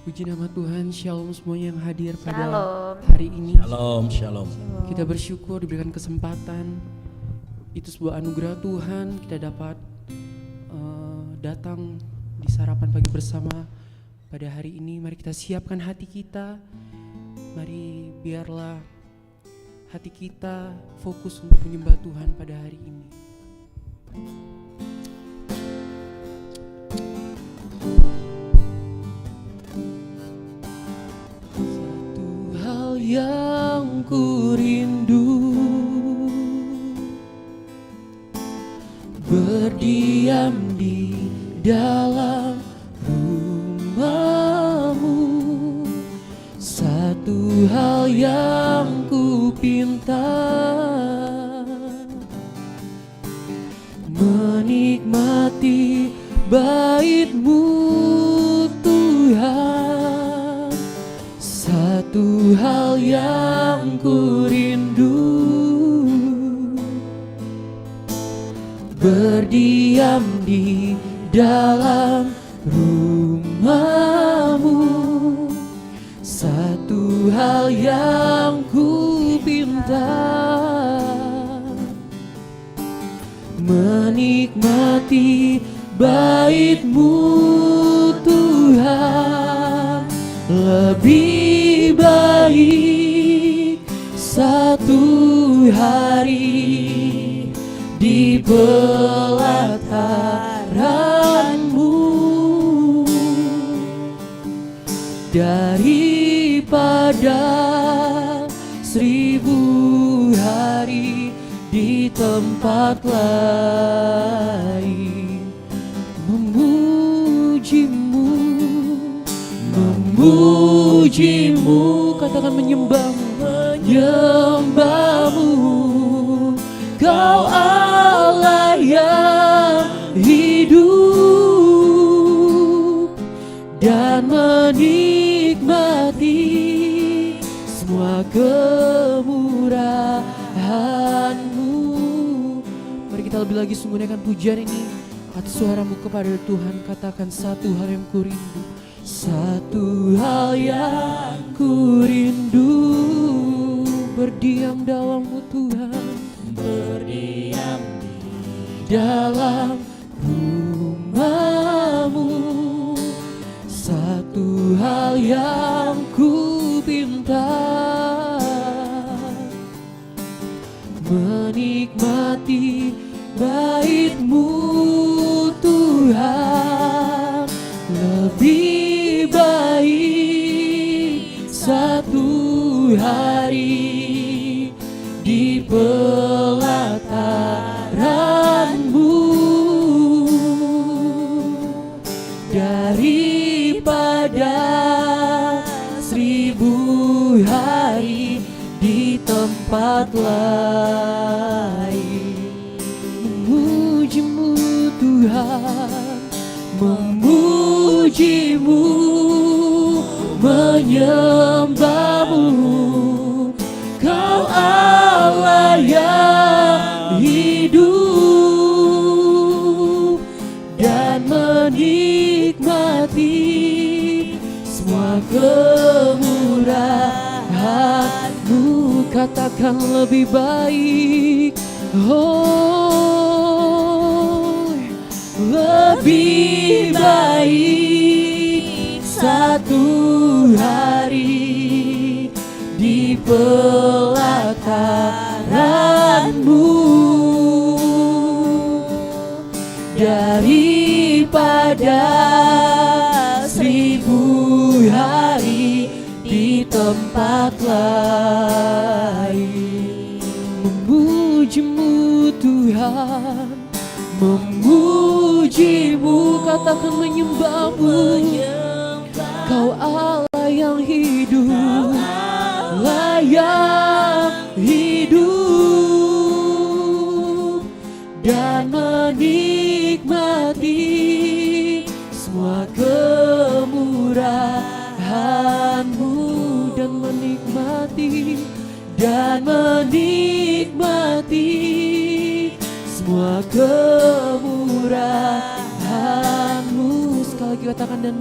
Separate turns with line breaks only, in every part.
Puji nama Tuhan, shalom semuanya yang hadir pada
Shalom.
hari ini.
Shalom, shalom.
Kita bersyukur diberikan kesempatan. Itu sebuah anugerah Tuhan, kita dapat datang di sarapan pagi bersama pada hari ini. Mari kita siapkan hati kita. Mari biarlah hati kita fokus untuk menyembah Tuhan pada hari ini. Satu hal yang ku rindu, berdiam di dalam rumah-Mu. Satu hal yang ku pinta, menikmati bait-Mu Tuhan. Satu hal yang ku rindu, berdiam di dalam rumah-Mu. Satu hal yang ku pinta, menikmati bait-Mu Tuhan. Lebih baik satu hari di pelataran-Mu daripada 1000 hari di tempat lain. Memuji-Mu, katakan menyembah-Mu, menyembah-Mu. Kau Allah yang hidup dan menikmati semua kemurahan-Mu. Mari kita lebih lagi sungguhkan pujian ini atas suara-Mu kepada Tuhan. Katakan satu hal yang ku rindu, satu hal yang ku rindu, berdiam dalam-Mu Tuhan, berdiam di dalam rumah-Mu. Satu hal yang ku pinta, menikmati bait-Mu Tuhan. Lebih baik satu hari di pelataran-Mu daripada 1000 hari di tempat lain. Memuji-Mu Tuhan, memuji-Mu, menyembah-Mu. Kau Allah yang hidup dan menikmati semua kemurahan-Mu. Katakan lebih baik, oh, lebih baik satu hari di pelataran-Mu daripada 1000 hari di tempat lain. Memuji-Mu Tuhan, memuji-Mu, katakan menyembah-Mu. Kau Allah yang hidup, Allah yang hidup dan menikmati semua kemurahan-Mu, dan menikmati semua kemurahan-Mu. Sekali lagi katakan dan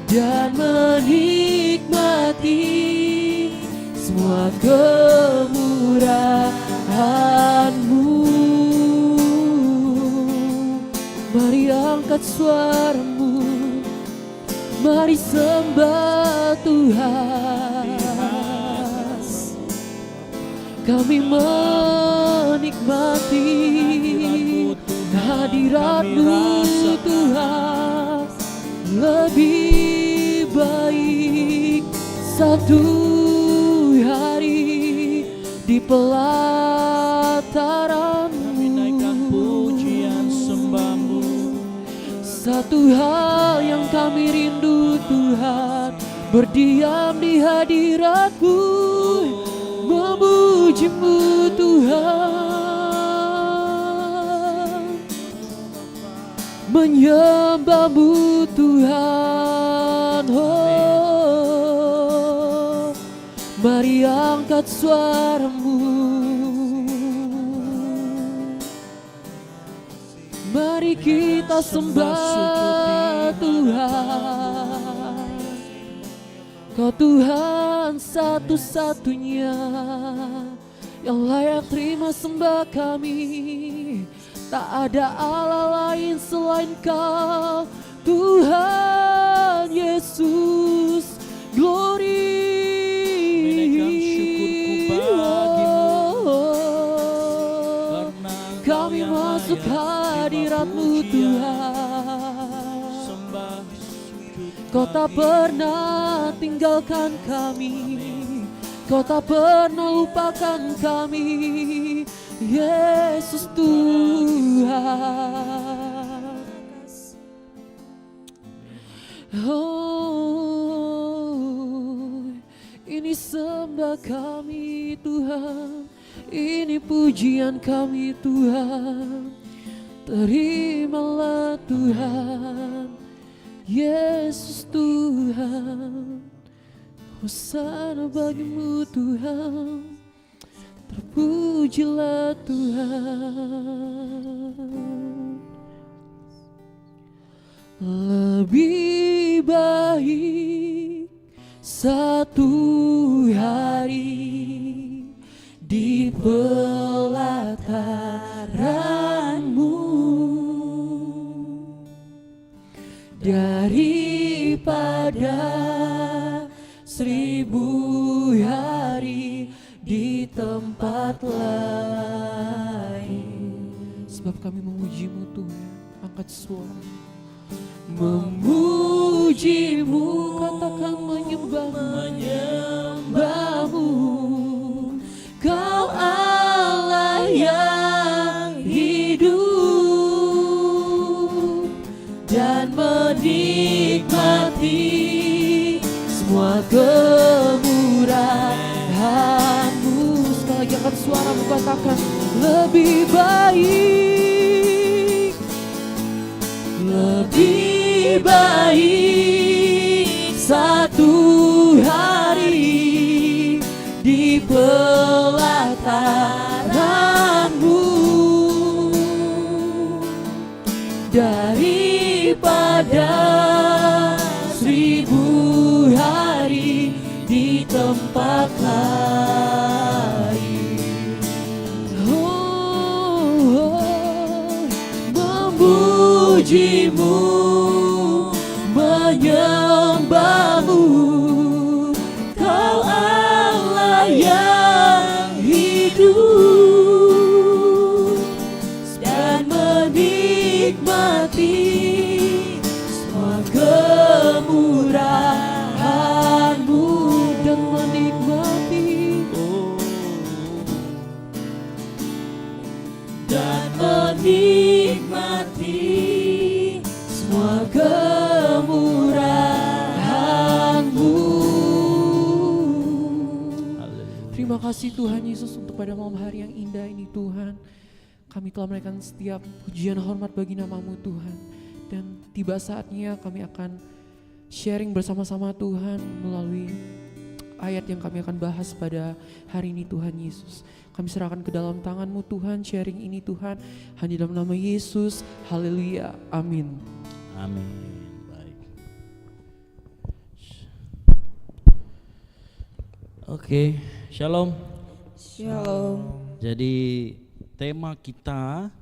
dan menikmati semua kemurahan-Mu. Mari angkat suaramu, mari sembah Tuhan. Kami menikmati hadirat-Mu Tuhan. Lebih baik satu hari di pelataran-Mu. Satu hal yang kami rindu Tuhan, berdiam di hadirat-Mu, memuji-Mu Tuhan, menyembah-Mu Tuhan. Oh, mari angkat suaramu, mari kita sembah Tuhan. Kau Tuhan satu-satunya yang layak terima sembah kami. Tak ada Allah lain selain Kau, Tuhan Yesus. Glory. Kami masuk hadirat-Mu Tuhan. Kau tak pernah tinggalkan kami, Kau tak pernah lupakan kami, Yesus Tuhan. Oh, ini sembah kami Tuhan, ini pujian kami Tuhan. Terimalah Tuhan, Yesus Tuhan. Hosana bagi-Mu Tuhan, terpujilah Tuhan. Lebih baik satu hari di pelataran-Mu daripada 1000 hari di tempat lain. Sebab kami memuji-Mu Tuhan, angkat suara. Memuji-Mu, katakan menyembah-Mu. Kau Allah yang hidup dan menikmati semua kemurahan-Mu. Sekali lagi angkat suaramu, katakan lebih baik, lebih baik satu hari di pelataran-Mu daripada 1000 hari di tempat lain. Memuji-Mu, menyembah-Mu. Kau Allah yang hidup dan menikmati semua kemurahan-Mu, dan menikmati semua kemurahan-Mu. Terima kasih Tuhan Yesus untuk pada malam hari yang indah ini Tuhan. Kami telah menaikkan setiap pujian hormat bagi nama-Mu Tuhan. Dan tiba saatnya kami akan sharing bersama-sama Tuhan melalui ayat yang kami akan bahas pada hari ini Tuhan Yesus. Kami serahkan ke dalam tangan-Mu Tuhan, sharing ini Tuhan, hanya dalam nama Yesus. Haleluya, amin.
Amin. Baik. Oke, shalom.
Shalom.
Jadi tema kita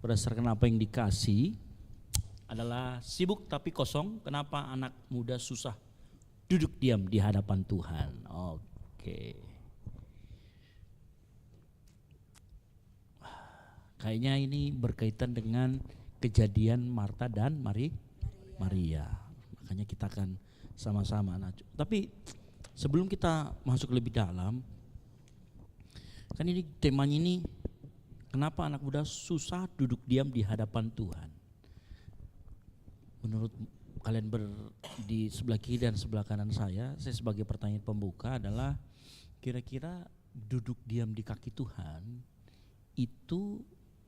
berdasarkan apa yang dikasih adalah sibuk tapi kosong. Kenapa anak muda susah duduk diam di hadapan Tuhan? Oke. Kayaknya ini berkaitan dengan kejadian Marta dan Maria. Makanya kita akan sama-sama. Nah, tapi sebelum kita masuk lebih dalam, kan ini temanya ini kenapa anak muda susah duduk diam di hadapan Tuhan. Menurut kalian di sebelah kiri dan sebelah kanan saya sebagai pertanyaan pembuka adalah kira-kira duduk diam di kaki Tuhan itu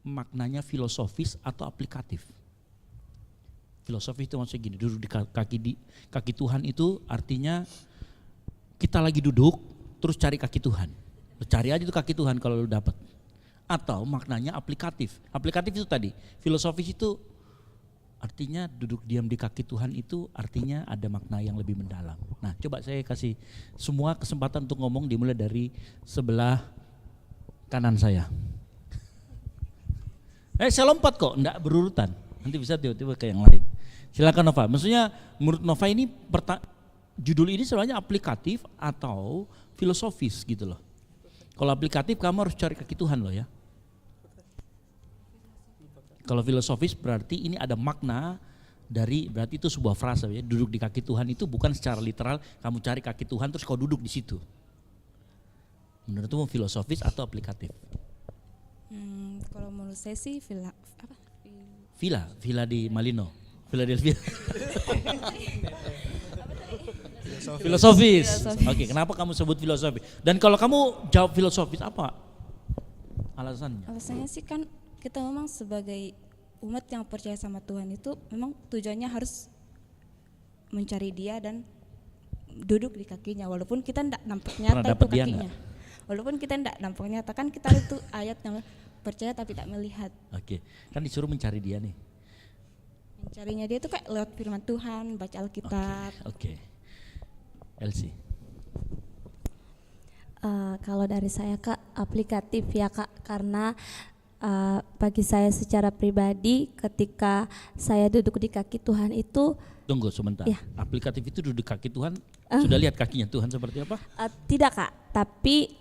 maknanya filosofis atau aplikatif? Filosofis itu maksudnya gini, duduk di kaki Tuhan itu artinya kita lagi duduk terus cari kaki Tuhan. Cari aja tuh kaki Tuhan kalau lu dapat. Atau maknanya aplikatif. Aplikatif itu tadi, filosofis itu artinya duduk diam di kaki Tuhan itu artinya ada makna yang lebih mendalam. Nah, coba saya kasih semua kesempatan untuk ngomong dimulai dari sebelah kanan saya. Saya lompat kok, enggak berurutan. Nanti bisa tiba-tiba ke yang lain. Silakan Nova. Maksudnya menurut Nova ini judul ini sebenarnya aplikatif atau filosofis gitu loh. Kalau aplikatif kamu harus cari kaki Tuhan loh ya. Kalau filosofis berarti ini ada makna dari, berarti itu sebuah frasa ya. Duduk di kaki Tuhan itu bukan secara literal kamu cari kaki Tuhan terus kau duduk di situ. Menurutmu filosofis atau aplikatif?
Kalau menurut saya sih
Villa di Malino, Philadelphia. Filosofis. Oke, kenapa kamu sebut filosofis? Dan kalau kamu jawab filosofis apa alasannya?
Alasannya sih kan kita memang sebagai umat yang percaya sama Tuhan itu memang tujuannya harus mencari Dia dan duduk di kakinya walaupun kita tidak nampak nyata itu kakinya. Walaupun kita tidak nampak nyata kan kita itu ayat yang percaya tapi tak melihat.
Oke, kan disuruh mencari Dia nih.
Mencarinya Dia itu kayak lewat firman Tuhan, baca Alkitab.
Oke. Elsie.
Kalau dari saya Kak, aplikatif ya Kak, karena bagi saya secara pribadi ketika saya duduk di kaki Tuhan itu.
Tunggu sebentar,
ya.
Aplikatif itu duduk kaki Tuhan, sudah lihat kakinya Tuhan seperti apa?
Tidak Kak, tapi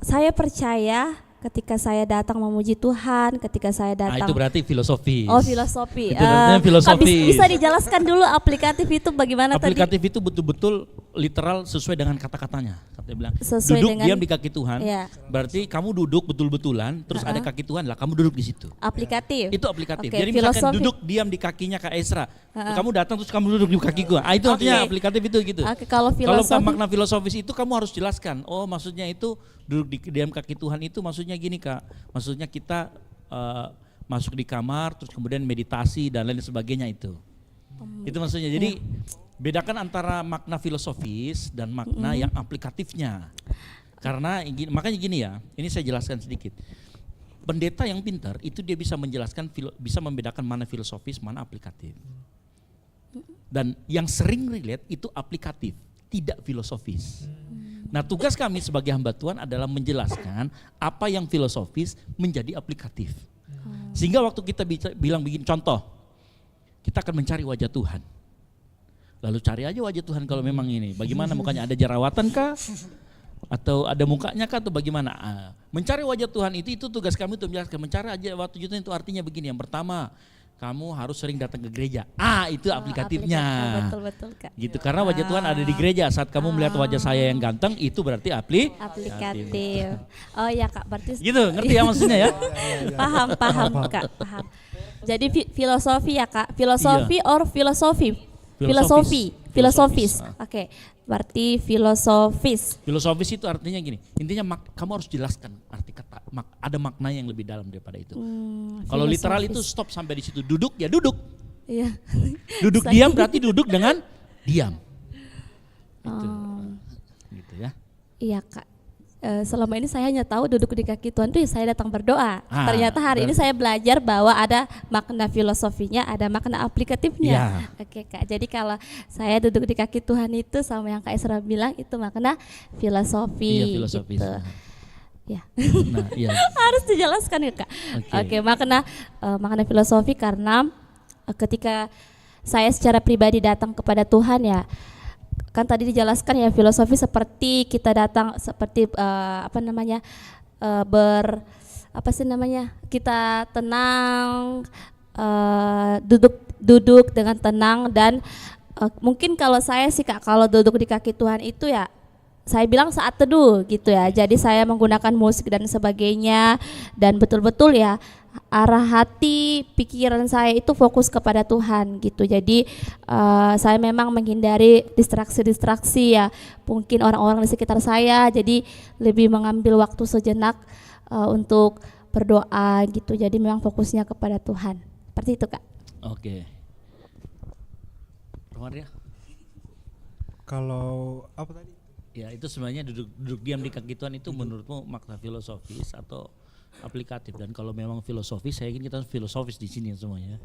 saya percaya ketika saya datang memuji Tuhan, ketika saya datang.
Itu berarti filosofis.
Oh filosofi.
Itu artinya filosofis.
Bisa dijelaskan dulu aplikatif itu bagaimana
aplikatif
tadi?
itu betul-betul literal sesuai dengan kata-katanya. Dia bilang
Sesuai
duduk
dengan,
diam di kaki Tuhan.
Ya.
Berarti kamu duduk betul-betulan, terus ada kaki Tuhan lah, kamu duduk di situ.
Aplikatif.
Itu aplikatif.
Oke,
Jadi misalkan
filosofi.
duduk diam di kakinya Kak Esra, kamu datang terus kamu duduk di kaki gua. Itu artinya aplikatif itu gitu.
Oke, kalau filosofi.
Makna filosofis itu kamu harus jelaskan. Oh, maksudnya itu duduk di diam kaki Tuhan itu maksudnya gini Kak. Maksudnya kita masuk di kamar terus kemudian meditasi dan lain sebagainya itu. Itu maksudnya. Jadi bedakan antara makna filosofis dan makna yang aplikatifnya. Karena makanya gini ya, ini saya jelaskan sedikit. Pendeta yang pintar itu dia bisa menjelaskan, bisa membedakan mana filosofis, mana aplikatif. Dan yang sering relate itu aplikatif, tidak filosofis. Nah, tugas kami sebagai hamba Tuhan adalah menjelaskan apa yang filosofis menjadi aplikatif. Sehingga waktu kita bilang begini, contoh, kita akan mencari wajah Tuhan. Lalu cari aja wajah Tuhan kalau memang ini. Bagaimana mukanya, ada jerawatan kah? Atau ada mukanya kah atau bagaimana? Mencari wajah Tuhan itu tugas kami untuk menjelaskan. Mencari wajah Tuhan itu artinya begini. Yang pertama, kamu harus sering datang ke gereja. Itu aplikatifnya.
Betul Kak.
Gitu, karena wajah Tuhan ada di gereja. Saat kamu melihat wajah saya yang ganteng, itu berarti
aplikatif. Oh ya Kak, berarti
gitu, ngerti ya maksudnya ya?
Paham Kak, paham. Jadi filosofi ya Kak, filosofi or filosofi? Filosofis. Oke, berarti filosofis.
Filosofis itu artinya gini, intinya kamu harus jelaskan arti kata, ada makna yang lebih dalam daripada itu. Kalau literal itu stop sampai di situ, duduk ya duduk.
Iya.
Duduk diam berarti duduk dengan diam. Gitu. Gitu ya.
Iya Kak. selama ini saya hanya tahu duduk di kaki Tuhan itu saya datang berdoa. Ternyata hari ini
berarti-
saya belajar bahwa ada makna filosofinya, ada makna aplikatifnya.
Ya.
Oke Kak, jadi kalau saya duduk di kaki Tuhan itu sama yang Kak Isra bilang itu makna filosofi.
Iya, filosofis.
Gitu. Ya.
Nah, iya.
Harus dijelaskan ya Kak. Oke, makna filosofi karena ketika saya secara pribadi datang kepada Tuhan ya, kan tadi dijelaskan ya filosofi seperti kita datang seperti kita tenang, duduk dengan tenang dan mungkin kalau saya sih Kak, kalau duduk di kaki Tuhan itu ya saya bilang saat teduh gitu ya. Jadi saya menggunakan musik dan sebagainya dan betul-betul ya arah hati, pikiran saya itu fokus kepada Tuhan gitu. Jadi saya memang menghindari distraksi-distraksi ya. Mungkin orang-orang di sekitar saya, jadi lebih mengambil waktu sejenak untuk berdoa gitu. Jadi memang fokusnya kepada Tuhan. Seperti itu Kak.
Oke. Romaria?
Kalau apa tadi?
Ya, itu sebenarnya duduk diam di kaki Tuhan itu menurutmu makna filosofis atau aplikatif? Dan kalau memang filosofis, saya yakin kita filosofis di sini semuanya.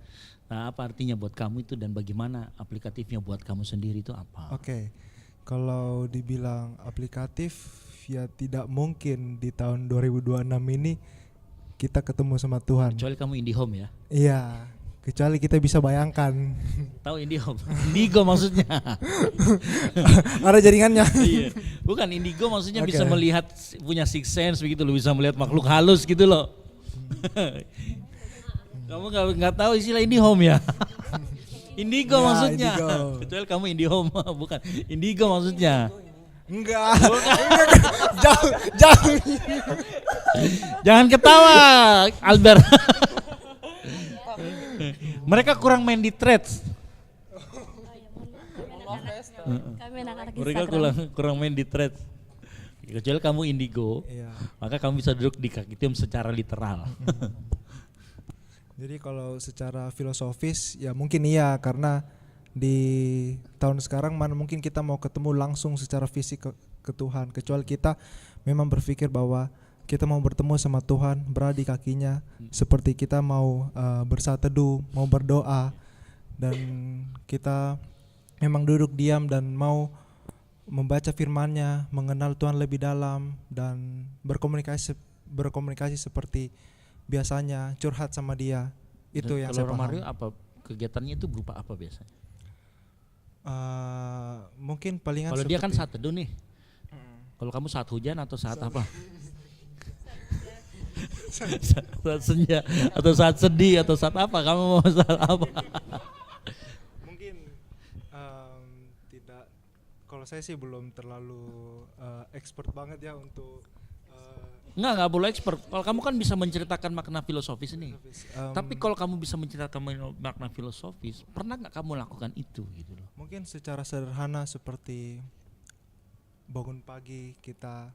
Nah, apa artinya buat kamu itu dan bagaimana aplikatifnya buat kamu sendiri itu apa?
Oke. Kalau dibilang aplikatif ya tidak mungkin di tahun 2026 ini kita ketemu sama Tuhan.
Kecuali kamu IndiHome ya.
Iya, kecuali kita bisa bayangkan.
Tahu IndiHome? Indigo maksudnya.
Ada jaringannya.
Iya. Bukan Indigo maksudnya
Oke.
bisa melihat, punya six sense begitu loh, bisa melihat makhluk halus gitu loh. Kamu nggak tahu istilah IndiHome ya? Indigo
Ya,
maksudnya.
Indigo.
Kecuali kamu IndiHome, bukan Indigo maksudnya.
Enggak. Jauh, jauh.
Jangan ketawa, Albert. Mereka kurang main di threads.
Kami anak-anak
Mereka
Instagram.
kurang main di threads. Kecuali kamu indigo,
Iya.
maka kamu bisa duduk di kaki Tuhan secara literal.
Jadi kalau secara filosofis ya mungkin iya, karena di tahun sekarang mana mungkin kita mau ketemu langsung secara fisik ke Tuhan, kecuali kita memang berpikir bahwa kita mau bertemu sama Tuhan, berada di kakinya, seperti kita mau bersatu teduh, mau berdoa, dan kita memang duduk diam dan mau membaca firman-Nya, mengenal Tuhan lebih dalam dan berkomunikasi seperti biasanya, curhat sama Dia. Itu yang saya
Kalau
paham.
Romario apa kegiatannya itu berupa apa biasanya?
Mungkin palingan
Kalau dia kan
seperti-
saat teduh nih. Kalau kamu saat hujan atau saat apa? Saat senja atau saat sedih atau saat apa? Kamu mau saat apa?
mungkin tidak, kalau saya sih belum terlalu expert banget ya untuk
Enggak boleh expert. Kalau kamu kan bisa menceritakan makna filosofis ini.
filosofis.
Tapi kalau kamu bisa menceritakan makna filosofis, pernah nggak kamu lakukan itu gitu loh?
Mungkin secara sederhana seperti bangun pagi kita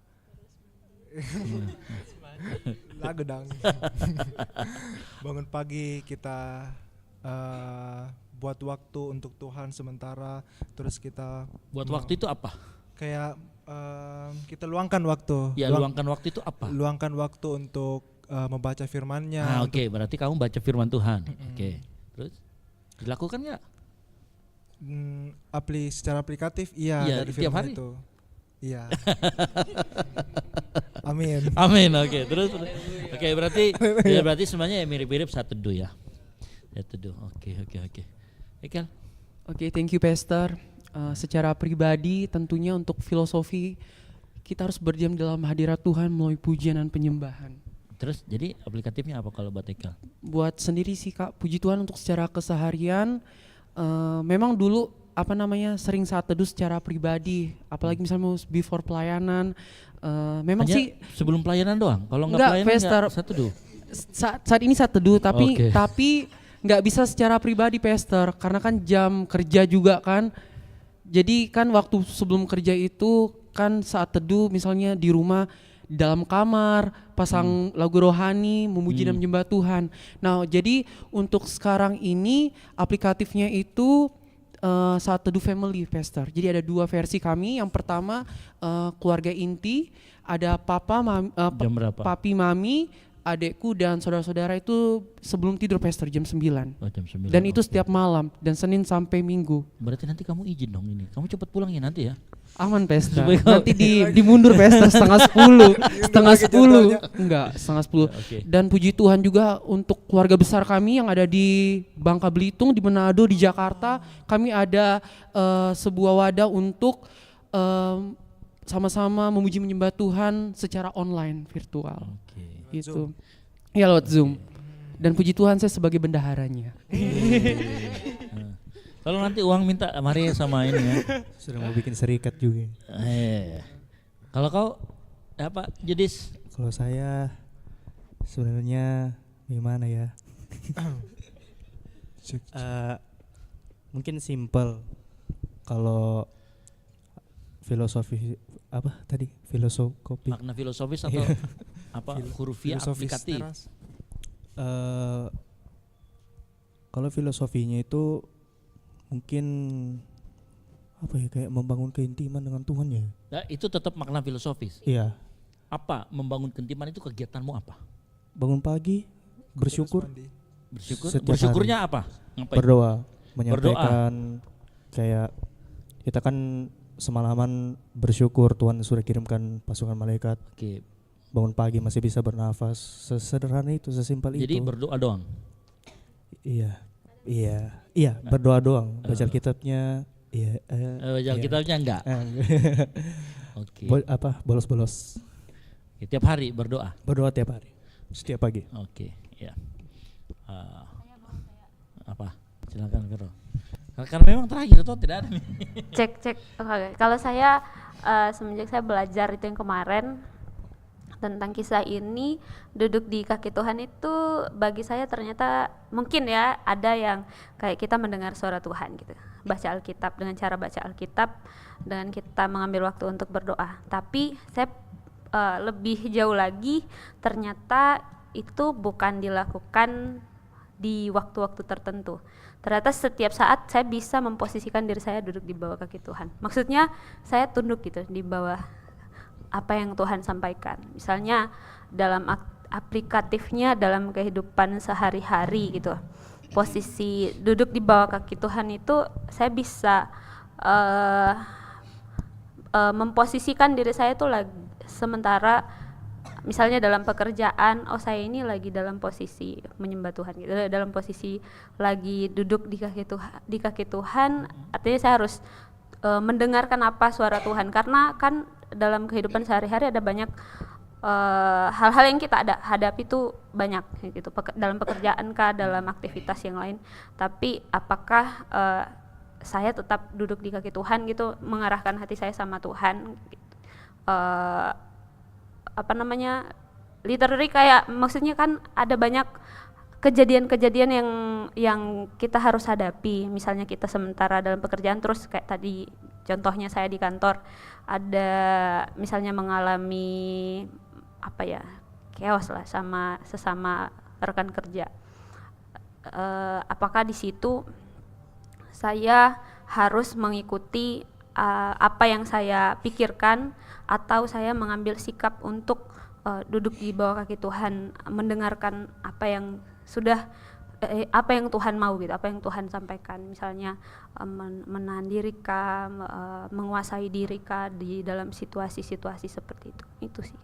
lagu dong. Bangun pagi kita buat waktu untuk Tuhan sementara, terus kita
Buat waktu itu apa?
kayak kita luangkan waktu.
Ya, luangkan waktu itu apa?
Luangkan waktu untuk membaca firman-Nya.
Ah,
untuk-
oke, berarti kamu baca firman Tuhan. Oke. Terus dilakukan nggak?
Secara aplikatif iya,
Iya,
dari
tiap
firman
hari?
itu. Iya. Amin.
Amin. Oke, terus. Oke, berarti sebenarnya ya mirip-mirip saat teduh ya. Ya teduh. Oke. Ekel.
Oke, thank you Pastor. Secara pribadi tentunya untuk filosofi kita harus berdiam dalam hadirat Tuhan melalui pujian dan penyembahan.
Terus jadi aplikatifnya apa kalau buat Ekel?
Buat sendiri sih Kak, puji Tuhan untuk secara keseharian memang dulu sering saat teduh secara pribadi, apalagi misalnya before pelayanan, memang
Hanya
sih
sebelum pelayanan doang. Kalau nggak
Enggak,
pelayanan
Pastor.
nggak saat teduh.
saat ini saat teduh
Oke.
tapi nggak bisa secara pribadi Pastor, karena kan jam kerja juga kan. Jadi kan waktu sebelum kerja itu kan saat teduh misalnya di rumah, di dalam kamar, pasang lagu rohani, memuji dan menyembah Tuhan. Nah, jadi untuk sekarang ini aplikatifnya itu saat teduh family, Pastor. Jadi ada 2 versi kami. Yang pertama keluarga inti, ada
Jam berapa?
papi, mami, adekku dan saudara-saudara itu sebelum tidur, Pastor, jam 9.
Oh, jam 9.
Dan itu
oke.
setiap malam dan Senin sampai Minggu.
Berarti nanti kamu izin dong ini. Kamu cepat pulang ya nanti ya.
Aman, Pastor.
Supaya kau-
Nanti dimundur, Pastor, setengah 10. setengah
lagi
10.
jadwalnya.
Enggak, setengah 10.
Oke.
Dan puji Tuhan juga untuk keluarga besar kami yang ada di Bangka Belitung, di Manado, di Jakarta. Kami ada sebuah wadah untuk sama-sama memuji menyembah Tuhan secara online, virtual.
Oke.
Gitu. Ya, lewat Zoom. Dan puji Tuhan saya sebagai bendaharanya.
Kalau nanti uang minta mari sama ini ya.
Sudah mau bikin serikat juga.
Kalau kau apa Judis?
Kalau saya sebenarnya gimana ya? Mungkin simple. Kalau filosofi apa tadi? Filosofi.
Makna filosofis atau apa hurufiah
Filosofis
aplikatif?
teras.
Kalau filosofinya itu mungkin apa ya, kayak membangun keintiman dengan Tuhan ya.
Nah, itu tetap makna filosofis.
Iya.
Apa membangun keintiman itu kegiatanmu apa?
Bangun pagi, bersyukur,
Terus mandi.
Bersyukur.
Setiap
Bersyukurnya apa? Ngapain?
berdoa, menyampaikan kayak kita kan semalaman bersyukur Tuhan sudah kirimkan pasukan malaikat.
Oke.
Bangun pagi masih bisa bernafas, sesederhana itu, sesimpel itu.
Jadi berdoa doang.
Iya, berdoa doang. Baca Alkitabnya, iya.
Baca
iya.
Alkitabnya enggak. Oke.
Bolos-bolos.
Tiap hari berdoa.
Berdoa tiap hari, setiap pagi.
Oke, ya. Apa? Silakan Vero. Karena memang terakhir tuh tidak ada nih.
Cek. Oke. Kalau saya semenjak saya belajar itu yang kemarin tentang kisah ini, duduk di kaki Tuhan itu bagi saya ternyata mungkin ya ada yang kayak kita mendengar suara Tuhan gitu. Baca Alkitab, dengan cara baca Alkitab dengan kita mengambil waktu untuk berdoa. Tapi saya lebih jauh lagi, ternyata itu bukan dilakukan di waktu-waktu tertentu. Ternyata setiap saat saya bisa memposisikan diri saya duduk di bawah kaki Tuhan. Maksudnya saya tunduk gitu di bawah apa yang Tuhan sampaikan. Misalnya dalam aplikatifnya dalam kehidupan sehari-hari gitu. Posisi duduk di bawah kaki Tuhan itu saya bisa memposisikan diri saya tuh lagi sementara misalnya dalam pekerjaan, saya ini lagi dalam posisi menyembah Tuhan gitu, dalam posisi lagi duduk di kaki Tuhan, artinya saya harus mendengarkan apa suara Tuhan, karena kan dalam kehidupan sehari-hari ada banyak hal-hal yang kita hadapi itu banyak gitu, dalam pekerjaan kah, dalam aktivitas yang lain, tapi apakah saya tetap duduk di kaki Tuhan gitu, mengarahkan hati saya sama Tuhan gitu. Literally kayak maksudnya kan ada banyak kejadian-kejadian yang kita harus hadapi. Misalnya kita sementara dalam pekerjaan, terus kayak tadi contohnya saya di kantor ada misalnya mengalami chaos lah sama sesama rekan kerja. Apakah di situ saya harus mengikuti apa yang saya pikirkan, atau saya mengambil sikap untuk duduk di bawah kaki Tuhan, mendengarkan apa yang Tuhan mau gitu, apa yang Tuhan sampaikan, misalnya menahan diri kah, menguasai diri kah di dalam situasi-situasi seperti itu sih.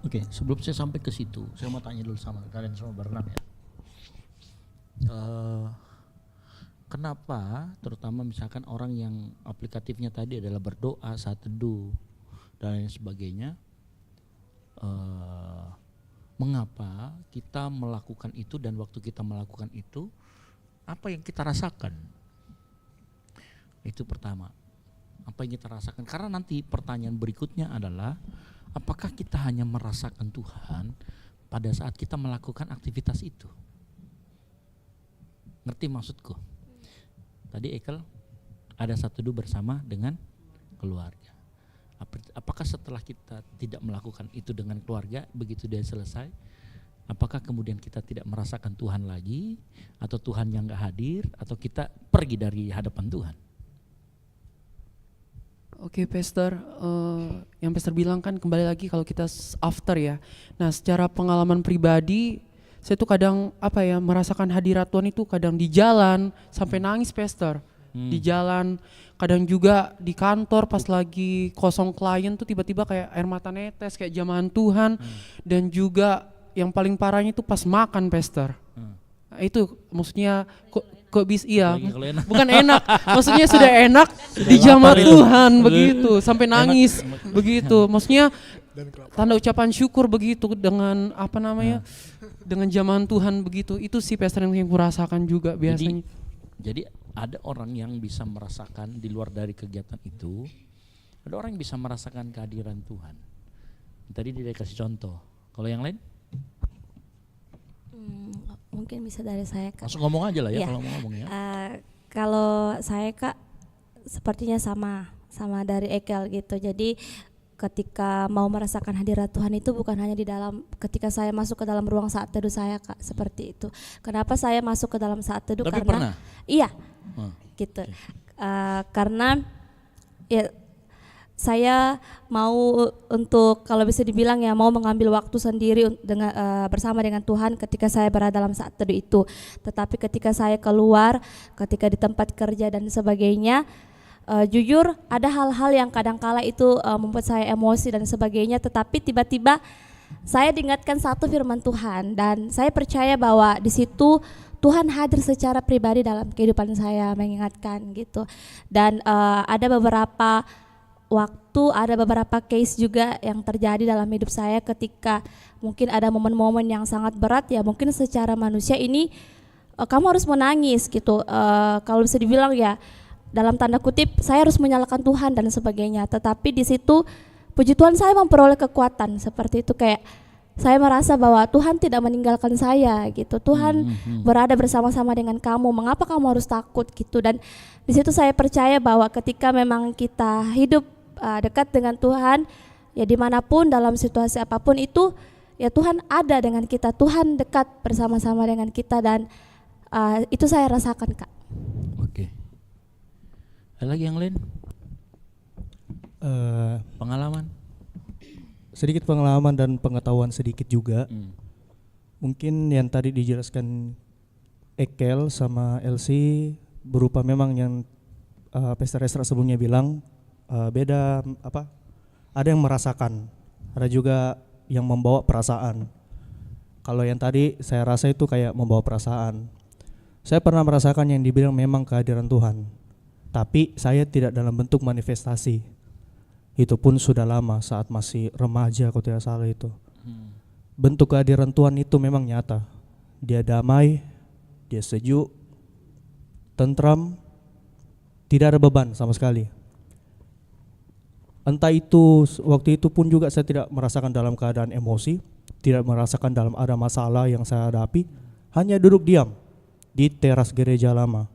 Oke, sebelum saya sampai ke situ, saya mau tanya dulu sama kalian semua berenam ya. Kenapa terutama misalkan orang yang aplikatifnya tadi adalah berdoa saat teduh dan lain sebagainya, mengapa kita melakukan itu, dan waktu kita melakukan itu apa yang kita rasakan? Itu pertama, apa yang kita rasakan, karena nanti pertanyaan berikutnya adalah apakah kita hanya merasakan Tuhan pada saat kita melakukan aktivitas itu? Ngerti maksudku? Tadi Ekel ada saat teduh bersama dengan keluarga. Apakah setelah kita tidak melakukan itu dengan keluarga, begitu dia selesai, apakah kemudian kita tidak merasakan Tuhan lagi, atau Tuhan yang gak hadir, atau kita pergi dari hadapan Tuhan?
Oke, Pastor, yang Pastor bilang kan kembali lagi kalau kita after ya. Nah, secara pengalaman pribadi, saya tuh kadang merasakan hadirat Tuhan itu kadang di jalan sampai nangis, Pastor. Di jalan, kadang juga di kantor pas lagi kosong klien tuh tiba-tiba kayak air mata netes kayak jamahan Tuhan. Dan juga yang paling parahnya itu pas makan, Pastor. Nah, itu maksudnya kok bisa bukan enak, maksudnya sudah enak di jamaah Tuhan begitu sampai nangis begitu, maksudnya tanda ucapan syukur begitu dengan dengan jamaah Tuhan begitu. Itu sih Pastor yang kurasakan juga biasanya.
Jadi ada orang yang bisa merasakan di luar dari kegiatan itu, ada orang yang bisa merasakan kehadiran Tuhan. Tadi dia kasih contoh. Kalau yang lain?
Mungkin bisa dari saya, Kak.
Langsung ngomong aja lah ya,
Iya.
kalau mau ngomong ya.
Kalau saya, Kak, sepertinya sama dari Ekel gitu. Jadi ketika mau merasakan hadirat Tuhan itu bukan hanya di dalam ketika saya masuk ke dalam ruang saat teduh saya, Kak, seperti itu. Kenapa saya masuk ke dalam saat teduh?
Tapi
Karena
pernah?
Iya, gitu. Karena ya saya mau untuk kalau bisa dibilang ya mau mengambil waktu sendiri dengan bersama dengan Tuhan ketika saya berada dalam saat teduh itu. Tetapi ketika saya keluar, ketika di tempat kerja dan sebagainya, jujur ada hal-hal yang kadangkala itu membuat saya emosi dan sebagainya. Tetapi tiba-tiba saya diingatkan satu firman Tuhan dan saya percaya bahwa di situ Tuhan hadir secara pribadi dalam kehidupan saya, mengingatkan gitu. Dan ada beberapa waktu, ada beberapa case juga yang terjadi dalam hidup saya ketika mungkin ada momen-momen yang sangat berat ya, mungkin secara manusia ini kamu harus menangis gitu, kalau bisa dibilang ya dalam tanda kutip saya harus menyalahkan Tuhan dan sebagainya. Tetapi di situ puji Tuhan saya memperoleh kekuatan seperti itu, kayak saya merasa bahwa Tuhan tidak meninggalkan saya gitu. Tuhan berada bersama-sama dengan kamu. Mengapa kamu harus takut gitu? Dan di situ saya percaya bahwa ketika memang kita hidup dekat dengan Tuhan, ya dimanapun dalam situasi apapun itu, ya Tuhan ada dengan kita. Tuhan dekat bersama-sama dengan kita dan itu saya rasakan, Kak.
Oke. Ada lagi yang lain? Pengalaman?
Sedikit pengalaman dan pengetahuan sedikit juga. Mungkin yang tadi dijelaskan Ekel sama Elsie berupa memang yang Pastor Esra sebelumnya bilang beda ada yang merasakan, ada juga yang membawa perasaan. Kalau yang tadi saya rasa itu kayak membawa perasaan. Saya pernah merasakan yang dibilang memang kehadiran Tuhan, tapi saya tidak dalam bentuk manifestasi. Itu pun sudah lama, saat masih remaja kalau tidak salah itu. Bentuk kehadiran Tuhan itu memang nyata. Dia damai, dia sejuk, tentram, tidak ada beban sama sekali. Entah itu waktu itu pun juga saya tidak merasakan dalam keadaan emosi, tidak merasakan dalam ada masalah yang saya hadapi, hanya duduk diam di teras gereja lama.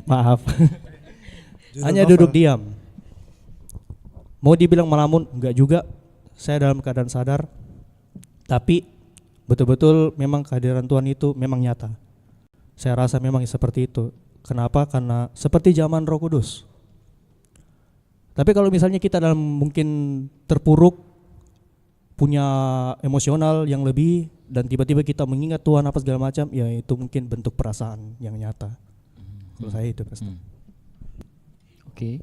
Maaf. Hanya duduk diam. Mau dibilang melamun, enggak juga. Saya dalam keadaan sadar, tapi betul-betul memang kehadiran Tuhan itu memang nyata. Saya rasa memang seperti itu. Kenapa? Karena seperti zaman Roh Kudus. Tapi kalau misalnya kita dalam mungkin terpuruk, punya emosional yang lebih, dan tiba-tiba kita mengingat Tuhan apa segala macam, ya itu mungkin bentuk perasaan yang nyata. Kalau saya itu pasti.
Oke.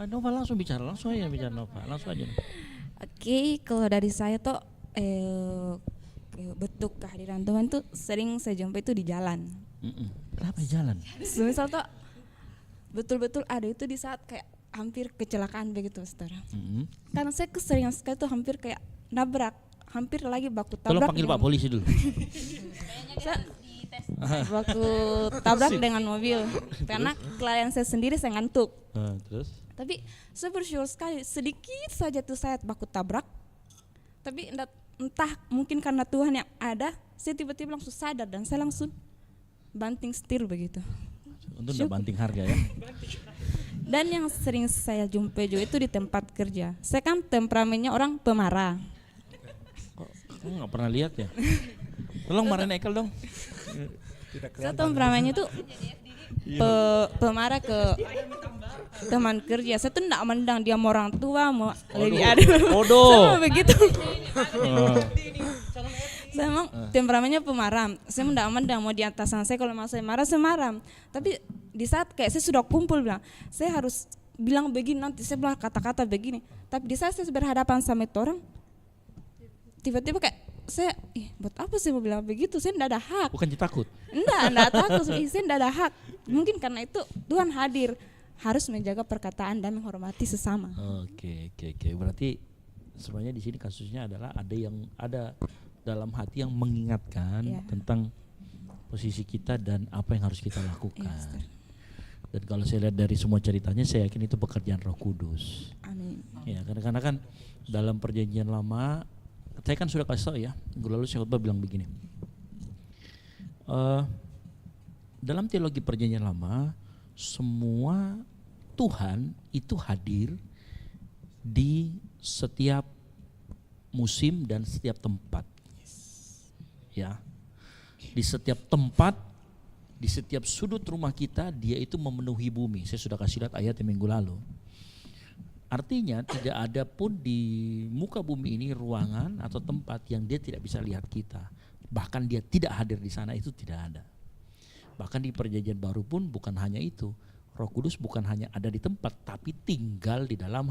Nova langsung bicara, langsung aja bicara Nova, langsung aja.
Oke, kalau dari saya tuh bentuk kehadiran Tuhan tuh sering saya jumpa itu di jalan.
Kenapa di jalan?
Misal tuh betul-betul ada itu di saat kayak hampir kecelakaan begitu, saudara. Karena saya keseringan sekali tuh hampir kayak nabrak, hampir lagi baku tabrak.
Tolong panggil Pak Polisi dulu.
Waktu tabrak dengan mobil, karena klien saya sendiri saya ngantuk.
Terus?
Tapi saya bersyukur sekali, sedikit saja tuh saya baku tabrak. Tapi entah mungkin karena Tuhan yang ada, saya tiba-tiba langsung sadar dan saya langsung banting setir begitu.
Untuk udah banting harga ya.
Dan yang sering saya jumpai juga itu di tempat kerja. Saya kan temperamennya orang pemarah.
Kok nggak pernah lihat ya? Tolong marahin Ekel dong.
Saya temperamennya tuh pemarah ke teman kerja. Saya tuh enggak mendang dia mau orang tua mau lagi ada. Sama begitu. Saya memang temperamennya pemarah. Saya enggak mendang mau di atasan saya kalau mau saya marah saya marah. Tapi di saat kayak saya sudah kumpul bilang, saya harus bilang begini nanti saya bilang kata-kata begini. Tapi di saat saya berhadapan sama itu orang, tiba-tiba kayak saya, buat apa saya mau bilang begitu? Saya enggak ada hak.
Bukan takut.
Enggak takut. Saya enggak ada hak. Mungkin karena itu Tuhan hadir, harus menjaga perkataan dan menghormati sesama.
Oke. Berarti sebenarnya di sini kasusnya adalah ada dalam hati yang mengingatkan tentang posisi kita dan apa yang harus kita lakukan. Dan kalau saya lihat dari semua ceritanya, saya yakin itu pekerjaan Roh Kudus.
Amin.
Ya, karena kan dalam perjanjian lama, saya kan sudah kasih tahu ya, minggu lalu saya khotbah bilang begini. Dalam teologi perjanjian lama, semua Tuhan itu hadir di setiap musim dan setiap tempat. Ya. Di setiap tempat, di setiap sudut rumah kita, dia itu memenuhi bumi. Saya sudah kasih lihat ayatnya minggu lalu. Artinya tidak ada pun di muka bumi ini ruangan atau tempat yang dia tidak bisa lihat kita. Bahkan dia tidak hadir di sana, itu tidak ada. Bahkan di perjanjian baru pun bukan hanya itu. Roh Kudus bukan hanya ada di tempat, tapi tinggal di dalam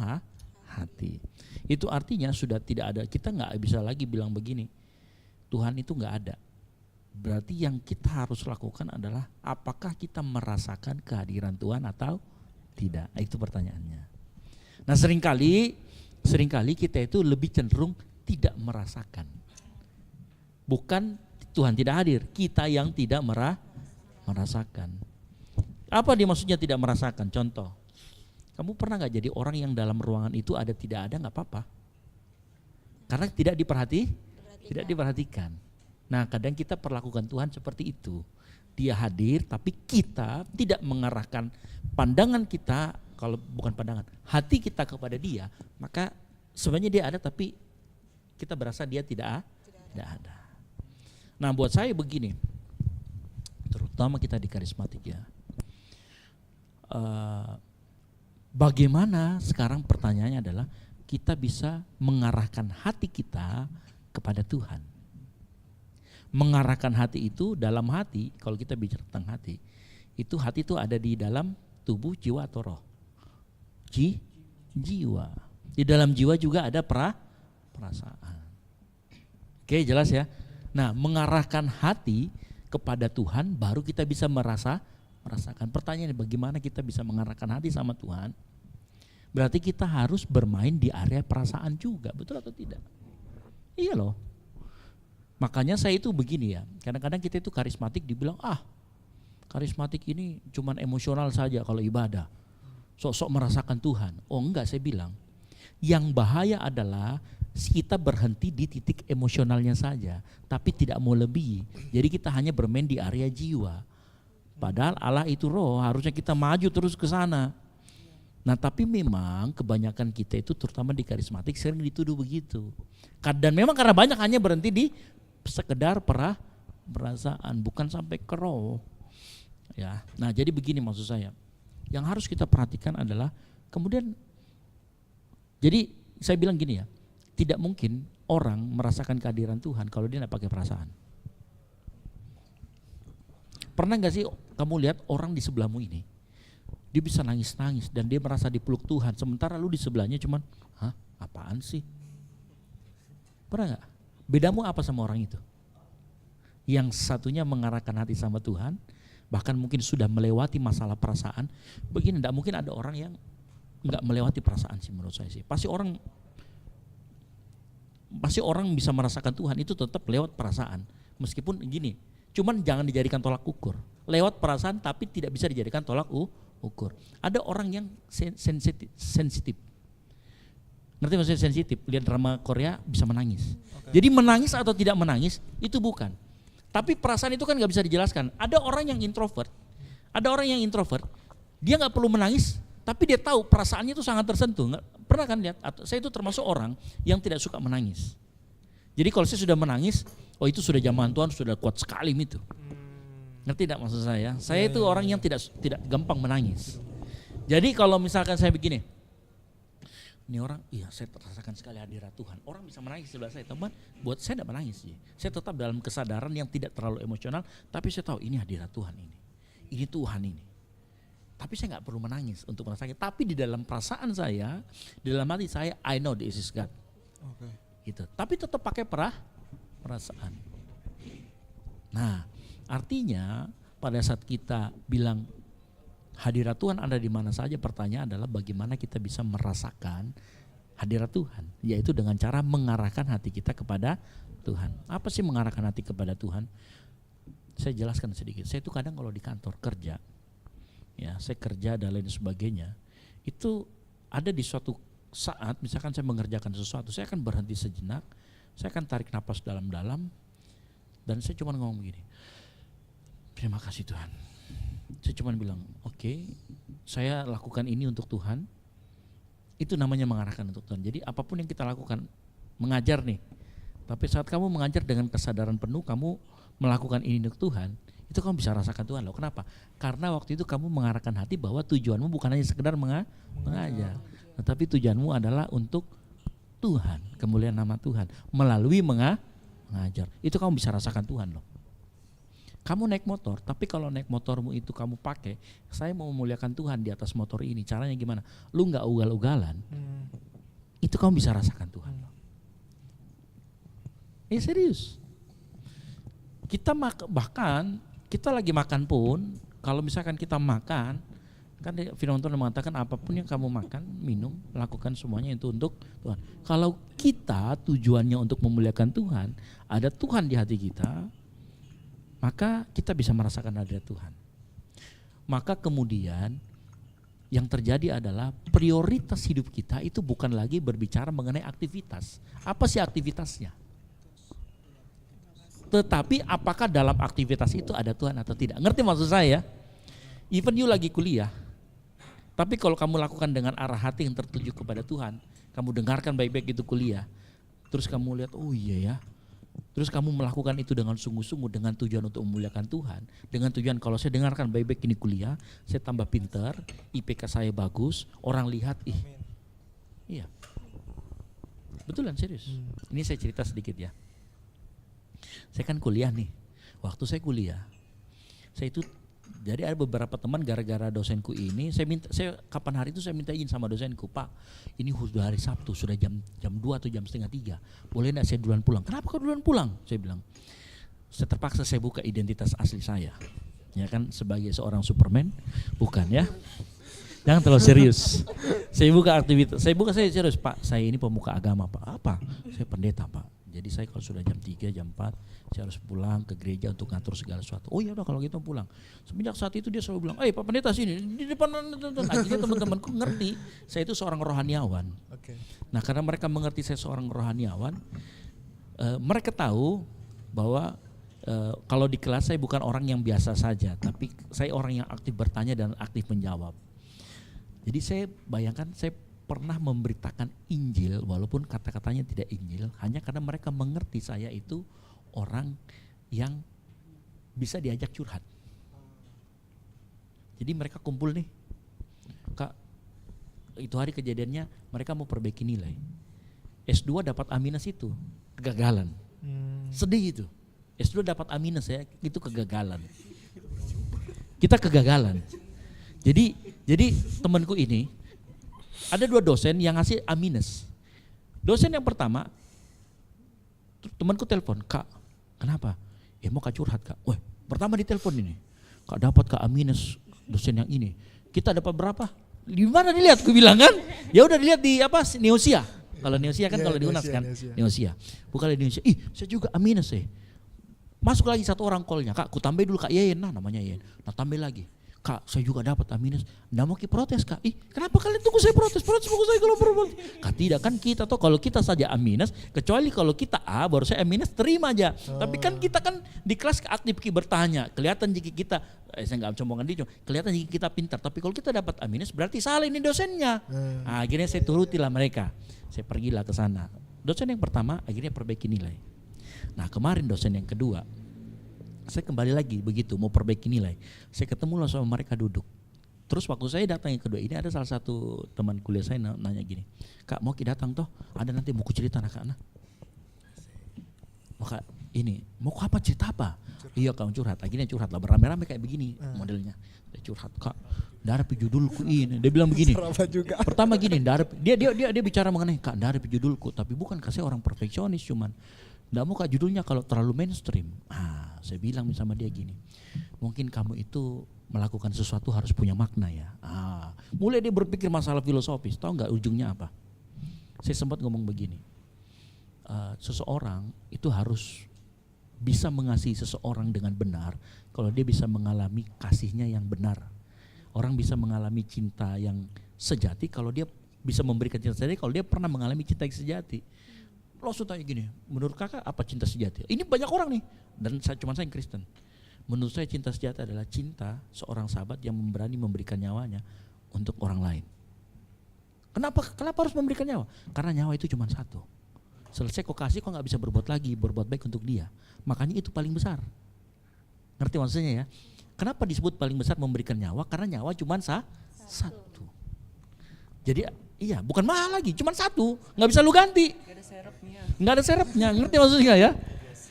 hati. Itu artinya sudah tidak ada, kita nggak bisa lagi bilang begini, Tuhan itu nggak ada. Berarti yang kita harus lakukan adalah apakah kita merasakan kehadiran Tuhan atau tidak? Itu pertanyaannya. Nah seringkali kita itu lebih cenderung tidak merasakan. Bukan Tuhan tidak hadir, kita yang tidak merasakan. Apa dia maksudnya tidak merasakan? Contoh, kamu pernah gak jadi orang yang dalam ruangan itu ada tidak ada gak apa-apa? Karena tidak diperhatikan. Nah kadang kita perlakukan Tuhan seperti itu. Dia hadir tapi kita tidak mengarahkan pandangan kita, kalau bukan pandangan, hati kita kepada dia, maka sebenarnya dia ada tapi kita berasa dia tidak ada. Nah buat saya begini, terutama kita di karismatik ya, bagaimana sekarang pertanyaannya adalah kita bisa mengarahkan hati kita kepada Tuhan. Mengarahkan hati itu dalam hati, kalau kita bicara tentang hati itu ada di dalam tubuh, jiwa atau roh? Jiwa. Di dalam jiwa juga ada perasaan. Oke, jelas ya. Nah, mengarahkan hati kepada Tuhan baru kita bisa merasakan. Pertanyaannya bagaimana kita bisa mengarahkan hati sama Tuhan? Berarti kita harus bermain di area perasaan juga, betul atau tidak? Iya loh. Makanya saya itu begini ya, kadang-kadang kita itu karismatik dibilang karismatik ini cuman emosional saja kalau ibadah. Sok-sok merasakan Tuhan. Oh enggak, saya bilang yang bahaya adalah kita berhenti di titik emosionalnya saja, tapi tidak mau lebih. Jadi kita hanya bermain di area jiwa. Padahal Allah itu roh, harusnya kita maju terus ke sana. Nah tapi memang kebanyakan kita itu terutama di karismatik sering dituduh begitu. Dan memang karena banyak hanya berhenti di sekedar perasaan, bukan sampai ke roh. Ya, nah jadi begini maksud saya. Yang harus kita perhatikan adalah kemudian, jadi saya bilang gini ya, tidak mungkin orang merasakan kehadiran Tuhan kalau dia tidak pakai perasaan. Pernah gak sih kamu lihat orang di sebelahmu ini, dia bisa nangis-nangis dan dia merasa dipeluk Tuhan, sementara lu di sebelahnya cuman, apaan sih? Pernah gak? Bedamu apa sama orang itu? Yang satunya mengarahkan hati sama Tuhan, bahkan mungkin sudah melewati masalah perasaan. Begini, tidak mungkin ada orang yang nggak melewati perasaan sih menurut saya sih. Pasti orang bisa merasakan Tuhan itu tetap lewat perasaan. Meskipun gini, cuman jangan dijadikan tolak ukur. Lewat perasaan tapi tidak bisa dijadikan tolak ukur. Ada orang yang sensitif. Ngerti maksudnya sensitif? Lihat drama Korea bisa menangis. Jadi menangis atau tidak menangis itu bukan. Tapi perasaan itu kan gak bisa dijelaskan. Ada orang yang introvert, dia gak perlu menangis, tapi dia tahu perasaannya itu sangat tersentuh. Pernah kan lihat? Saya itu termasuk orang yang tidak suka menangis. Jadi kalau saya sudah menangis, itu sudah zaman Tuhan, sudah kuat sekali itu. Ngerti tidak maksud saya? Saya itu orang yang tidak gampang menangis. Jadi kalau misalkan saya begini, ini orang, iya saya terasakan sekali hadirat Tuhan. Orang bisa menangis sebelah saya, teman. Buat saya tidak menangis. Saya tetap dalam kesadaran yang tidak terlalu emosional, tapi saya tahu ini hadirat Tuhan ini. Ini Tuhan ini. Tapi saya nggak perlu menangis untuk merasakan. Tapi di dalam perasaan saya, di dalam hati saya, I know this is God. Gitu. Tapi tetap pakai perasaan. Nah, artinya pada saat kita bilang hadirat Tuhan ada di mana saja, pertanyaan adalah bagaimana kita bisa merasakan hadirat Tuhan, yaitu dengan cara mengarahkan hati kita kepada Tuhan. Apa sih mengarahkan hati kepada Tuhan? Saya jelaskan sedikit. Saya itu kadang kalau di kantor kerja, ya saya kerja dan lain sebagainya, itu ada di suatu saat misalkan saya mengerjakan sesuatu, saya akan berhenti sejenak, saya akan tarik napas dalam-dalam, dan saya cuma ngomong begini, terima kasih Tuhan. Saya cuma bilang, oke, saya lakukan ini untuk Tuhan. Itu namanya mengarahkan untuk Tuhan. Jadi apapun yang kita lakukan, mengajar nih, tapi saat kamu mengajar dengan kesadaran penuh, kamu melakukan ini untuk Tuhan, itu kamu bisa rasakan Tuhan loh. Kenapa? Karena waktu itu kamu mengarahkan hati bahwa tujuanmu bukan hanya sekedar mengajar, tetapi tujuanmu adalah untuk Tuhan, kemuliaan nama Tuhan, melalui mengajar. Itu kamu bisa rasakan Tuhan loh. Kamu naik motor, tapi kalau naik motormu itu kamu pakai, saya mau memuliakan Tuhan di atas motor ini, caranya gimana? Lu nggak ugal-ugalan, itu kamu bisa rasakan Tuhan. Serius. Kita bahkan kita lagi makan pun, kalau misalkan kita makan, kan firman Tuhan mengatakan apapun yang kamu makan, minum, lakukan semuanya itu untuk Tuhan. Kalau kita tujuannya untuk memuliakan Tuhan, ada Tuhan di hati kita, maka kita bisa merasakan hadirat Tuhan. Maka kemudian yang terjadi adalah prioritas hidup kita itu bukan lagi berbicara mengenai aktivitas. Apa sih aktivitasnya? Tetapi apakah dalam aktivitas itu ada Tuhan atau tidak? Ngerti maksud saya? Even you lagi kuliah, tapi kalau kamu lakukan dengan arah hati yang tertuju kepada Tuhan, kamu dengarkan baik-baik itu kuliah, terus kamu lihat, oh iya ya, terus kamu melakukan itu dengan sungguh-sungguh, dengan tujuan untuk memuliakan Tuhan, dengan tujuan kalau saya dengarkan baik-baik ini kuliah, saya tambah pintar, IPK saya bagus, orang lihat, iya, betulan serius. Ini saya cerita sedikit ya. Saya kan kuliah nih, waktu saya kuliah, saya itu jadi ada beberapa teman gara-gara dosenku ini, saya kapan hari itu saya minta izin sama dosenku, Pak, ini sudah hari Sabtu, sudah jam 2 atau jam setengah 3, boleh enggak saya duluan pulang? Kenapa kau duluan pulang? Saya bilang, saya terpaksa saya buka identitas asli saya, ya kan, sebagai seorang Superman, bukan ya, jangan terlalu serius. Saya serius, Pak, saya ini pemuka agama, Pak. Apa? Saya pendeta, Pak. Jadi saya kalau sudah jam 3, jam 4, saya harus pulang ke gereja untuk ngatur segala sesuatu. Oh ya udah kalau gitu pulang. Semenjak saat itu dia selalu bilang, Pak pendeta sini, di depan. Akhirnya teman-temanku ngerti, saya itu seorang rohaniawan. Nah karena mereka mengerti saya seorang rohaniawan, mereka tahu bahwa kalau di kelas saya bukan orang yang biasa saja, tapi saya orang yang aktif bertanya dan aktif menjawab. Jadi saya bayangkan saya pernah memberitakan Injil walaupun kata-katanya tidak Injil, hanya karena mereka mengerti saya itu orang yang bisa diajak curhat. Jadi mereka kumpul nih, Kak, itu hari kejadiannya mereka mau perbaiki nilai. S2 dapat A- itu kegagalan. Sedih itu. S2 dapat A- ya, itu kegagalan. Kita kegagalan. Jadi temanku ini ada 2 dosen yang ngasih A-. Dosen yang pertama, temanku telepon, Kak, kenapa? Ya mau Kak curhat, Kak. Wah, pertama ditelepon ini, Kak dapat Kak A- dosen yang ini. Kita dapat berapa? Di mana dilihat? Aku bilang kan, ya udah dilihat di apa? Neosia. Kalau Neosia kan kalau di UNAS kan, Neosia. Bukan di Neosia. Saya juga A-. Masuk lagi 1 orang call-nya, Kak, ku tambah dulu Kak Yeyen, nah namanya Yeyen. Nah tambah lagi. Kak, saya juga dapat A-. Nggak mau protes, Kak. Kenapa kalian tunggu saya protes? Protes mau saya kalau protes. Kak, tidak, kan kita tuh kalau kita saja A-, kecuali kalau kita A baru saya A-, terima aja. Tapi kan kita kan di kelas aktif bertanya. Kelihatan jika kita, saya nggak combongan dia, kelihatan jika kita pintar. Tapi kalau kita dapat A- berarti salah ini dosennya. Nah, akhirnya saya turutilah mereka. Saya pergilah ke sana. Dosen yang pertama akhirnya perbaiki nilai. Nah kemarin dosen yang kedua, saya kembali lagi begitu mau perbaiki nilai. Saya ketemu lah sama mereka duduk. Terus waktu saya datang yang kedua ini ada salah satu teman kuliah saya nanya gini, Kak mau ki datang toh, ada nanti mau ku cerita anak-anak. Maka ini mau apa cerita apa? Iya kamu curhat, akhirnya curhat lah beramai-ramai kayak begini modelnya. Dia curhat Kak, dari judulku ini, dia bilang begini. Pertama gini, dia bicara mengenai Kak dari judulku, tapi bukan kasih orang perfeksionis cuman. Nggak mau Kak judulnya kalau terlalu mainstream. Saya bilang sama dia gini, mungkin kamu itu melakukan sesuatu harus punya makna ya. Mulai dia berpikir masalah filosofis, tahu nggak ujungnya apa? Saya sempat ngomong begini, seseorang itu harus bisa mengasihi seseorang dengan benar kalau dia bisa mengalami kasihnya yang benar. Orang bisa mengalami cinta yang sejati kalau dia bisa memberikan cinta sejati kalau dia pernah mengalami cinta yang sejati. Langsung tanya gini, menurut kakak apa cinta sejati? Ini banyak orang nih, dan cuma saya yang Kristen. Menurut saya cinta sejati adalah cinta seorang sahabat yang berani memberikan nyawanya untuk orang lain. Kenapa harus memberikan nyawa? Karena nyawa itu cuma satu. Selesai kok kasih kok nggak bisa berbuat lagi, berbuat baik untuk dia. Makanya itu paling besar. Ngerti maksudnya ya? Kenapa disebut paling besar memberikan nyawa? Karena nyawa cuma satu. Jadi iya, bukan mahal lagi, cuma satu, nggak bisa lu ganti. Nggak ada serepnya, ngerti maksudnya ya?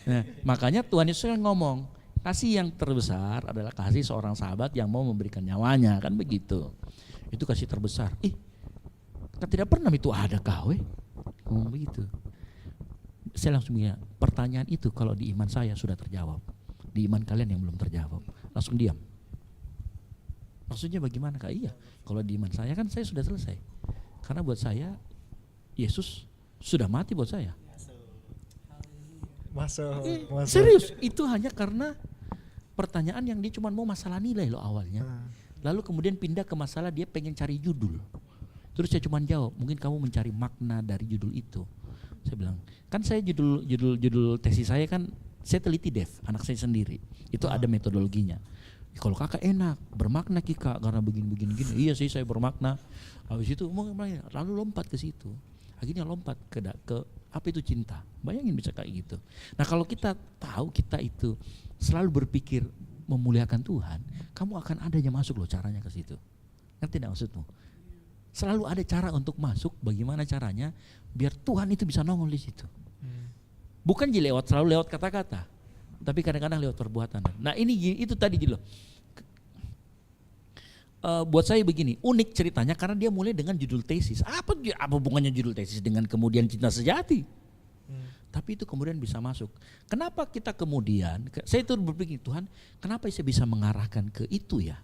Nah, makanya Tuhan Yesus kan ngomong, kasih yang terbesar adalah kasih seorang sahabat yang mau memberikan nyawanya, kan begitu. Itu kasih terbesar. Kan tidak pernah itu ada kau, ngomong begitu. Saya langsung bilang, pertanyaan itu kalau di iman saya sudah terjawab, di iman kalian yang belum terjawab, langsung diam. Maksudnya bagaimana Kak? Iya, kalau di iman saya kan saya sudah selesai. Karena buat saya Yesus sudah mati buat saya.
Masuk.
Serius, itu hanya karena pertanyaan yang dia cuma mau masalah nilai loh awalnya. Lalu kemudian pindah ke masalah dia pengen cari judul. Terus saya cuma jawab, mungkin kamu mencari makna dari judul itu. Saya bilang, kan saya judul tesis saya kan saya teliti Dev, anak saya sendiri. Itu ada metodologinya. Kalau kakak enak, bermakna Kak karena begini. Iya sih saya bermakna. Habis itu lalu lompat ke situ. Akhirnya lompat ke apa itu cinta. Bayangin bisa kayak gitu. Nah kalau kita tahu kita itu selalu berpikir memuliakan Tuhan, kamu akan ada yang masuk loh caranya ke situ. Ngerti tidak maksudmu? Selalu ada cara untuk masuk, bagaimana caranya biar Tuhan itu bisa nongol di situ. Bukan selalu lewat kata-kata, tapi kadang-kadang lewat perbuatan. Nah itu tadi loh. Buat saya begini, unik ceritanya karena dia mulai dengan judul tesis. Apa hubungannya judul tesis dengan kemudian cinta sejati? Tapi itu kemudian bisa masuk. Kenapa kita kemudian, saya itu berpikir Tuhan, kenapa saya bisa mengarahkan ke itu ya?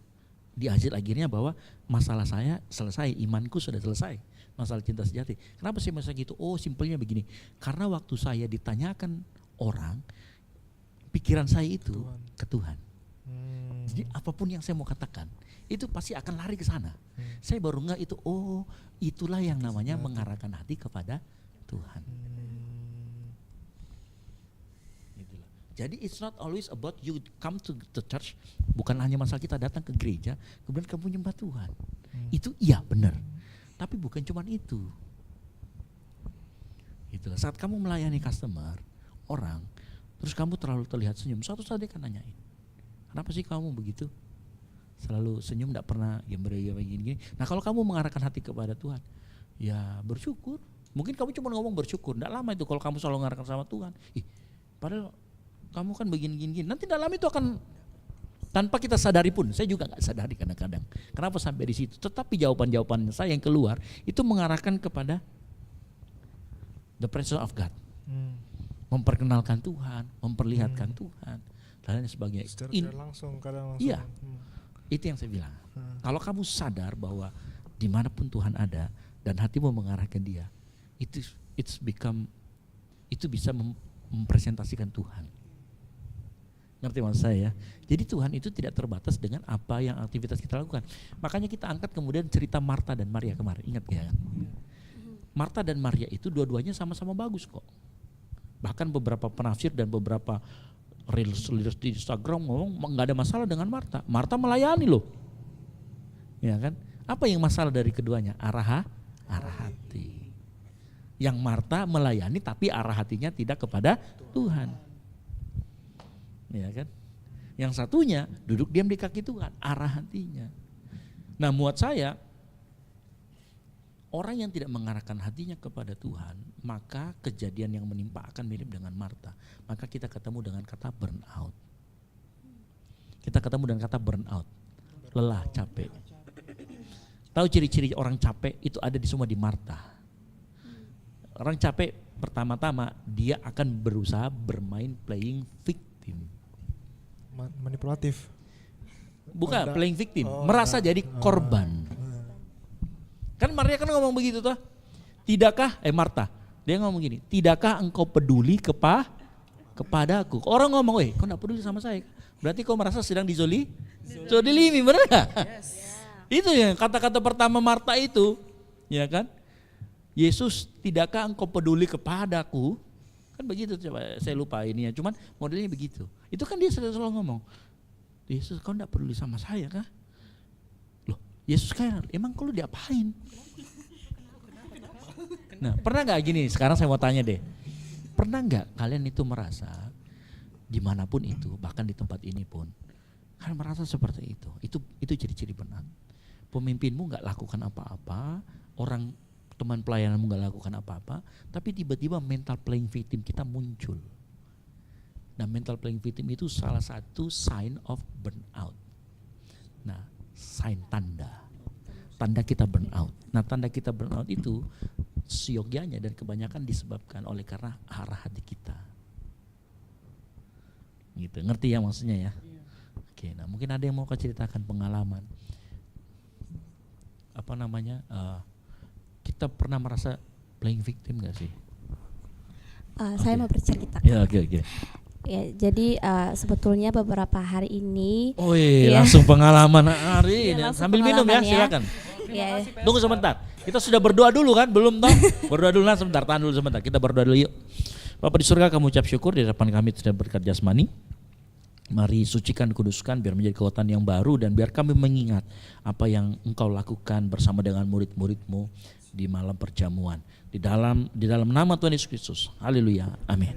Di akhirnya bahwa masalah saya selesai, imanku sudah selesai, masalah cinta sejati. Kenapa saya merasa gitu? Oh simpelnya begini, karena waktu saya ditanyakan orang, pikiran saya itu ke Tuhan. Jadi apapun yang saya mau katakan, itu pasti akan lari ke sana. Saya baru enggak itu, oh itulah yang namanya mengarahkan hati kepada Tuhan. Jadi it's not always about you come to the church, bukan hanya masalah kita datang ke gereja, kemudian kamu nyembah Tuhan. Itu iya benar, tapi bukan cuma itu. Itulah saat kamu melayani customer, orang, terus kamu terlalu terlihat senyum, suatu saat dia akan nanyain, kenapa sih kamu begitu? Selalu senyum, tidak pernah gini. Nah kalau kamu mengarahkan hati kepada Tuhan, ya bersyukur. Mungkin kamu cuma ngomong bersyukur, tidak lama itu kalau kamu selalu mengarahkan sama Tuhan. Padahal kamu kan begini. Nanti dalam itu akan tanpa kita sadari pun, saya juga nggak sadari kadang-kadang. Kenapa sampai di situ? Tetapi jawaban-jawaban saya yang keluar itu mengarahkan kepada the presence of God, memperkenalkan Tuhan, memperlihatkan Tuhan, dan sebagainya.
Secara langsung, kadang langsung.
Iya, itu yang saya bilang. Kalau kamu sadar bahwa dimanapun Tuhan ada dan hatimu mengarahkan Dia, itu bisa mempresentasikan Tuhan. Ngerti maksud saya? Jadi Tuhan itu tidak terbatas dengan apa yang aktivitas kita lakukan. Makanya kita angkat kemudian cerita Marta dan Maria kemarin, ingat ya? Marta dan Maria itu dua-duanya sama-sama bagus kok. Bahkan beberapa penafsir dan beberapa reels di Instagram ngomong nggak ada masalah dengan Marta. Marta melayani loh, ya kan? Apa yang masalah dari keduanya? Arah hati. Yang Marta melayani tapi arah hatinya tidak kepada Tuhan. Ya kan? Yang satunya duduk diam di kaki Tuhan, arah hatinya. Nah, buat saya, orang yang tidak mengarahkan hatinya kepada Tuhan, maka kejadian yang menimpa akan mirip dengan Marta. Maka kita ketemu dengan kata burnout. Kita ketemu dengan kata burnout, lelah, capek. Tahu ciri-ciri orang capek itu ada di semua di Marta. Orang capek pertama-tama dia akan berusaha bermain playing victim.
Manipulatif.
Bukan playing victim,
Oh,
merasa jadi korban. Kan Maria kan ngomong begitu tuh. Tidakkah Marta, dia ngomong gini, tidakkah engkau peduli kepadaku? Orang ngomong, kau enggak peduli sama saya. Berarti kau merasa sedang dizolimi, benar enggak? Itu yang kata-kata pertama Marta itu, ya kan? Yesus, tidakkah engkau peduli kepadaku? Kan begitu, coba saya lupa ini ya, cuman modelnya begitu. Itu kan dia selalu ngomong, Yesus kau enggak peduli sama saya kah? Loh, Yesus kan emang kau lu diapain? Nah, pernah nggak gini? Sekarang saya mau tanya deh, pernah nggak kalian itu merasa dimanapun itu, bahkan di tempat ini pun, kalian merasa seperti itu? Itu ciri-ciri benar. Pemimpinmu nggak lakukan apa-apa, orang teman pelayananmu nggak lakukan apa-apa, tapi tiba-tiba mental playing victim kita muncul. Nah, mental playing victim itu salah satu sign of burnout. Nah, sign tanda kita burnout. Nah, tanda kita burnout itu seyogyanya dan kebanyakan disebabkan oleh karena arah hati kita. Gitu, ngerti ya maksudnya ya? Oke, nah mungkin ada yang mau ceritakan pengalaman. Kita pernah merasa playing victim gak sih?
Saya mau bercerita.
Ya, oke.
Ya, jadi sebetulnya beberapa hari ini.
Oh iya, langsung pengalaman hari ini.
langsung
Sambil minum ya,
pengalaman ya.
silakan.
Ya,
Tunggu sebentar. Kita sudah berdoa dulu kan? Belum toh? Berdoa dulu lah sebentar, tahan dulu sebentar. Kita berdoa dulu yuk. Bapa di surga, kami ucap syukur di hadapan kami sudah berkat jasmani. Mari sucikan, kuduskan biar menjadi kekuatan yang baru dan biar kami mengingat apa yang Engkau lakukan bersama dengan murid-murid-Mu di malam perjamuan. Di dalam nama Tuhan Yesus Kristus. Haleluya. Amin.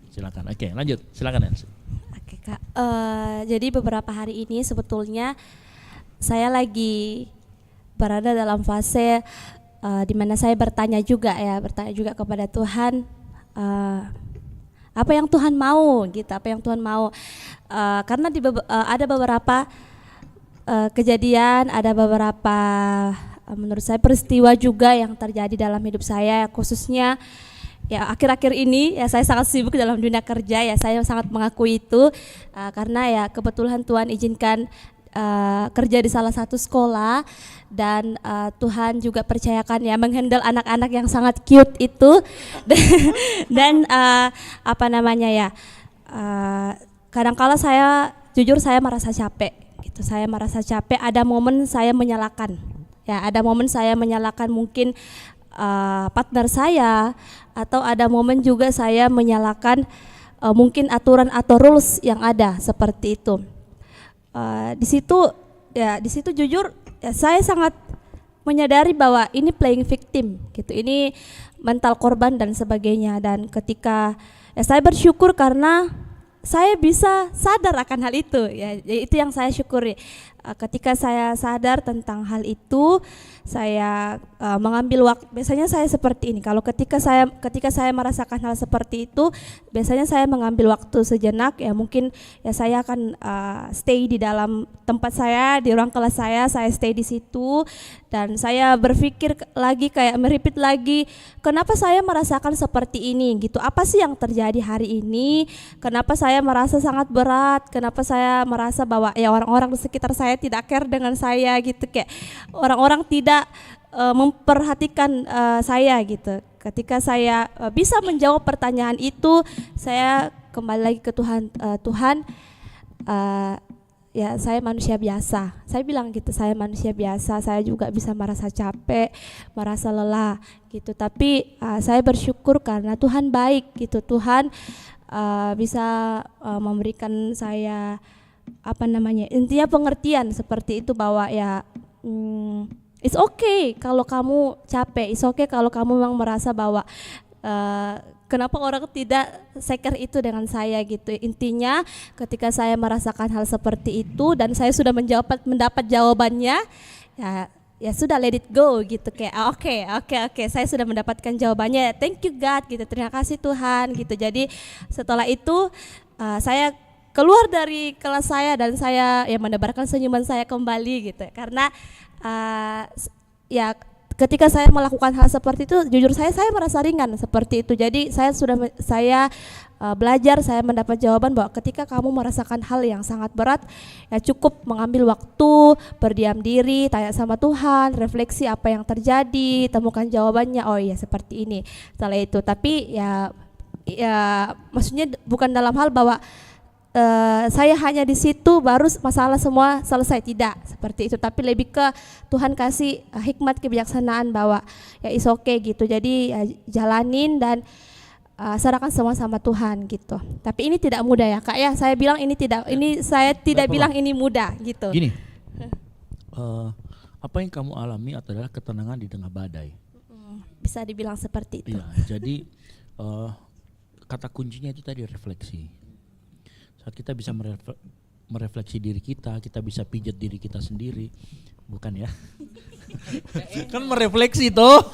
Silakan. Oke, lanjut. Silakan Nancy.
Oke Kak. Jadi beberapa hari ini sebetulnya saya lagi berada dalam fase di mana saya bertanya juga kepada Tuhan, apa yang Tuhan mau gitu, apa yang Tuhan mau. Karena ada beberapa kejadian, ada beberapa menurut saya peristiwa juga yang terjadi dalam hidup saya, khususnya ya akhir-akhir ini ya saya sangat sibuk dalam dunia kerja, ya saya sangat mengakui itu karena ya kebetulan Tuhan izinkan kerja di salah satu sekolah dan Tuhan juga percayakan ya menghandle anak-anak yang sangat cute itu dan kadang-kala saya jujur saya merasa capek gitu, ada momen saya menyalahkan mungkin partner saya, atau ada momen juga saya menyalahkan mungkin aturan atau rules yang ada seperti itu. Di situ jujur ya, saya sangat menyadari bahwa ini playing victim gitu, ini mental korban dan sebagainya. Dan ketika ya saya bersyukur karena saya bisa sadar akan hal itu, ya itu yang saya syukuri. Ketika saya sadar tentang hal itu, saya mengambil waktu. Biasanya saya seperti ini. Kalau ketika saya merasakan hal seperti itu, biasanya saya mengambil waktu sejenak. Ya mungkin ya saya akan stay di dalam tempat saya, di ruang kelas saya stay di situ. Dan saya berpikir lagi, kayak merepeat lagi, kenapa saya merasakan seperti ini gitu? Apa sih yang terjadi hari ini? Kenapa saya merasa sangat berat? Kenapa saya merasa bahwa ya orang-orang di sekitar saya tidak care dengan saya gitu, kayak orang-orang tidak memperhatikan saya gitu. Ketika saya bisa menjawab pertanyaan itu, saya kembali lagi ke Tuhan. Ya saya manusia biasa, saya bilang gitu, saya manusia biasa, saya juga bisa merasa capek, merasa lelah gitu. Tapi saya bersyukur karena Tuhan baik gitu, Tuhan bisa memberikan saya intinya pengertian seperti itu, bahwa ya it's okay kalau kamu capek, it's okay kalau kamu memang merasa bahwa kenapa orang tidak seker itu dengan saya gitu. Intinya ketika saya merasakan hal seperti itu dan saya sudah mendapat jawabannya, ya sudah, let it go gitu, kayak oke, saya sudah mendapatkan jawabannya, thank you God gitu, terima kasih Tuhan gitu. Jadi setelah itu saya keluar dari kelas saya dan saya ya menebarkan senyuman saya kembali gitu, karena ya ketika saya melakukan hal seperti itu, jujur saya merasa ringan seperti itu. Jadi saya belajar, saya mendapat jawaban bahwa ketika kamu merasakan hal yang sangat berat, ya cukup mengambil waktu, berdiam diri, tanya sama Tuhan, refleksi apa yang terjadi, temukan jawabannya. Oh iya seperti ini. Setelah itu, tapi ya maksudnya bukan dalam hal bahwa saya hanya di situ baru masalah semua selesai, tidak seperti itu, tapi lebih ke Tuhan kasih hikmat kebijaksanaan bahwa ya is okay gitu. Jadi ya, jalanin dan serahkan semua sama Tuhan gitu. Tapi ini tidak mudah ya Kak ya. Saya bilang saya tidak bilang ini mudah gitu.
Gini, apa yang kamu alami adalah ketenangan di tengah badai.
Bisa dibilang seperti itu.
Iya, jadi kata kuncinya itu tadi refleksi. Saat kita bisa merefleksi diri kita bisa pijat diri kita sendiri, bukan ya? Kan merefleksi toh.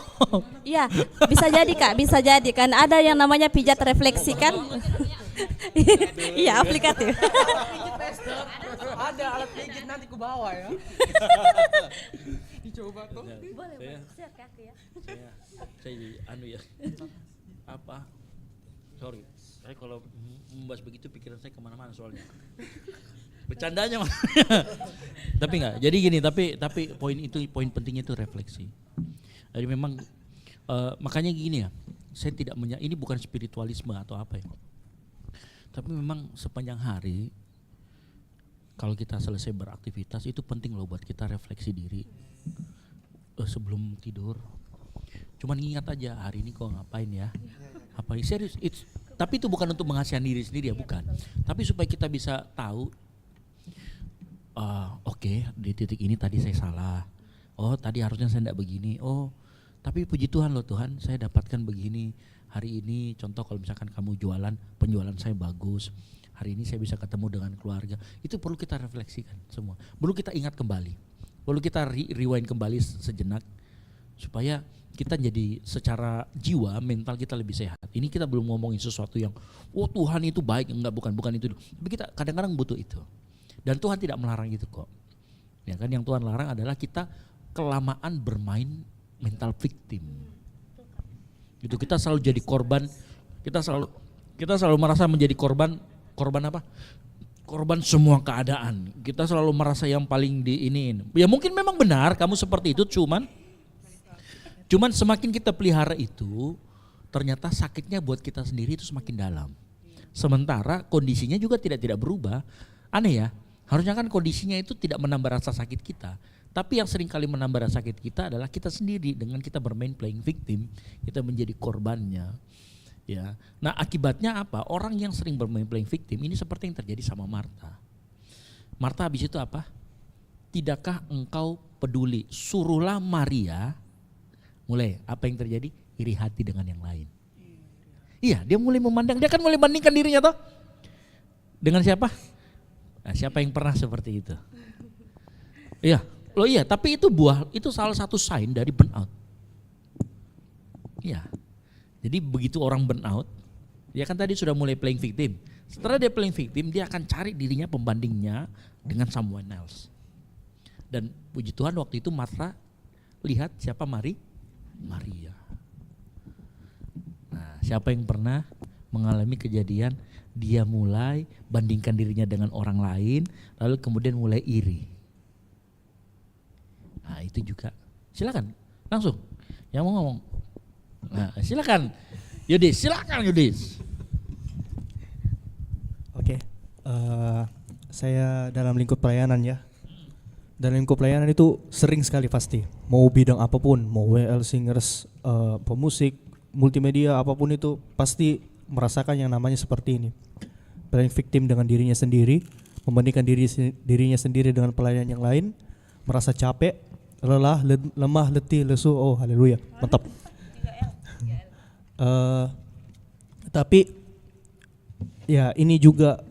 Iya, bisa jadi Kak, bisa jadi kan ada yang namanya pijat refleksi kan. Iya, aplikatif.
Ada alat pijit, nanti ku bawa ya. Dicoba tuh.
Boleh, share kaki ya.
Saya apa? Sorry, saya kalau membahas begitu pikiran saya kemana-mana soalnya. Bercandanya tapi enggak. Jadi gini, tapi poin pentingnya itu refleksi. Jadi memang makanya gini ya. Saya tidak ini bukan spiritualisme atau apa ya. Tapi memang sepanjang hari kalau kita selesai beraktivitas itu penting loh buat kita refleksi diri. Sebelum tidur. Cuman ingat aja hari ini kok ngapain ya. Apa serius? Tapi itu bukan untuk mengasihani diri sendiri ya, bukan. Tapi supaya kita bisa tahu, oke, di titik ini tadi saya salah. Oh tadi harusnya saya tidak begini. Oh tapi puji Tuhan loh Tuhan, saya dapatkan begini hari ini. Contoh kalau misalkan kamu penjualan saya bagus. Hari ini saya bisa ketemu dengan keluarga. Itu perlu kita refleksikan semua. Perlu kita ingat kembali. Perlu kita rewind kembali sejenak supaya kita jadi secara jiwa, mental kita lebih sehat. Ini kita belum ngomongin sesuatu yang Tuhan itu baik, bukan itu. Tapi kita kadang-kadang butuh itu. Dan Tuhan tidak melarang itu kok. Ya kan, yang Tuhan larang adalah kita kelamaan bermain mental victim. Itu kita selalu jadi korban, kita selalu merasa menjadi korban apa? Korban semua keadaan. Kita selalu merasa yang paling diiniin. Ya mungkin memang benar kamu seperti itu, Cuman semakin kita pelihara itu, ternyata sakitnya buat kita sendiri itu semakin dalam. Sementara kondisinya juga tidak berubah. Aneh ya, harusnya kan kondisinya itu tidak menambah rasa sakit kita. Tapi yang sering kali menambah rasa sakit kita adalah kita sendiri dengan kita bermain playing victim, kita menjadi korbannya. Ya, nah akibatnya apa? Orang yang sering bermain playing victim ini seperti yang terjadi sama Marta. Marta habis itu apa? Tidakkah engkau peduli? Suruhlah Maria. Mulai apa yang terjadi? Iri hati dengan yang lain. Iya, dia mulai memandang, dia kan mulai bandingkan dirinya toh. Dengan siapa? Nah, siapa yang pernah seperti itu? Iya, tapi itu salah satu sign dari burnout. Iya. Jadi begitu orang burnout, dia kan tadi sudah mulai playing victim. Setelah dia playing victim, dia akan cari dirinya pembandingnya dengan someone else. Dan puji Tuhan waktu itu Marta lihat siapa Maria. Nah, siapa yang pernah mengalami kejadian dia mulai bandingkan dirinya dengan orang lain, lalu kemudian mulai iri. Nah, itu juga. Silakan, langsung. Yang mau ngomong. Nah, silakan. Yudis.
Oke. Saya dalam lingkup pelayanan ya. Dalam lingkup pelayanan itu sering sekali pasti, mau bidang apapun, mau WL, singers, pemusik, multimedia, apapun itu pasti merasakan yang namanya seperti ini. Playing victim dengan dirinya sendiri, membandingkan dirinya sendiri dengan pelayan yang lain, merasa capek, lelah, lemah, letih, lesu. Oh haleluya, mantap. Eh, tapi ya ini juga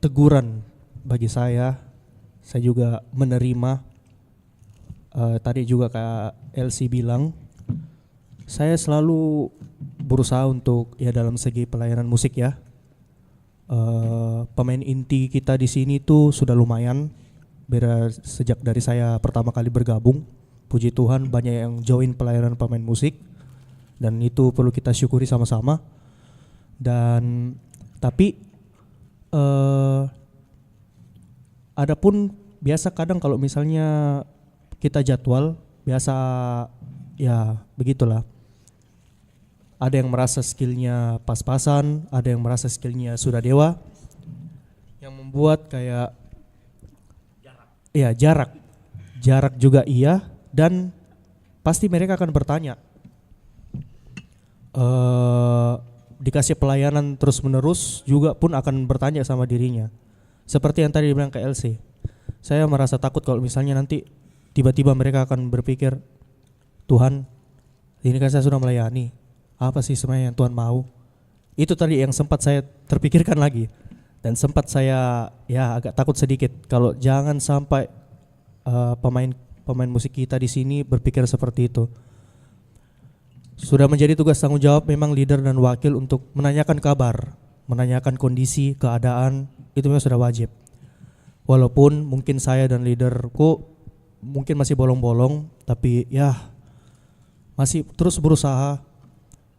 teguran bagi saya. Saya juga menerima. Tadi juga Kak Elsie bilang, saya selalu berusaha untuk ya dalam segi pelayanan musik ya. Pemain inti kita di sini tuh sudah lumayan. Sejak dari saya pertama kali bergabung, puji Tuhan banyak yang join pelayanan pemain musik, dan itu perlu kita syukuri sama-sama. Dan tapi adapun biasa kadang kalau misalnya kita jadwal biasa ya begitulah. Ada yang merasa skillnya pas-pasan, ada yang merasa skillnya sudah dewa, yang membuat kayak ya jarak juga iya, dan pasti mereka akan bertanya, dikasih pelayanan terus menerus juga pun akan bertanya sama dirinya. Seperti yang tadi dibilang ke LC, saya merasa takut kalau misalnya nanti tiba-tiba mereka akan berpikir, Tuhan ini kan saya sudah melayani, apa sih sebenarnya yang Tuhan mau. Itu tadi yang sempat saya terpikirkan lagi. Dan sempat saya ya agak takut sedikit kalau jangan sampai pemain musik kita di sini berpikir seperti itu. Sudah menjadi tugas tanggung jawab memang leader dan wakil untuk menanyakan kabar, menanyakan kondisi, keadaan, itu memang sudah wajib. Walaupun mungkin saya dan leaderku mungkin masih bolong-bolong, tapi ya masih terus berusaha.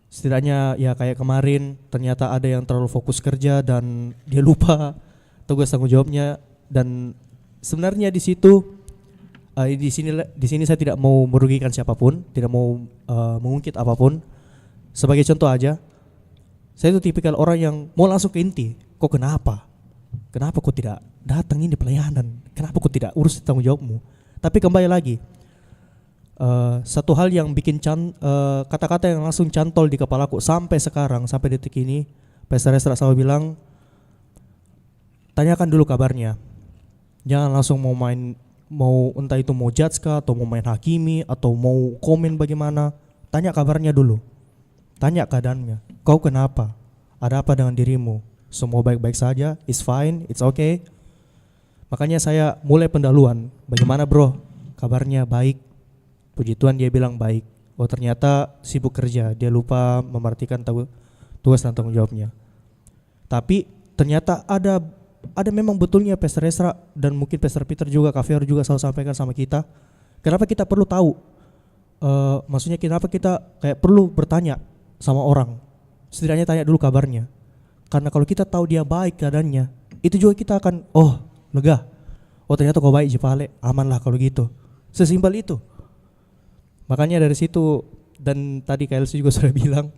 Setidaknya ya kayak kemarin ternyata ada yang terlalu fokus kerja dan dia lupa tugas tanggung jawabnya. Dan sebenarnya di situ di sini saya tidak mau merugikan siapapun, tidak mau mengungkit apapun. Sebagai contoh aja, saya itu tipikal orang yang mau langsung ke inti. Kok kenapa? Kenapa kok tidak datang ini pelayanan? Kenapa kok tidak urus tanggung jawabmu? Tapi kembali lagi, satu hal yang bikin kata-kata yang langsung cantol di kepalaku sampai sekarang, sampai detik ini, Pastor Esra selalu bilang, tanyakan dulu kabarnya. Jangan langsung mau entah itu mau judge kah, atau mau main hakimi, atau mau komen bagaimana. Tanya kabarnya dulu, tanya keadaannya. Kau kenapa? Ada apa dengan dirimu? Semua baik-baik saja? It's fine, it's okay. Makanya saya mulai pendahuluan. Bagaimana bro? Kabarnya baik. Puji Tuhan dia bilang baik. Oh ternyata sibuk kerja, dia lupa memerhatikan tugas dan tanggung jawabnya. Tapi ternyata ada memang betulnya Pastor Esra dan mungkin Pastor Peter juga, Kak Fior juga selalu sampaikan sama kita. Kenapa kita perlu tahu? Maksudnya kenapa kita kayak perlu bertanya sama orang? Setidaknya tanya dulu kabarnya. Karena kalau kita tahu dia baik keadaannya, itu juga kita akan lega. Oh ternyata kau baik Jepale, aman lah kalau gitu. Sesimpel itu. Makanya dari situ, dan tadi KLC juga sudah bilang,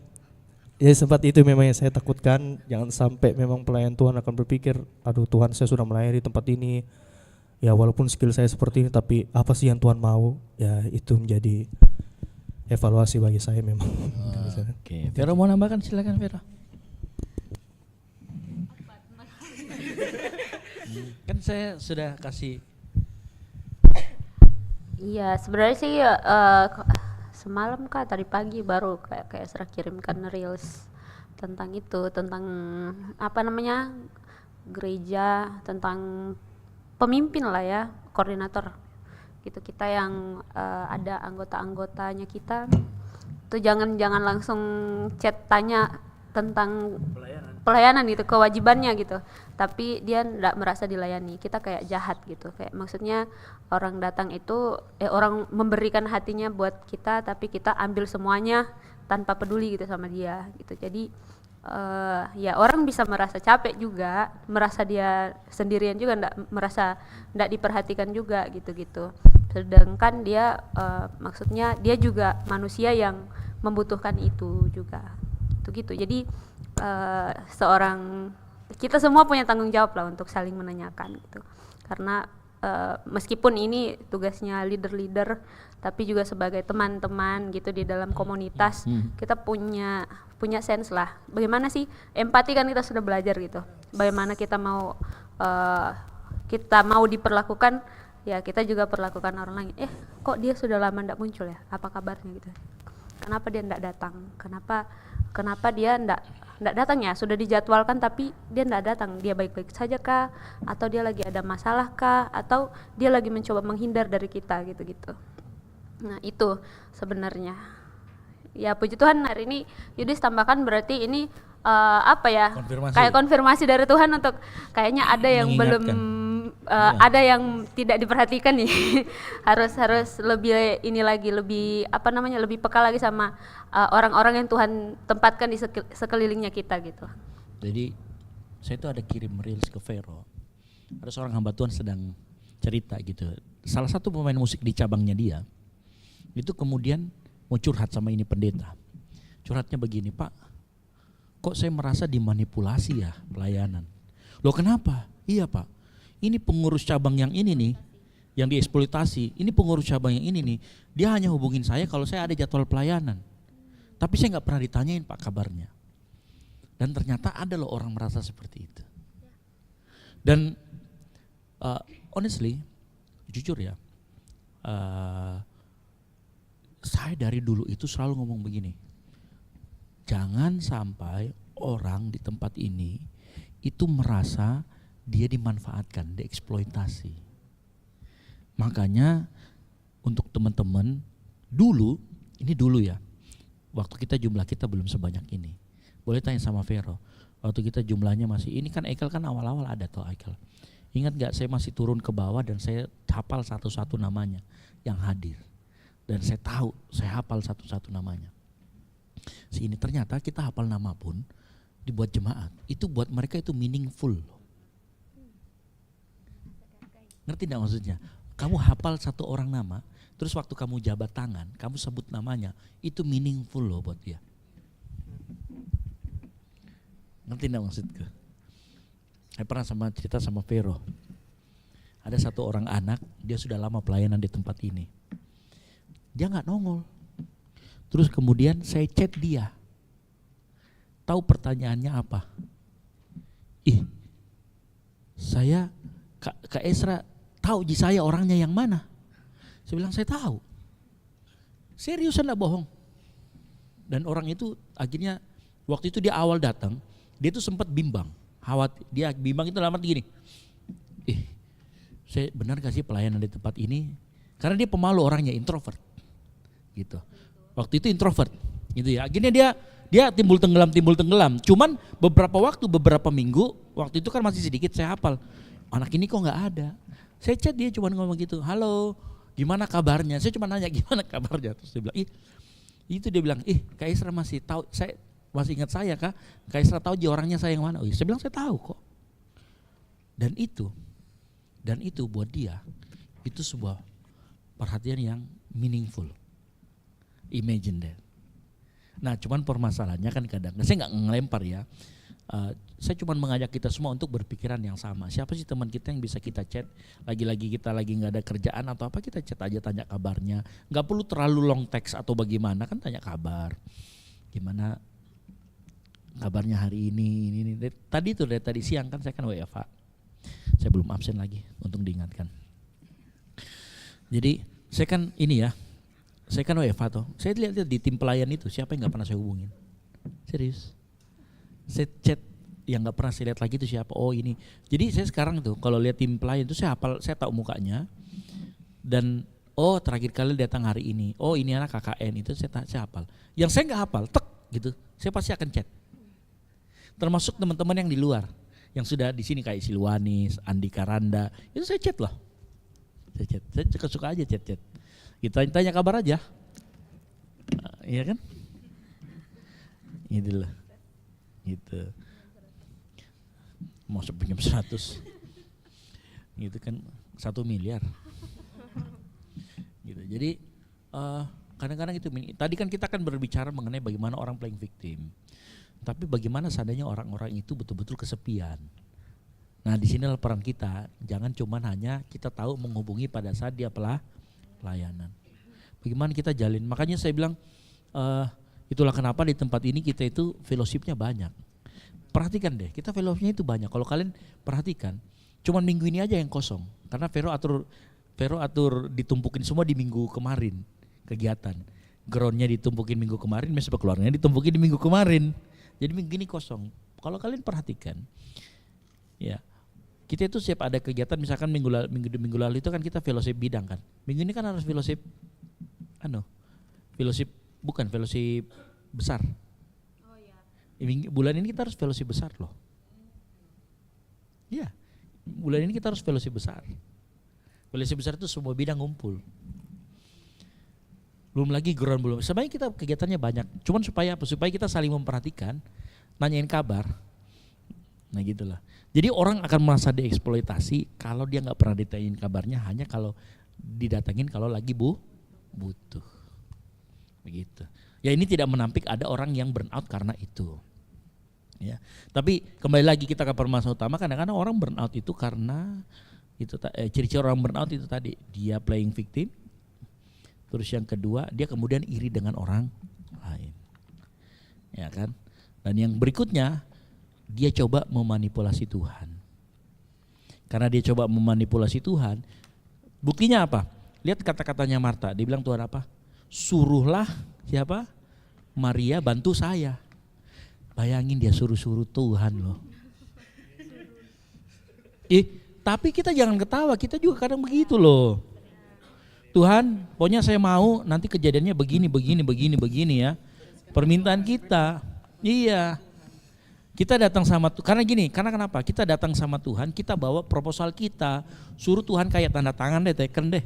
ya sempat itu memang yang saya takutkan, jangan sampai memang pelayan Tuhan akan berpikir, aduh Tuhan saya sudah melayani di tempat ini, ya walaupun skill saya seperti ini, tapi apa sih yang Tuhan mau? Ya itu menjadi evaluasi bagi saya memang.
Oke, Vera mau nambahkan, silakan Vera. Kan saya sudah kasih.
Iya, sebenarnya sih semalam Kak, tadi pagi baru kayak Esra kirimkan reels tentang itu, tentang apa namanya, gereja, tentang pemimpin lah ya, koordinator gitu. Kita yang ada anggota-anggotanya kita tuh jangan langsung chat tanya tentang pelayanan gitu, kewajibannya gitu, tapi dia enggak merasa dilayani, kita kayak jahat gitu. Kayak maksudnya orang datang itu orang memberikan hatinya buat kita, tapi kita ambil semuanya tanpa peduli gitu sama dia gitu. Jadi ya orang bisa merasa capek juga, merasa dia sendirian juga, enggak diperhatikan juga gitu. Sedangkan dia maksudnya dia juga manusia yang membutuhkan itu juga gitu. Jadi kita semua punya tanggung jawab lah untuk saling menanyakan gitu. Karena meskipun ini tugasnya leader-leader, tapi juga sebagai teman-teman gitu di dalam komunitas, kita punya sense lah. Bagaimana sih empati, kan kita sudah belajar gitu. Bagaimana kita mau diperlakukan, ya kita juga perlakukan orang lain. Kok dia sudah lama enggak muncul ya? Apa kabarnya gitu. kenapa dia tidak datang, kenapa dia tidak datang ya, sudah dijadwalkan tapi dia tidak datang, dia baik-baik saja kah, atau dia lagi ada masalah kah, atau dia lagi mencoba menghindar dari kita gitu-gitu. Nah itu sebenarnya. Ya puji Tuhan hari ini Yudis tambahkan berarti ini apa ya,
Konfirmasi.
kayak konfirmasi dari Tuhan untuk kayaknya ada yang belum ada yang tidak diperhatikan nih. harus lebih ini lagi, lebih apa namanya, lebih peka lagi sama orang-orang yang Tuhan tempatkan di sekelilingnya kita gitu.
Jadi saya itu ada kirim reels ke Vero, ada seorang hamba Tuhan sedang cerita gitu, salah satu pemain musik di cabangnya dia itu kemudian mau curhat sama ini pendeta. Curhatnya begini, Pak, kok saya merasa dimanipulasi ya pelayanan. Loh kenapa? Iya Pak, ini pengurus cabang yang ini nih, yang dieksploitasi, ini pengurus cabang yang ini nih, dia hanya hubungin saya kalau saya ada jadwal pelayanan. Tapi saya gak pernah ditanyain Pak kabarnya. Dan ternyata ada loh orang merasa seperti itu. Dan honestly, jujur ya, saya dari dulu itu selalu ngomong begini, jangan sampai orang di tempat ini itu merasa dia dimanfaatkan, dieksploitasi. Makanya untuk teman-teman dulu, ini dulu ya, waktu jumlah kita belum sebanyak ini. Boleh tanya sama Vero, waktu kita jumlahnya masih, ini kan Ekel kan awal-awal ada tuh Ekel. Ingat gak saya masih turun ke bawah dan saya hafal satu-satu namanya yang hadir. Dan saya tahu, saya hafal satu-satu namanya. Ini ternyata kita hafal nama pun dibuat jemaat, itu buat mereka itu meaningful. Ngerti enggak maksudnya? Kamu hafal satu orang nama, terus waktu kamu jabat tangan, kamu sebut namanya, itu meaningful loh buat dia. Ngerti enggak maksudku? Saya pernah cerita sama Vero. Ada satu orang anak, dia sudah lama pelayanan di tempat ini. Dia nggak nongol. Terus kemudian saya chat dia. Tahu pertanyaannya apa? Saya Kak Esra tahu saya orangnya yang mana? Saya bilang saya tahu. Seriusan enggak bohong. Dan orang itu akhirnya waktu itu dia awal datang, dia tuh sempat bimbang. Dia bimbang itu dalam arti gini. Saya benar gak sih pelayanan di tempat ini? Karena dia pemalu orangnya, introvert. Gitu. Waktu itu introvert, gitu ya. Akhirnya dia timbul tenggelam. Cuman beberapa minggu, waktu itu kan masih sedikit saya hafal. Anak ini kok nggak ada. Saya chat dia cuma ngomong gitu, halo, gimana kabarnya? Saya cuma nanya gimana kabarnya. Terus dia bilang, dia bilang, Kak Isra masih tahu, saya masih ingat saya kah? Kak Isra tahu orangnya saya yang mana? Saya bilang saya tahu kok. Dan itu buat dia itu sebuah perhatian yang meaningful. Imagine that. Nah cuman permasalahannya kan kadang, saya nggak ngelempar ya, saya cuman mengajak kita semua untuk berpikiran yang sama. Siapa sih teman kita yang bisa kita chat, lagi-lagi kita lagi nggak ada kerjaan atau apa, kita chat aja, tanya kabarnya. Nggak perlu terlalu long text atau bagaimana, kan tanya kabar. Gimana kabarnya hari ini. Tadi siang kan saya kan WFH. Saya belum absen lagi, untung diingatkan. Jadi saya kan ini ya, saya kan WFH toh. Saya lihat di tim pelayan itu siapa yang nggak pernah saya hubungin. Serius. Saya chat yang nggak pernah saya lihat lagi itu siapa. Oh ini. Jadi saya sekarang tuh kalau lihat tim pelayan itu saya hafal, saya tahu mukanya. Dan terakhir kali datang hari ini. Oh ini anak KKN itu saya hafal. Yang saya nggak hafal, gitu. Saya pasti akan chat. Termasuk teman-teman yang di luar, yang sudah di sini kayak Silwanis, Andi Karanda, itu saya chat loh. Saya suka aja chat. Kita tanya kabar aja, iya kan? Gitu loh, gitu. Mau pinjam 100, gitu kan 1 miliar. Gitu. Jadi kadang-kadang itu. Tadi kan kita kan berbicara mengenai bagaimana orang playing victim. Tapi bagaimana seandainya orang-orang itu betul-betul kesepian. Nah di sini peran kita, jangan cuma hanya kita tahu menghubungi pada saat dia pelayanan. Bagaimana kita jalin, makanya saya bilang itulah kenapa di tempat ini kita itu fellowshipnya banyak. Perhatikan deh, kita fellowshipnya itu banyak. Kalau kalian perhatikan, cuma minggu ini aja yang kosong. Karena Vero atur ditumpukin semua di minggu kemarin kegiatan. groundnya ditumpukin minggu kemarin, besok keluarnya ditumpukin di minggu kemarin. Jadi minggu ini kosong. Kalau kalian perhatikan, ya kita itu siap ada kegiatan, misalkan minggu lalu itu kan kita fellowship bidang kan. Minggu ini kan harus fellowship, fellowship besar. Bulan ini kita harus fellowship besar loh. Iya, bulan ini kita harus fellowship besar. Fellowship besar itu semua bidang ngumpul. Belum lagi ground belum. Sebenarnya kita kegiatannya banyak. Cuman supaya apa? Supaya kita saling memperhatikan, nanyain kabar. Nah gitulah. Jadi orang akan merasa dieksploitasi kalau dia nggak pernah ditanyain kabarnya, hanya kalau didatengin kalau lagi butuh. Begitu. Ya ini tidak menampik ada orang yang burn out karena itu. Ya. Tapi kembali lagi kita ke permasalahan utama, kadang-kadang orang burn out itu karena itu ciri-ciri orang burn out itu tadi, dia playing victim. Terus yang kedua, dia kemudian iri dengan orang lain. Ya kan? Dan yang berikutnya, dia coba memanipulasi Tuhan. Karena dia coba memanipulasi Tuhan, buktinya apa? Lihat kata-katanya Marta, dia bilang Tuhan apa? Suruhlah siapa? Maria bantu saya. Bayangin dia suruh-suruh Tuhan loh. Tapi kita jangan ketawa, kita juga kadang begitu loh. Tuhan, pokoknya saya mau nanti kejadiannya begini ya. Permintaan kita. Iya. Kita datang sama Tuhan, karena kenapa? Kita datang sama Tuhan, kita bawa proposal kita, suruh Tuhan kayak tanda tangan deh, teken deh.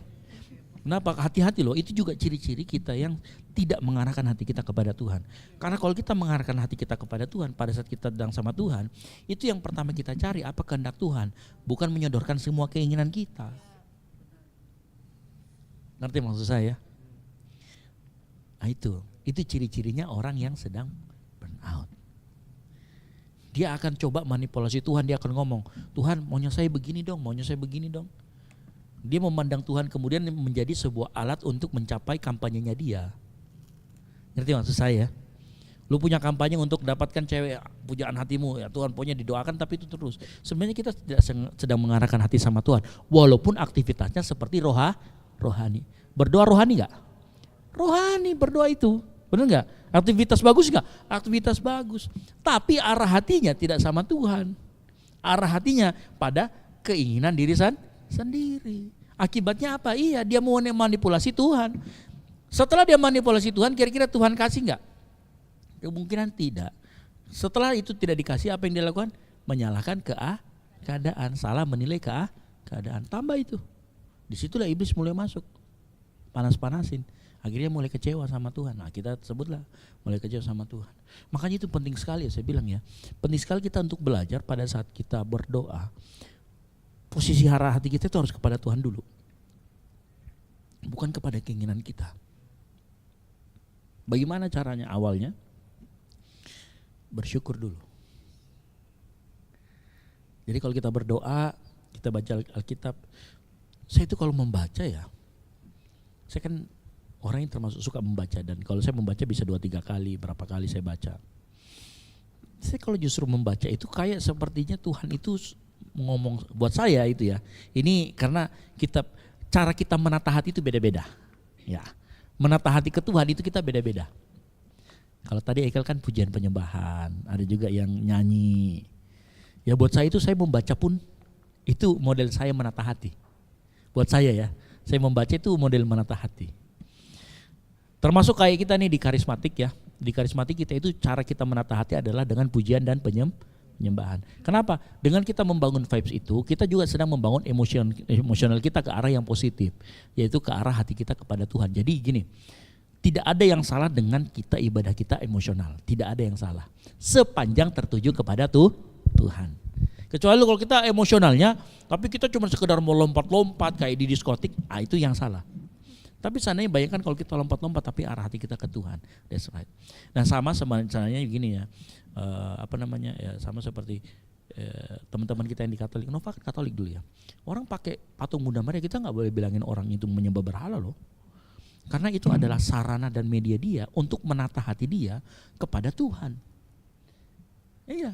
Kenapa? Hati-hati loh, itu juga ciri-ciri kita yang tidak mengarahkan hati kita kepada Tuhan. Karena kalau kita mengarahkan hati kita kepada Tuhan, pada saat kita datang sama Tuhan, itu yang pertama kita cari apa kehendak Tuhan, bukan menyodorkan semua keinginan kita. Ngerti maksud saya? Nah itu ciri-cirinya orang yang sedang burn out. Dia akan coba manipulasi Tuhan, dia akan ngomong, Tuhan maunya saya begini dong. Dia memandang Tuhan kemudian menjadi sebuah alat untuk mencapai kampanyenya dia. Ngerti maksud saya? Lu punya kampanye untuk dapatkan cewek pujaan hatimu, ya Tuhan pokoknya didoakan, tapi itu terus. Sebenarnya kita tidak sedang mengarahkan hati sama Tuhan, walaupun aktivitasnya seperti rohani. Berdoa rohani gak? Rohani berdoa itu, benar gak? Aktivitas bagus gak? Aktivitas bagus. Tapi arah hatinya tidak sama Tuhan. Arah hatinya pada keinginan diri sendiri. Akibatnya apa? Iya, dia mau manipulasi Tuhan. Setelah dia manipulasi Tuhan, kira-kira Tuhan kasih gak? Kemungkinan tidak. Setelah itu tidak dikasih, apa yang dia lakukan? Menyalahkan keadaan, salah menilai keadaan. Tambah itu. Disitulah iblis mulai masuk, panas-panasin. Akhirnya mulai kecewa sama Tuhan. Nah kita sebutlah mulai kecewa sama Tuhan. Makanya itu penting sekali ya, saya bilang ya. Penting sekali kita untuk belajar pada saat kita berdoa. Posisi arah hati kita itu harus kepada Tuhan dulu. Bukan kepada keinginan kita. Bagaimana caranya? Awalnya bersyukur dulu. Jadi kalau kita berdoa, kita baca Alkitab. Saya itu kalau membaca ya, saya kan orang yang termasuk suka membaca, dan kalau saya membaca bisa 2-3 kali, berapa kali saya baca. Saya kalau justru membaca itu kayak sepertinya Tuhan itu ngomong buat saya itu ya. Ini karena cara kita menata hati itu beda-beda. Ya, menata hati ke Tuhan itu kita beda-beda. Kalau tadi Ekel kan pujian penyembahan, ada juga yang nyanyi. Ya buat saya itu saya membaca pun itu model saya menata hati. Buat saya ya, saya membaca itu model menata hati. Termasuk kayak kita nih di karismatik ya. Di karismatik kita itu cara kita menata hati adalah dengan pujian dan penyembahan. Kenapa? Dengan kita membangun vibes itu, kita juga sedang membangun emosional kita ke arah yang positif, yaitu ke arah hati kita kepada Tuhan. Jadi gini, tidak ada yang salah dengan kita ibadah kita emosional, tidak ada yang salah. Sepanjang tertuju kepada Tuhan. Kecuali kalau kita emosionalnya, tapi kita cuma sekedar mau lompat-lompat kayak di diskotik, itu yang salah. Tapi seandainya bayangkan kalau kita lompat-lompat tapi arah hati kita ke Tuhan, that's right. Nah sama sebenarnya begini ya, sama seperti teman-teman kita yang di Katolik, Nova Katolik dulu ya. Orang pakai patung Bunda Maria, kita nggak boleh bilangin orang itu menyembah berhala loh. Karena itu adalah sarana dan media dia untuk menata hati dia kepada Tuhan. Iya.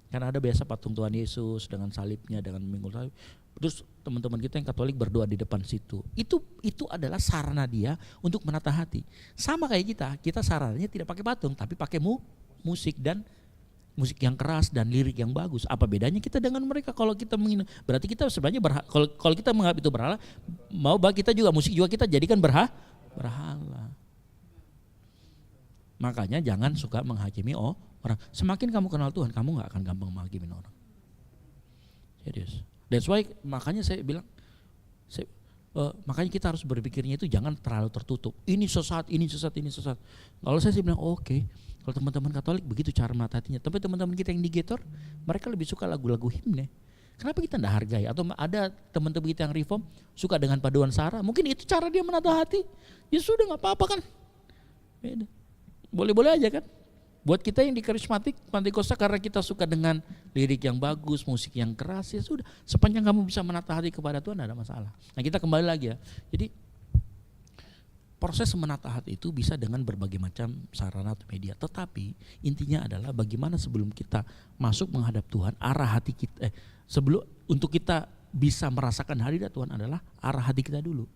Karena ada biasa patung Tuhan Yesus dengan salibnya, dengan minggu salib. Terus teman-teman kita yang Katolik berdoa di depan situ. Itu adalah sarana dia untuk menata hati. Sama kayak kita sarananya tidak pakai patung tapi pakai musik dan musik yang keras dan lirik yang bagus. Apa bedanya kita dengan mereka? Kalau kita berarti kita sebenarnya kalau kita menganggap itu berhala, mau kita juga musik juga kita jadikan berhala. Makanya jangan suka menghakimi orang. Semakin kamu kenal Tuhan, kamu nggak akan gampang menghakimi orang. Serius. That's why makanya saya bilang, makanya kita harus berpikirnya itu jangan terlalu tertutup. Ini sesat. Kalau saya sih bilang oke. Kalau teman-teman Katolik begitu cara menata hatinya. Tapi teman-teman kita yang di Gator, mereka lebih suka lagu-lagu himne. Kenapa kita tidak hargai? Atau ada teman-teman kita yang reform suka dengan paduan sara. Mungkin itu cara dia menata hati. Ya sudah nggak apa-apa kan. Beda. Boleh-boleh aja kan. Buat kita yang di karismatik Pentakosta karena kita suka dengan lirik yang bagus, musik yang keras, ya sudah. Sepanjang kamu bisa menata hati kepada Tuhan tidak ada masalah. Nah kita kembali lagi ya. Jadi proses menata hati itu bisa dengan berbagai macam sarana atau media. Tetapi intinya adalah bagaimana sebelum kita masuk menghadap Tuhan, arah hati kita, untuk kita bisa merasakan hadirat Tuhan adalah arah hati kita dulu.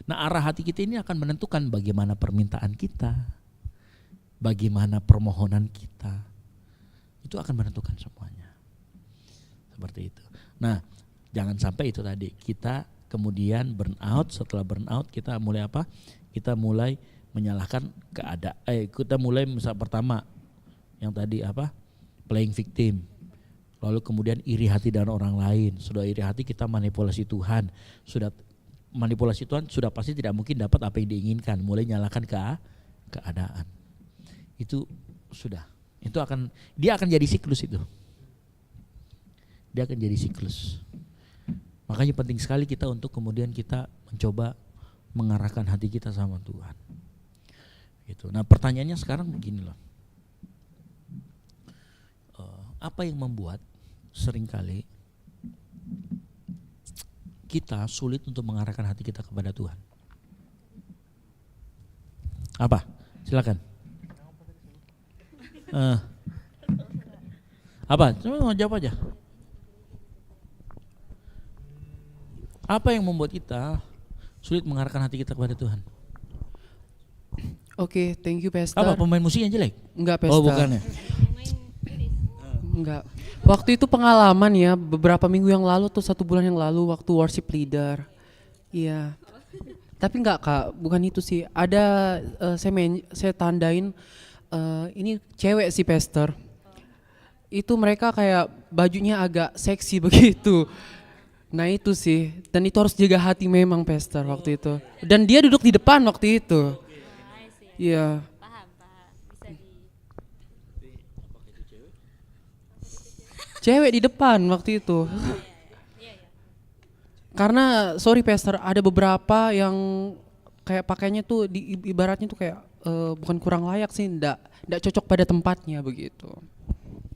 Nah arah hati kita ini akan menentukan bagaimana permintaan kita, bagaimana permohonan kita, itu akan menentukan semuanya. Seperti itu. Nah, jangan sampai itu tadi kita kemudian burn out. Setelah burn out kita mulai apa? Kita mulai menyalahkan keadaan. Kita mulai misal pertama yang tadi apa? Playing victim. Lalu kemudian iri hati dengan orang lain. Sudah iri hati kita manipulasi Tuhan. Sudah manipulasi Tuhan sudah pasti tidak mungkin dapat apa yang diinginkan. Mulai nyalahkan keadaan. Itu sudah. Dia akan jadi siklus itu. Dia akan jadi siklus. Makanya penting sekali kita untuk kemudian kita mencoba mengarahkan hati kita sama Tuhan. Gitu. Nah pertanyaannya sekarang begini loh. Apa yang membuat seringkali kita sulit untuk mengarahkan hati kita kepada Tuhan? Apa? Silakan. Apa? Cuma mau jawab aja. Apa yang membuat kita sulit mengarahkan hati kita kepada Tuhan?
Oke, thank you Pastor.
Apa pemain musiknya jelek?
Enggak Pastor.
Oh bukan ya.
Enggak. Waktu itu pengalaman ya, beberapa minggu yang lalu atau 1 bulan yang lalu waktu worship leader. Iya. Tapi enggak Kak, bukan itu sih. Ada saya tandain ini cewek sih Pastor. Itu mereka kayak bajunya agak seksi begitu. Nah itu sih, dan itu harus jaga hati memang Pastor waktu itu. Dan dia duduk di depan waktu itu. Iya.
Paham. Bisa
Cewek di depan waktu itu. Karena sorry Pastor, ada beberapa yang kayak pakainya tuh ibaratnya tuh kayak bukan kurang layak sih, enggak cocok pada tempatnya begitu.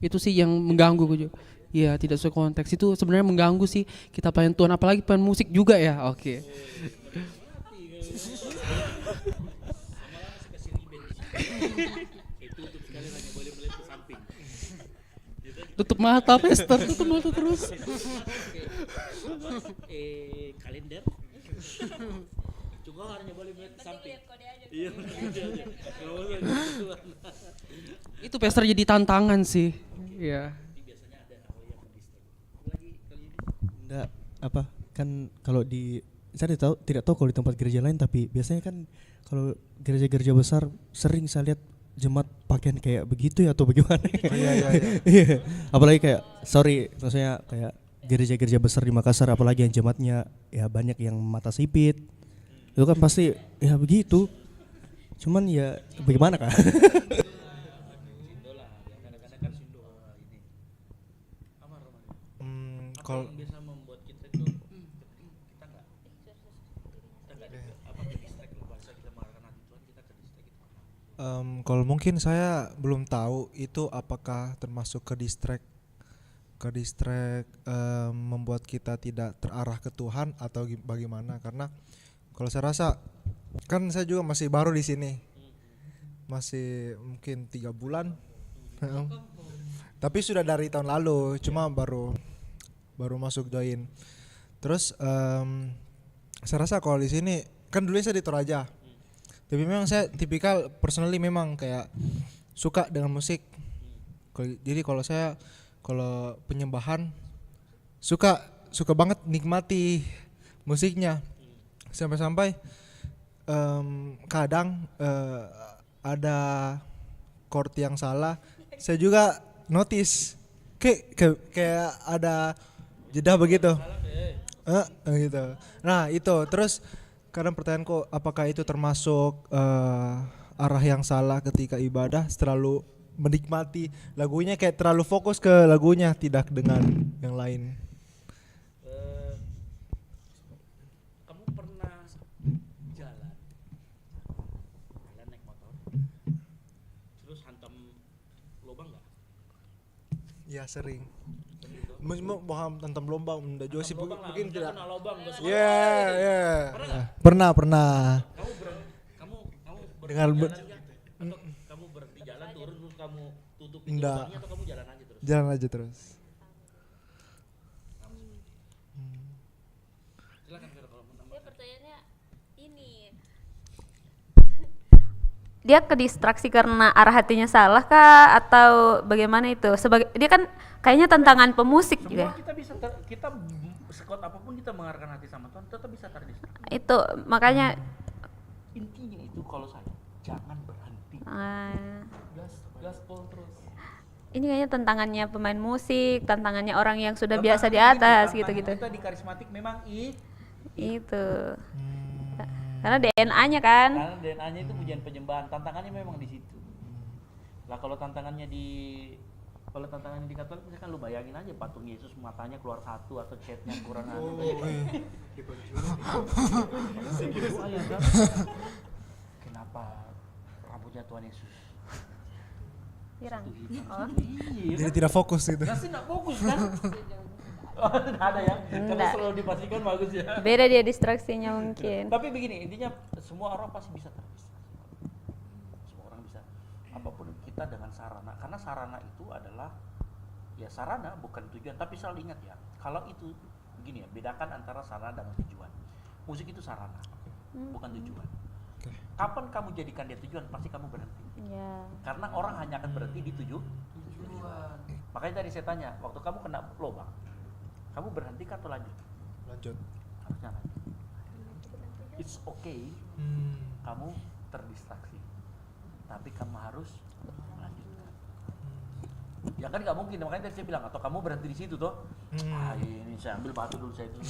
Itu sih yang mengganggu gue juga. Iya, tidak sesuai konteks itu sebenarnya mengganggu sih kita pelayan Tuhan, apalagi pelayan musik juga ya. Oke. Tutup mata Pastor, tutup mata terus.
Kalender. Juga hanya boleh melihat ke samping.
Itu Pastor jadi tantangan sih. Iya.
Enggak apa kan kalau saya tidak tahu kalau di tempat gereja lain, tapi biasanya kan kalau gereja-gereja besar sering saya lihat jemaat pakaian kayak begitu ya atau bagaimana. Iya. Apalagi kayak maksudnya kayak gereja-gereja besar di Makassar, apalagi yang jemaatnya ya banyak yang mata sipit. Itu kan pasti ya begitu. Cuman ya bagaimana Kak?
Kalau kalau mungkin saya belum tahu itu apakah termasuk ke distract membuat kita tidak terarah ke Tuhan atau bagaimana, karena kalau saya rasa kan saya juga masih baru di sini, masih mungkin 3 bulan Tapi sudah dari tahun lalu, cuma baru masuk join. Terus saya rasa kalau di sini kan dulunya saya di Toraja. Tapi memang saya tipikal personally memang kayak suka dengan musik. Jadi kalau saya kalau penyembahan suka banget nikmati musiknya. Sampai-sampai kadang ada chord yang salah. Saya juga notice kayak ada jeda begitu. Gitu. Nah, itu terus kadang pertanyaanku apakah itu termasuk arah yang salah ketika ibadah, terlalu menikmati lagunya, kayak terlalu fokus ke lagunya tidak dengan yang lain.
Kamu pernah jalan naik motor terus hantam lubang nggak?
Ya sering. Mau tentang lomba udah juga sih mungkin tidak. Pernah.
Kamu
Dengan
berhenti jalan nggak? Atau kamu berhenti jalan turun terus kamu tutup pintu
Enggak.
lubangnya atau kamu jalan aja terus?
Jalan aja terus.
Silakan Vero, kalau mau tambah.
Pertanyaannya ini.
Dia kedistraksi karena arah hatinya salah kah atau bagaimana itu? Sebagai dia kan kayaknya tantangan pemusik
Semua
juga.
kita bisa kita sekuat apapun kita mengarahkan hati sama Tuhan tetap bisa terdistraksi.
Itu makanya
Intinya itu kalau saya jangan berhenti. Gaspol terus.
Ini kayaknya tantangannya pemain musik, tantangannya orang yang sudah biasa di atas gitu-gitu.
Kita di karismatik memang
Itu. Karena DNA-nya kan.
karena DNA-nya itu pujian penyembahan. Tantangannya memang di situ. Lah kalau tantangannya di Katolik misalkan lu bayangin aja patung Yesus matanya keluar satu atau catnya kurang kenapa rambutnya Tuhan Yesus
Pirang.
oh.
Jadi tidak fokus gitu.
Nggak sih nggak fokus kan? Oh, tidak ada ya. Kalau
Enggak.
selalu dipastikan bagus ya.
Beda dia distraksinya mungkin.
Tapi begini, intinya semua orang pasti bisa terdistraksi. Semua orang bisa. Apapun kita dengan sarana, karena sarana itu adalah ya sarana bukan tujuan. Tapi selalu ingat ya, kalau itu begini ya, bedakan antara sarana dan tujuan. Musik itu sarana, bukan tujuan. Kapan kamu jadikan dia tujuan, pasti kamu berhenti.
Ya.
Karena orang hanya akan berhenti di tujuan. Makanya tadi saya tanya, waktu kamu kena lubang, kamu berhenti atau lanjut?
Lanjut.
Harusnya lanjut. It's okay, kamu terdistraksi, tapi kamu harus lanjutkan. Ya kan nggak mungkin, makanya tadi saya bilang, atau kamu berhenti di situ toh? Ah ini saya ambil batu dulu saya itu.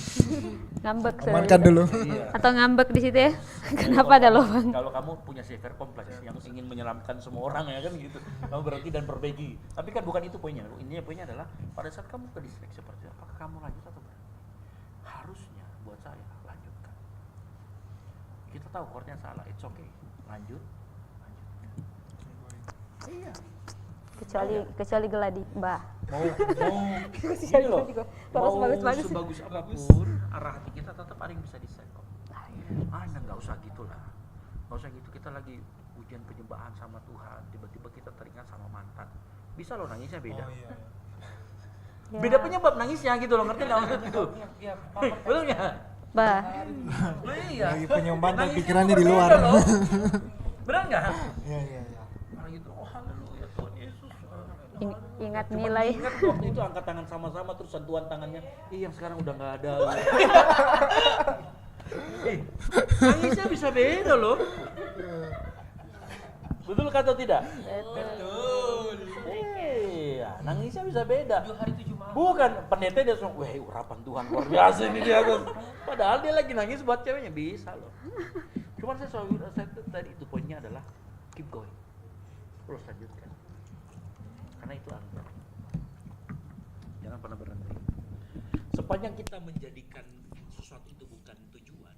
Ngambek
Amankan dulu.
Iya.
atau ngambek di situ ya. Kenapa ada lubang?
Kalau kamu punya savior kompleks yang ingin menyelamatkan semua orang ya kan gitu, kamu berhenti dan perbaiki. Tapi kan bukan itu poinnya. Intinya poinnya adalah pada saat kamu ke distraksi seperti itu, apakah kamu lanjut atau berhenti? Harusnya buat saya lanjutkan. Kita tahu chordnya salah, it's okay. Lanjut. Iya.
Kecuali geladi, Mbah.
Mau gini loh.
Bagus.
Sebagus apapun arah hati kita tetap ada yang bisa diset kok. Nggak usah gitulah. Nggak usah gitu, kita lagi ujian penyembahan sama Tuhan, tiba-tiba kita teringat sama mantan. Bisa loh nangisnya beda.
Ya.
Beda penyebab nangisnya gitu loh, ngerti nggak maksud itu? Betul nggak?
Bah.
Loh iya.
Lagi penyembahan dan
Nangisnya
pikirannya di
berbeda
luar.
loh. Benar nggak?
Iya.
Orang gitu, oh haleluya Tuhan Yesus.
Ingat
Cuman
nilai.
ingat waktu itu angkat tangan sama-sama terus sentuhan tangannya, yang sekarang udah nggak ada. Nangisnya bisa beda loh. Betul atau tidak? Betul. Iya, nangisnya bisa beda. Bukan pendeta dia langsung, wah urapan Tuhan luar biasa ini dia. Padahal dia lagi nangis buat ceweknya, bisa loh. Cuman saya tadi itu poinnya adalah keep going, terus lanjutkan. Karena itu angka. Jangan pernah berhenti. Sepanjang kita menjadikan sesuatu itu bukan tujuan.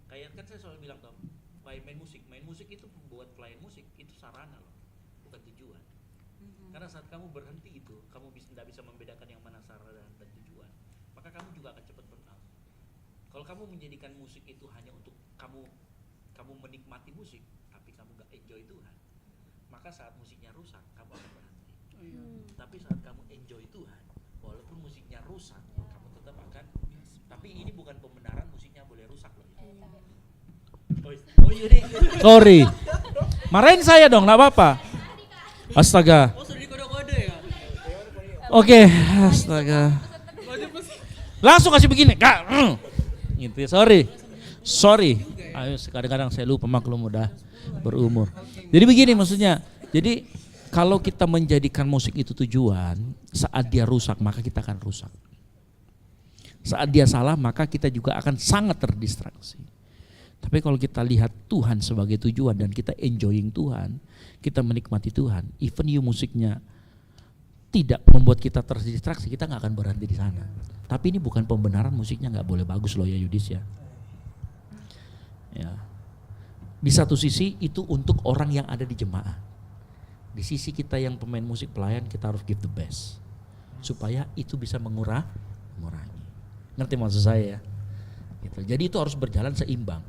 Kayak kan saya selalu bilang toh, main musik itu buat pelayan musik itu sarana loh, bukan tujuan. Karena saat kamu berhenti itu, kamu tidak bisa membedakan yang mana sarana dan tujuan. Maka kamu juga akan cepat burnout. Kalau kamu menjadikan musik itu hanya untuk kamu menikmati musik, tapi kamu gak enjoy Tuhan, maka saat musiknya rusak, kamu akan berhenti. Tapi saat kamu enjoy Tuhan, walaupun musiknya rusak, kamu tetap akan. Tapi ini bukan pembenaran musiknya boleh rusak loh. Oh iya deh. Sorry. Marahin saya dong, nggak apa-apa. Astaga.
Oh, sudah dikode-kode ya?
Oke, astaga. Langsung kasih begini, kak. Gitu ya, sorry. Ayo, kadang-kadang saya lupa, maklum udah berumur. Jadi begini maksudnya, jadi kalau kita menjadikan musik itu tujuan, saat dia rusak maka kita akan rusak. Saat dia salah maka kita juga akan sangat terdistraksi. Tapi kalau kita lihat Tuhan sebagai tujuan dan kita enjoying Tuhan, kita menikmati Tuhan, even you musiknya tidak membuat kita terdistraksi, kita nggak akan berhenti di sana. Tapi ini bukan pembenaran musiknya nggak boleh bagus loh ya Yudis ya. Ya. Di satu sisi itu untuk orang yang ada di jemaah. Di sisi kita yang pemain musik pelayan kita harus give the best. Supaya itu bisa mengurangi. Ngerti maksud saya ya? Gitu. Jadi itu harus berjalan seimbang.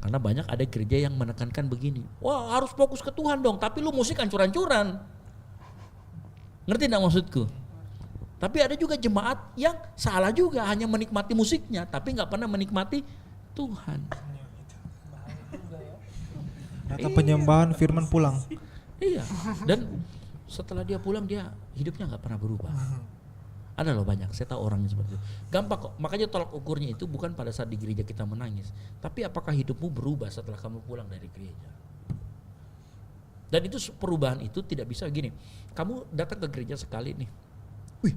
Karena banyak ada gereja yang menekankan begini. Wah harus fokus ke Tuhan dong, tapi lu musik hancur-hancuran. Ngerti enggak maksudku? Tapi ada juga jemaat yang salah juga, hanya menikmati musiknya, tapi nggak pernah menikmati Tuhan.
Datang penyembahan firman pulang.
Iya, dan setelah dia pulang dia hidupnya nggak pernah berubah. Ada loh banyak, saya tahu orang seperti itu. Gampang kok, makanya tolak ukurnya itu bukan pada saat di gereja kita menangis, tapi apakah hidupmu berubah setelah kamu pulang dari gereja. Dan itu perubahan itu tidak bisa gini, kamu datang ke gereja sekali nih, wih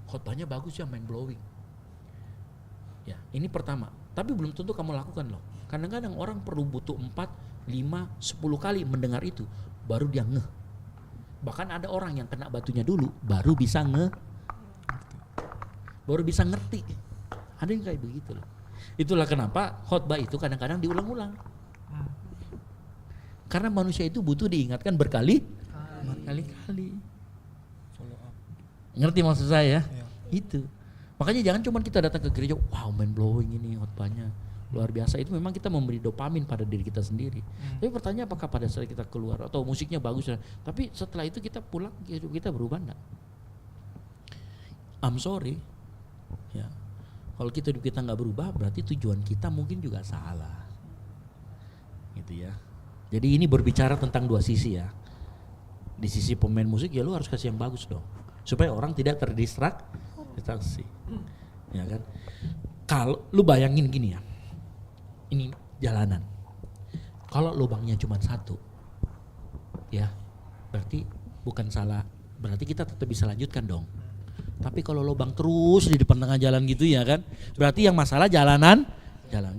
khotbahnya bagus ya, mind blowing. Ya ini pertama, tapi belum tentu kamu lakukan loh. Kadang-kadang orang perlu butuh 4, 5, 10 kali mendengar itu, baru dia ngeh. Bahkan ada orang yang kena batunya dulu, baru bisa baru bisa ngerti. Ada yang kayak begitu loh. Itulah kenapa khotbah itu kadang-kadang diulang-ulang. Karena manusia itu butuh diingatkan berkali-kali. Ngerti maksud saya? Itu. Makanya jangan cuma kita datang ke gereja, wow mind blowing ini khotbahnya luar biasa. Itu memang kita memberi dopamin pada diri kita sendiri. Tapi pertanyaan apakah pada saat kita keluar atau musiknya bagus, tapi setelah itu kita pulang hidup kita berubah enggak? I'm sorry. Ya, kalau hidup kita nggak berubah, berarti tujuan kita mungkin juga salah, gitu ya. Jadi ini berbicara tentang dua sisi ya. Di sisi pemain musik ya lu harus kasih yang bagus dong, supaya orang tidak terdistraksi, ya kan. Kalau lu bayangin gini ya, ini jalanan. Kalau lubangnya cuma satu, ya berarti bukan salah, berarti kita tetap bisa lanjutkan dong. Tapi kalau lubang terus di depan tengah jalan gitu ya kan, berarti yang masalah jalannya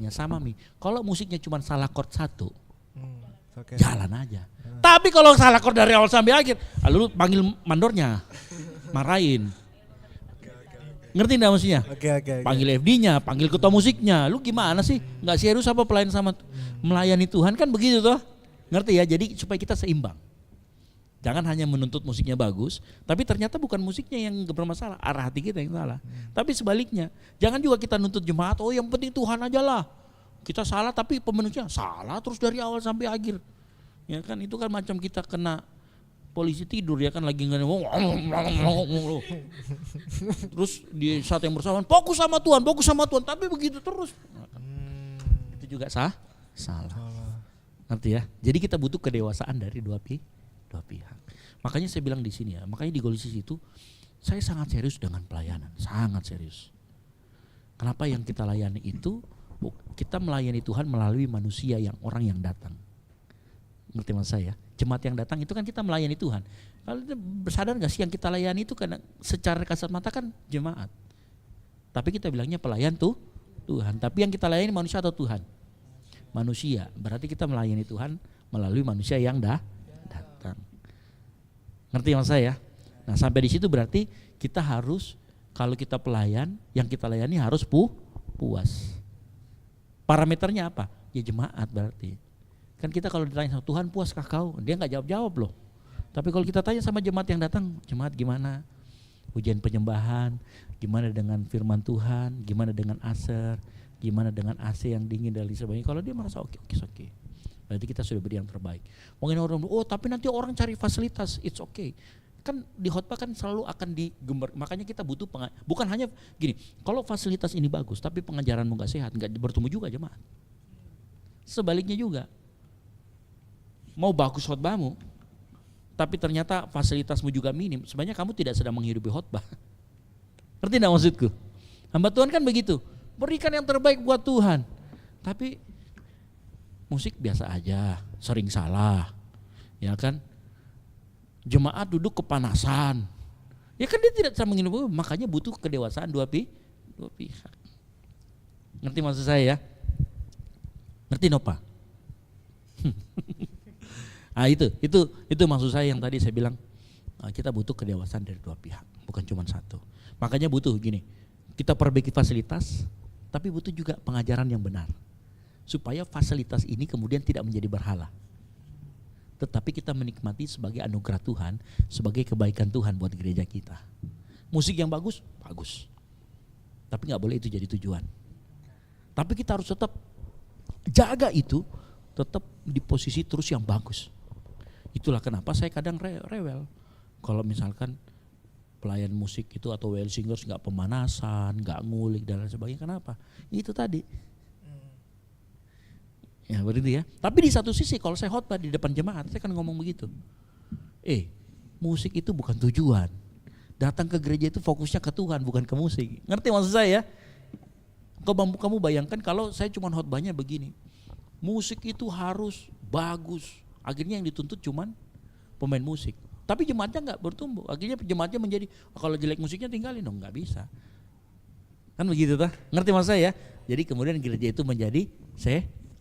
sama Mi. Kalau musiknya cuma salah chord satu, jalan aja. Tapi kalau salah chord dari awal sampai akhir, lalu panggil mandornya, marahin. Ngerti enggak maksudnya? Panggil FD-nya, panggil ketua musiknya. Lu gimana sih? Nggak serius apa pelayan sama melayani Tuhan kan begitu toh? Ngerti ya? Jadi supaya kita seimbang. Jangan hanya menuntut musiknya bagus, tapi ternyata bukan musiknya yang bermasalah, arah hati kita yang salah. Tapi sebaliknya, jangan juga kita nuntut jemaat, oh yang penting Tuhan aja lah. Kita salah tapi pemenuhnya salah terus dari awal sampai akhir. Ya kan itu kan macam kita kena polisi tidur ya kan lagi ngomong. Terus di saat yang bersamaan fokus sama Tuhan, tapi begitu terus. Itu juga salah. Ngerti ya? Jadi kita butuh kedewasaan dari dua pihak. Makanya saya bilang di sini ya, makanya di Golisis itu saya sangat serius dengan pelayanan, sangat serius. Kenapa yang kita layani itu, kita melayani Tuhan melalui manusia yang orang yang datang. Ngerti maksud saya? Jemaat yang datang itu kan kita melayani Tuhan. Kalau kita bersadar gak sih yang kita layani itu karena secara kasat mata kan jemaat. Tapi kita bilangnya pelayan Tuhan. Tapi yang kita layani manusia atau Tuhan? Manusia. Berarti kita melayani Tuhan melalui manusia yang datang. Ngerti maksud saya? Nah sampai di situ berarti kita harus, kalau kita pelayan, yang kita layani harus puas. Parameternya apa? Ya jemaat berarti. Kan kita kalau ditanya sama Tuhan puaskah kau? Dia nggak jawab loh. Tapi kalau kita tanya sama jemaat yang datang, jemaat gimana? Ujian penyembahan, gimana dengan firman Tuhan, gimana dengan aser, gimana dengan AC yang dingin dan sebagainya. Kalau dia merasa oke. Berarti kita sudah beri yang terbaik. Mungkin orang oh tapi nanti orang cari fasilitas, it's okay. kan di khotbah kan selalu akan digembar, makanya kita butuh bukan hanya gini, kalau fasilitas ini bagus tapi pengajaranmu nggak sehat, nggak bertumbuh juga jemaat. Sebaliknya juga, mau bagus khotbahmu, tapi ternyata fasilitasmu juga minim, sebenarnya kamu tidak sedang menghidupi khotbah. Ngerti enggak maksudku? Hamba Tuhan kan begitu, berikan yang terbaik buat Tuhan, tapi musik biasa aja, sering salah, ya kan? Jemaat duduk kepanasan, ya kan dia tidak bisa menghidupi, makanya butuh kedewasaan dua pihak. Ngerti maksud saya ya? Ngerti Nopa? Nah itu maksud saya yang tadi saya bilang, kita butuh kedewasaan dari dua pihak, bukan cuma satu. Makanya butuh gini, kita perbaiki fasilitas, tapi butuh juga pengajaran yang benar, supaya fasilitas ini kemudian tidak menjadi berhala, tetapi kita menikmati sebagai anugerah Tuhan, sebagai kebaikan Tuhan buat gereja kita. Musik yang bagus, tapi nggak boleh itu jadi tujuan. Tapi kita harus tetap jaga itu, tetap di posisi terus yang bagus. Itulah kenapa saya kadang rewel kalau misalkan pelayan musik itu atau well singers nggak pemanasan, nggak ngulik dan lain sebagainya. Kenapa? Itu tadi. Ya berarti ya. Tapi di satu sisi kalau saya khotbah di depan jemaat, saya kan ngomong begitu. Musik itu bukan tujuan. Datang ke gereja itu fokusnya ke Tuhan, bukan ke musik. Ngerti maksud saya? Kamu bayangkan kalau saya cuma khotbahnya begini. Musik itu harus bagus. Akhirnya yang dituntut cuman pemain musik. Tapi jemaatnya nggak bertumbuh. Akhirnya jemaatnya menjadi, kalau jelek musiknya tinggalin dong, nggak bisa. Kan begitu tah? Ngerti maksud saya? Jadi kemudian gereja itu menjadi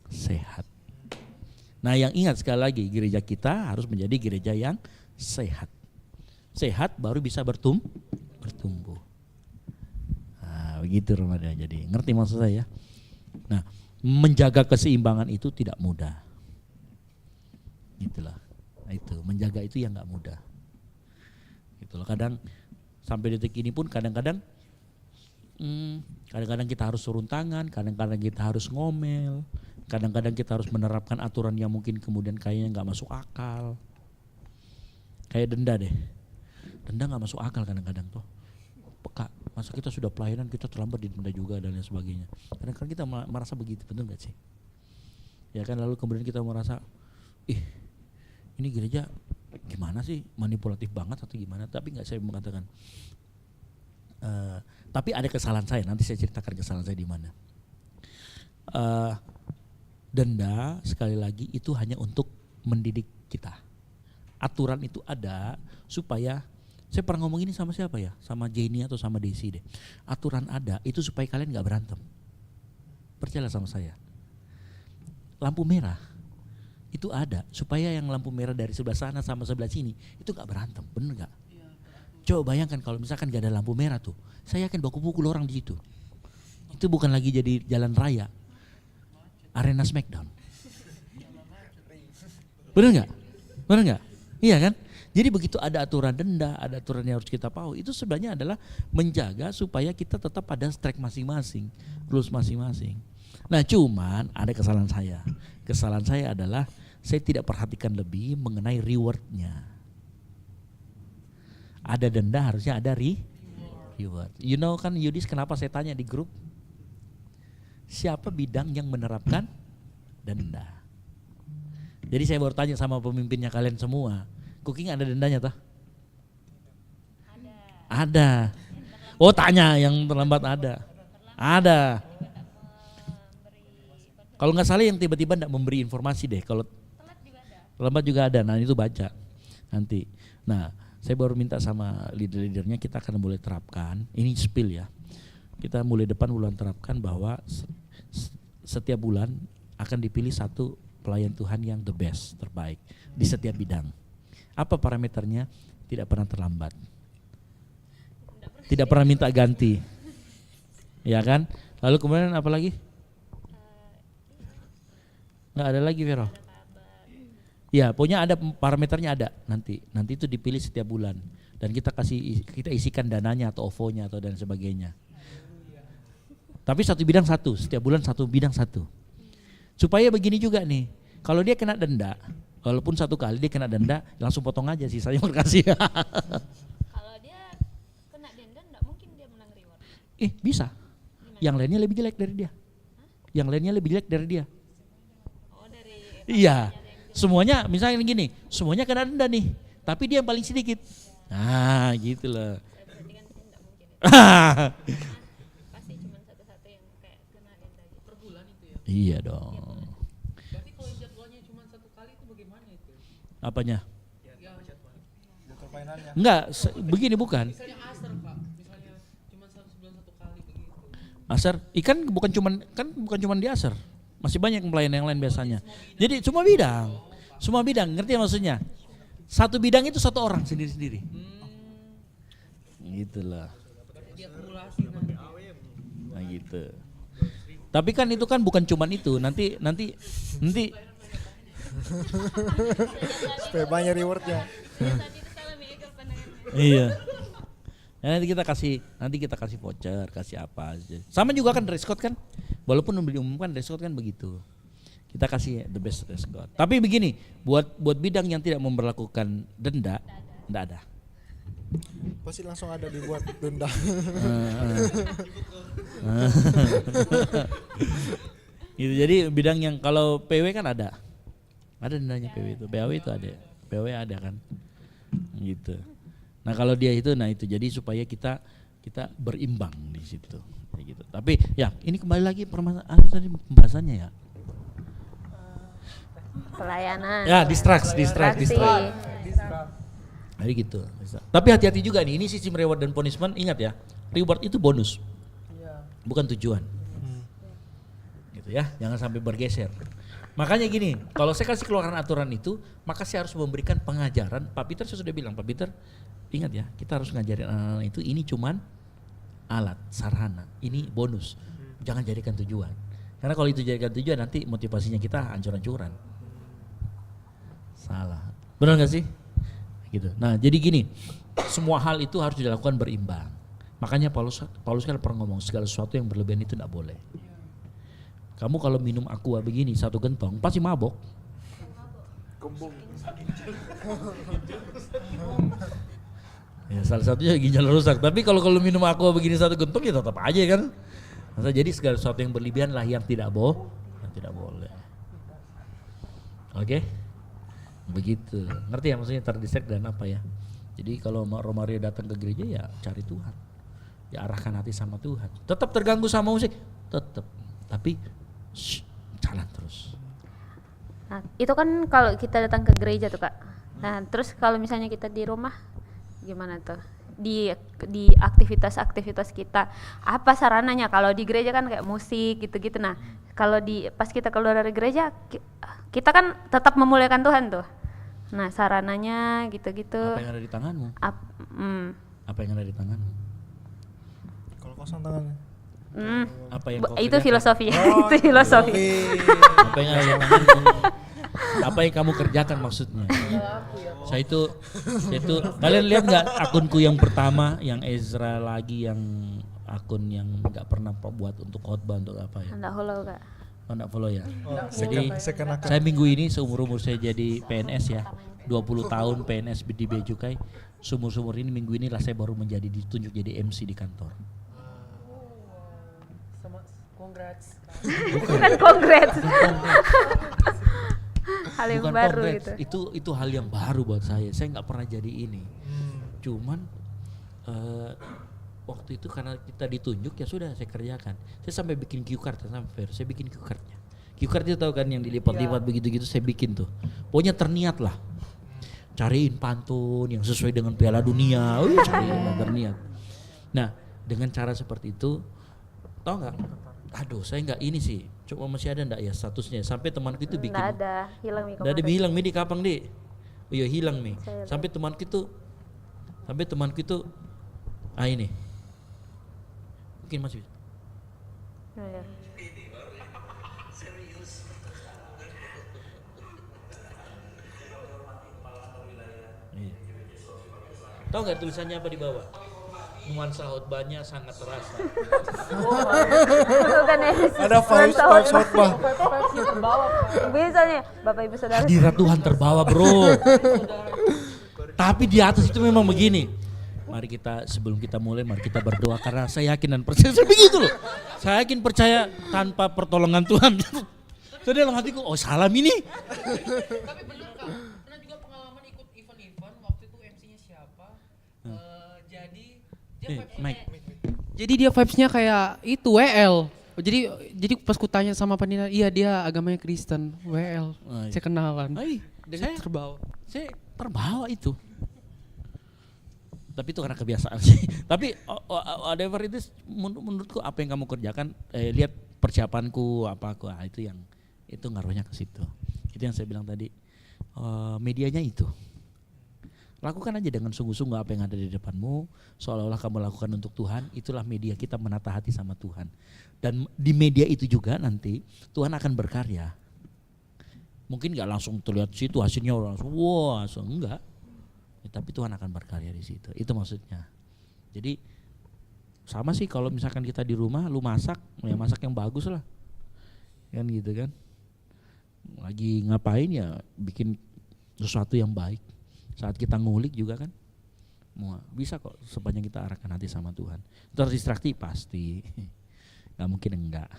sehat. Nah yang ingat sekali lagi, gereja kita harus menjadi gereja yang sehat. Sehat baru bisa bertumbuh. Nah begitu Ramadan. Jadi ngerti maksud saya? Nah menjaga keseimbangan itu tidak mudah. Gitulah. Nah itu menjaga itu yang nggak mudah. Gitulah. Kadang sampai detik ini pun kadang-kadang kita harus turun tangan, kadang-kadang kita harus ngomel. Kadang-kadang kita harus menerapkan aturan yang mungkin kemudian kayaknya nggak masuk akal. Kayak denda deh. Denda nggak masuk akal kadang-kadang tuh. Peka, masa kita sudah pelayanan kita terlambat didenda juga dan lain sebagainya. Kadang-kadang kita merasa begitu, betul nggak sih? Ya kan, lalu kemudian kita merasa, ini gereja gimana sih, manipulatif banget atau gimana? Tapi nggak, saya mengatakan. Tapi ada kesalahan saya. Nanti saya ceritakan kesalahan saya di mana. Denda sekali lagi itu hanya untuk mendidik kita. Aturan itu ada supaya, saya pernah ngomong ini sama siapa ya, sama Jenny atau sama Desi deh. Aturan ada itu supaya kalian gak berantem. Percayalah sama saya. Lampu merah itu ada supaya yang lampu merah dari sebelah sana sama sebelah sini itu gak berantem, bener gak? Coba bayangkan kalau misalkan gak ada lampu merah tuh, saya yakin baku-pukul orang di situ. Itu bukan lagi jadi jalan raya, arena Smackdown. Bener nggak? Bener nggak? Iya kan? Jadi begitu ada aturan denda, ada aturan yang harus kita patuhi, itu sebenarnya adalah menjaga supaya kita tetap pada track masing-masing, rules masing-masing. Nah cuman ada kesalahan saya. Kesalahan saya adalah saya tidak perhatikan lebih mengenai rewardnya. Ada denda harusnya ada reward. You know kan Yudis, kenapa saya tanya di grup? Siapa bidang yang menerapkan denda? Jadi saya baru tanya sama pemimpinnya kalian semua. Cooking ada dendanya toh? Ada. Oh tanya yang terlambat ada. Ada. Kalau nggak salah yang tiba-tiba nggak memberi informasi deh. Kalau terlambat juga ada. Nah itu baca nanti. Nah saya baru minta sama leader-leadernya, kita akan mulai terapkan. Ini spill ya. Kita mulai depan bulan terapkan bahwa setiap bulan akan dipilih satu pelayan Tuhan yang the best, terbaik di setiap bidang. Apa parameternya? Tidak pernah terlambat, tidak pernah minta ganti, ya kan? Lalu kemudian apa lagi? Nggak ada lagi, Vero? Ya, pokoknya ada parameternya, ada nanti itu dipilih setiap bulan dan kita isikan dananya atau OVO-nya atau dan sebagainya. Tapi satu bidang satu, setiap bulan satu bidang satu. Supaya begini juga nih, kalau dia kena denda, Walaupun satu kali dia kena denda, langsung potong aja, sisanya kasih.
Kalau dia kena denda enggak mungkin dia menang reward.
Bisa. Yang lainnya lebih jelek dari dia. Yang lainnya lebih jelek dari dia.
Oh, dari
Iya. Semuanya misalnya gini, semuanya kena denda nih, tapi dia yang paling sedikit. Nah, gitu loh.
berarti kan enggak mungkin. Pasti cuma satu-satu yang kayak kena denda gitu.
Per bulan itu ya.
Iya dong.
Berarti kalau jadwalnya cuma satu kali itu bagaimana itu?
Apanya?
Jadwal mainannya.
Enggak, begini bukan.
Misalnya asar Pak, misalnya cuma sebulan satu kali begitu.
Asar, ikan bukan cuman di asar. Masih banyak pelayan yang lain biasanya. Jadi semua bidang, ngerti ya maksudnya? Satu bidang itu satu orang sendiri-sendiri. Gitulah.
Diakumulasi nanti.
Nah gitu. Tapi kan itu kan bukan cuman itu, nanti
Supaya banyak rewardnya.
iya. Ya, nanti kita kasih voucher, kasih apa aja. Sama juga kan dress code kan, walaupun diumumkan dress code kan begitu. Kita kasih the best dress code. Tapi begini, buat bidang yang tidak memberlakukan denda, enggak ada.
Pasti langsung ada dibuat denda.
Gitu, jadi bidang yang kalau PW kan ada dendanya PW itu, PAW itu ada, PW ada kan, gitu. Nah kalau dia itu, jadi supaya kita berimbang di situ, kayak gitu. Tapi ya ini kembali lagi tadi pembahasannya ya.
Pelayanan.
Ya distract. Jadi gitu. Tapi hati-hati juga nih, ini sistem reward dan punishment, ingat ya, reward itu bonus, bukan tujuan. Gitu ya, jangan sampai bergeser. Makanya gini, kalau saya kasih keluaran aturan itu, maka saya harus memberikan pengajaran. Pak Peter saya sudah bilang, Pak Peter, ingat ya, kita harus ngajarin anak-anak itu, ini cuman alat, sarana, ini bonus. Jangan jadikan tujuan. Karena kalau itu jadikan tujuan, nanti motivasinya kita hancur-hancuran. Salah. Benar gak sih? Gitu. Nah jadi gini, semua hal itu harus dilakukan berimbang. Makanya Paulus kan pernah ngomong, segala sesuatu yang berlebihan itu tidak boleh. Kamu kalau minum aqua begini satu gentong pasti mabok. Ya salah satunya ginjal rusak. Tapi kalau minum aqua begini satu gentong ya tetap aja kan. Masa jadi segala sesuatu yang berlebihan lah yang tidak boleh. Oke? Begitu. Ngerti ya maksudnya terdistract dan apa ya? Jadi kalau Romario datang ke gereja ya cari Tuhan. Ya arahkan hati sama Tuhan. Tetap terganggu sama musik, tetap. Tapi jalan terus.
Nah, itu kan kalau kita datang ke gereja tuh Kak. Nah, terus kalau misalnya kita di rumah gimana tuh? Di aktivitas-aktivitas kita, apa sarananya? Kalau di gereja kan kayak musik gitu-gitu. Nah, kalau pas kita keluar dari gereja, kita kan tetap memuliakan Tuhan tuh. Nah, sarananya gitu-gitu.
Apa yang ada di tanganmu? Apa yang ada di tanganmu?
Kalau kosong tangannya.
Apa yang kau
Itu
kerjakan?
filosofi. Itu filosofi.
Apa yang ada di tanganmu? Apa yang kamu kerjakan maksudnya? Saya itu kalian lihat nggak akunku yang pertama, yang Ezra lagi, yang akun yang nggak pernah buat untuk khotbah untuk apa ya?
Nggak follow Kak.
Oh nggak follow ya? Jadi
Second account.
saya minggu ini seumur saya jadi PNS ya, 20 tahun PNS di Bea Cukai. Sumur ini minggu ini lah saya baru ditunjuk jadi MC di kantor.
Sama congrats.
Bukan congrats. Hal yang
Bukan
baru
congrats,
gitu.
itu hal yang baru buat saya. Saya nggak pernah jadi ini. Cuman waktu itu karena kita ditunjuk ya sudah saya kerjakan. Saya sampai bikin cue card, saya bikin cue cardnya. Cue card itu tahu kan yang dilipat-lipat begitu-gitu saya bikin tuh. Pokoknya terniat lah. Cariin pantun yang sesuai dengan Piala Dunia. Cariin terniat. Nah dengan cara seperti itu, tahu nggak? Aduh saya nggak ini sih. Coba masih ada nggak ya statusnya? Sampai temanku itu bikin.
Nggak ada, hilang nih
Nggak ada hilang mi di kapang di. Oh iya hilang mi.
Saya
Sampai temanku itu, ini. Mungkin masih.
Oh, ya.
Iya. Tahu nggak tulisannya apa di bawah? Nuansa khotbahnya sangat terasa.
Bukan ya.
Ada vibes khotbah.
Biasanya Bapak Ibu Saudara.
Hadirat Tuhan terbawa bro. Tapi di atas itu memang begini. Mari kita sebelum kita mulai mari kita berdoa karena saya yakin dan percaya begitu loh. Saya yakin percaya tanpa pertolongan Tuhan. Saya dalam hatiku oh salam ini.
Tapi benar Kak, pernah juga pengalaman ikut event-event waktu itu MC-nya siapa? Jadi dia
Mike.
dia vibes-nya kayak itu WL. Jadi pas kutanya sama panitia, iya dia agamanya Kristen, WL.
Oh, iya.
Saya kenalan.
Saya
Saya terbawa.
Saya terbawa itu. Tapi itu karena kebiasaan sih. Tapi whatever itu menurutku apa yang kamu kerjakan, lihat persiapanku apa aku, itu ngaruhnya ke situ. Itu yang saya bilang tadi, medianya itu. Lakukan aja dengan sungguh-sungguh apa yang ada di depanmu, seolah-olah kamu lakukan untuk Tuhan. Itulah media kita menata hati sama Tuhan. Dan di media itu juga nanti Tuhan akan berkarya. Mungkin nggak langsung terlihat situ hasilnya langsung wah, enggak. Ya, tapi Tuhan akan berkarya di situ. Itu maksudnya. Jadi sama sih kalau misalkan kita di rumah, lu masak, ya masak yang bagus lah, kan gitu kan. Lagi ngapain ya bikin sesuatu yang baik. Saat kita ngulik juga kan, bisa kok sepanjang kita arahkan hati sama Tuhan. Terdistraksi pasti, nggak mungkin enggak.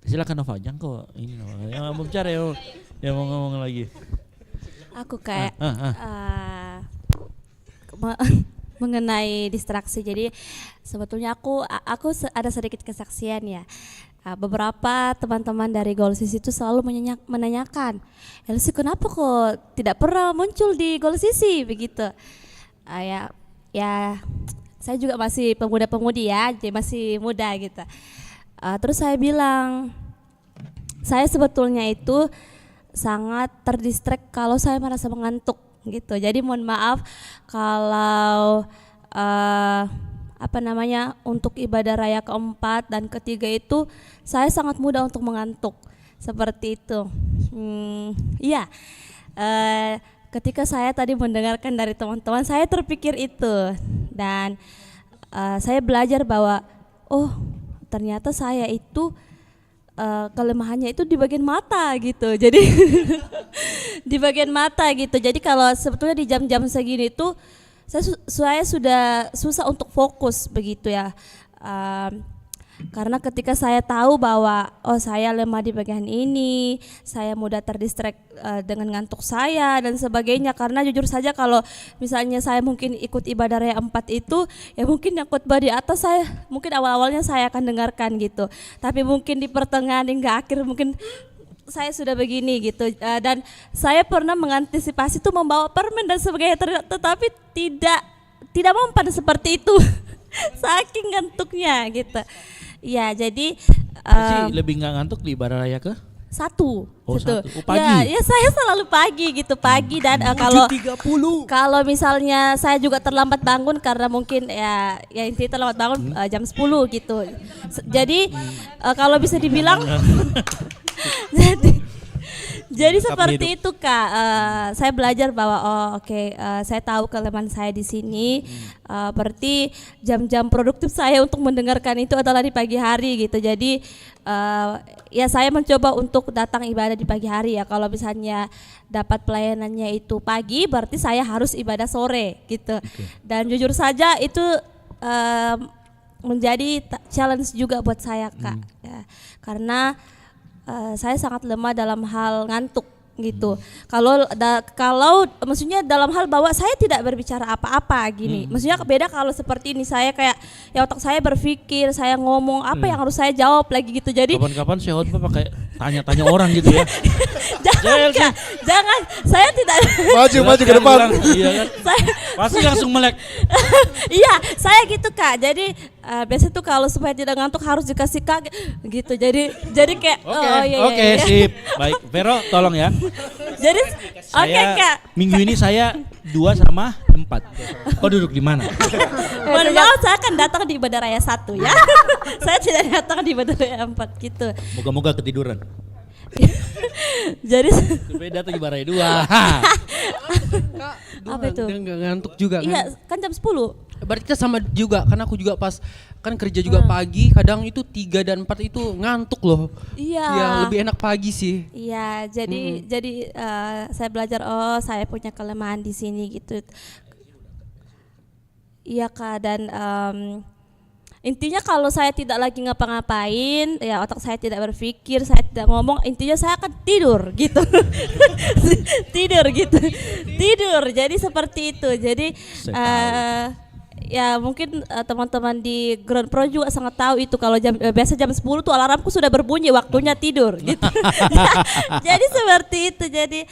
Silakan Nova, jangan kok ini Nova. Yang mau bicara ya mau ngomong lagi.
Aku kayak mengenai distraksi. Jadi sebetulnya aku ada sedikit kesaksian ya. Beberapa teman-teman dari Golsis itu selalu menanyakan, Elsie kenapa kok tidak pernah muncul di Golsis begitu. Ya saya juga masih pemuda-pemudi ya, jadi masih muda gitu. Terus saya bilang, saya sebetulnya itu sangat terdistract kalau saya merasa mengantuk gitu. Jadi mohon maaf kalau untuk ibadah raya keempat dan ketiga itu saya sangat mudah untuk mengantuk seperti itu. Iya. Ketika saya tadi mendengarkan dari teman-teman, saya terpikir itu dan saya belajar bahwa ternyata saya itu kelemahannya itu di bagian mata gitu. Jadi di bagian mata gitu. Jadi kalau sebetulnya di jam-jam segini itu saya sudah susah untuk fokus begitu ya. Karena ketika saya tahu bahwa saya lemah di bagian ini, saya mudah terdistract dengan ngantuk saya dan sebagainya. Karena jujur saja kalau misalnya saya mungkin ikut ibadah raya 4 itu, ya mungkin yang khotbah di atas saya mungkin awal-awalnya saya akan dengarkan gitu. Tapi mungkin di pertengahan hingga akhir mungkin saya sudah begini gitu. Dan saya pernah mengantisipasi itu membawa permen dan sebagainya, tetapi tidak mempan seperti itu. Saking ngantuknya gitu. Ya jadi
lebih nggak ngantuk di ibadah raya ke?
Satu.
Satu. Pagi.
Ya saya selalu pagi gitu, pagi dan kalau misalnya saya juga terlambat bangun karena mungkin ya intinya terlambat bangun jam 10 gitu. Jadi kalau bisa dibilang jadi seperti itu Kak. Saya belajar bahwa saya tahu kelemahan saya di sini. Berarti jam-jam produktif saya untuk mendengarkan itu adalah di pagi hari gitu. Jadi ya saya mencoba untuk datang ibadah di pagi hari ya. Kalau misalnya dapat pelayanannya itu pagi, berarti saya harus ibadah sore gitu. Dan jujur saja itu menjadi challenge juga buat saya Kak. Ya, karena saya sangat lemah dalam hal ngantuk gitu. Kalau maksudnya dalam hal bahwa saya tidak berbicara apa-apa gini. Maksudnya beda kalau seperti ini saya kayak ya otak saya berpikir, saya ngomong apa yang harus saya jawab lagi gitu. Jadi
kapan-kapan saya khotbah pakai tanya-tanya orang gitu ya.
jangan, saya tidak
maju ke depan.
Iya kan? Pasti langsung melek.
Iya, saya gitu Kak. Jadi biasa tuh kalau supaya tidak ngantuk harus dikasih Kak gitu. Jadi kayak
Oke, sip. Baik, Vero tolong ya.
Jadi oke Kak.
Minggu ini saya 2 sama 4. Kau duduk di mana?
Mohon maaf, saya akan datang di ibadah raya 1 ya. Saya tidak datang di ibadah raya 4 gitu.
Moga-moga ketiduran.
Jadi
supaya datang di ibadah raya 2.
apa itu?
Nggak ngantuk juga kan?
Iya, kan jam 10.
Berarti kita sama juga, karena aku juga pas kan kerja juga pagi, kadang itu 3 dan 4 itu ngantuk loh.
Iya.
Ya lebih enak pagi sih.
Iya, jadi saya belajar oh saya punya kelemahan di sini gitu. Iya Kak, dan intinya kalau saya tidak lagi ngapa-ngapain, ya otak saya tidak berpikir, saya tidak ngomong, intinya saya akan tidur gitu. Tidur gitu. Tidur. Jadi seperti itu. Jadi ya mungkin teman-teman di Ground Pro juga sangat tahu itu kalau biasa jam 10 tuh alarmku sudah berbunyi, waktunya tidur gitu. Jadi seperti itu. Jadi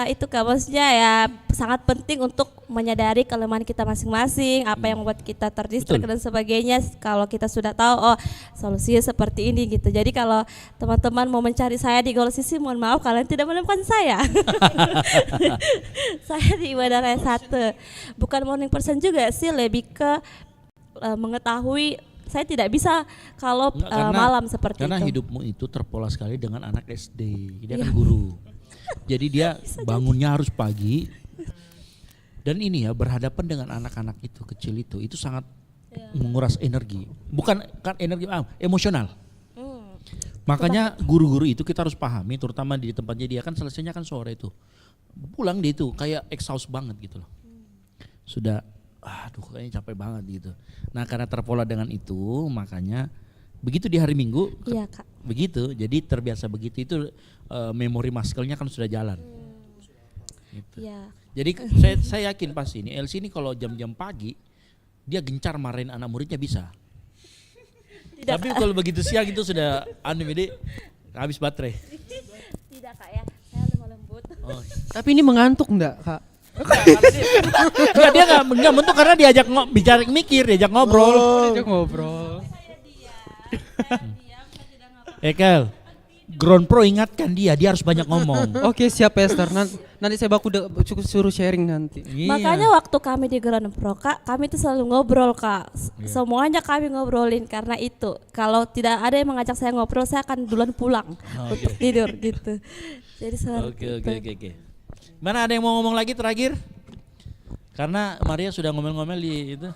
itu Kak, maksudnya ya sangat penting untuk menyadari kelemahan kita masing-masing, apa yang membuat kita terdistrak dan sebagainya. Kalau kita sudah tahu oh solusinya seperti ini gitu. Jadi kalau teman-teman mau mencari saya di Goal Sisi, mohon maaf kalian tidak menemukan saya. Saya di Ibadah Raya 1. Bukan morning person juga sih, lebih ke mengetahui saya tidak bisa kalau malam seperti
karena
itu.
hidupmu itu terpola sekali dengan anak SD. Dia kan guru. Jadi dia bangunnya harus pagi. Dan ini ya berhadapan dengan anak-anak itu kecil itu sangat menguras energi. Bukan kan energi emosional. Makanya guru-guru itu kita harus pahami, terutama di tempatnya dia kan selesainya kan sore itu. Pulang dia itu kayak exhaust banget gitu loh. Sudah aduh kayaknya capek banget gitu. Nah, karena terpola dengan itu makanya begitu di hari Minggu
Iya Kak.
begitu. Jadi terbiasa begitu itu memori muscle-nya kan sudah jalan. Gitu.
Iya.
Jadi saya yakin pasti ini Elsie ini kalau jam-jam pagi dia gencar marahin anak muridnya bisa. Tapi kalau begitu siang itu sudah ini habis baterai.
Tidak Kak ya, saya lemah lembut.
Oh.
Tapi ini mengantuk enggak Kak?
Enggak, dia enggak mentuk karena diajak bicara mikir, diajak ngobrol.
Diajak ngobrol.
Ekel, Ground Pro ingatkan dia harus banyak ngomong.
Oke siap Esther, nanti saya cukup suruh sharing nanti.
Iya.
Makanya waktu kami di Ground Pro Kak, kami itu selalu ngobrol Kak. Semuanya kami ngobrolin karena itu. Kalau tidak ada yang mengajak saya ngobrol, saya akan duluan pulang untuk tidur gitu. Jadi
Oke. Mana ada yang mau ngomong lagi terakhir? Karena Maria sudah ngomel-ngomel di itu.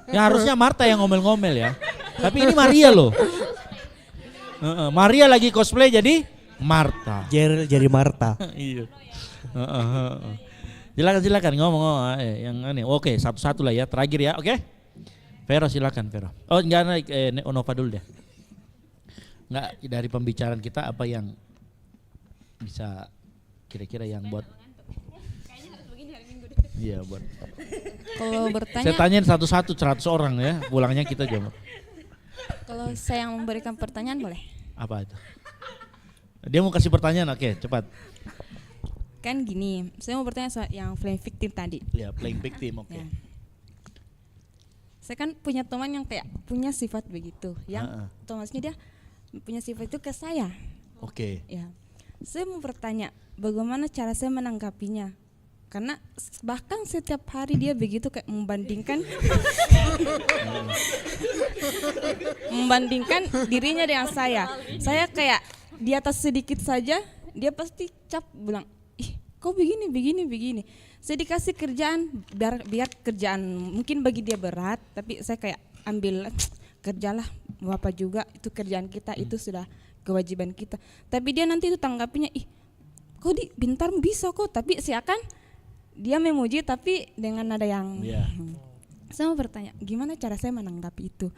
Ya harusnya Marta yang ngomel-ngomel ya. Tapi ini Maria loh. Maria lagi cosplay jadi Marta.
Jadi Marta.
Iya. Silakan ngomong yang aneh. Oke, satu-satu lah ya, terakhir ya, oke? Vero silakan Vero. Oh enggak, Nova dulu deh. Enggak, dari pembicaraan kita apa yang bisa kira-kira yang buat iya buat.
Kalau bertanya,
Saya tanyain satu-satu 100 orang ya, pulangnya kita jawab.
kalau saya yang memberikan pertanyaan boleh?
Apa itu? Dia mau kasih pertanyaan, oke, cepat.
Kan gini, saya mau bertanya soal yang playing victim tadi.
Ya, playing victim, oke.
Ya. Saya kan punya teman yang kayak punya sifat begitu, yang maksudnya dia punya sifat itu ke saya.
Oke.
Ya, saya mau bertanya, bagaimana cara saya menanggapinya? Karena bahkan setiap hari dia begitu kayak membandingkan dirinya dengan saya. Saya kayak di atas sedikit saja dia pasti cap bilang, ih kok begini. Saya dikasih kerjaan biar kerjaan mungkin bagi dia berat, tapi saya kayak ambil kerjalah Bapak juga, itu kerjaan kita, itu sudah kewajiban kita. Tapi dia nanti itu tanggapinya, ih kok Bintar bisa kok, tapi siakan dia memuji tapi dengan nada yang Saya mau bertanya, gimana cara saya menanggapi itu?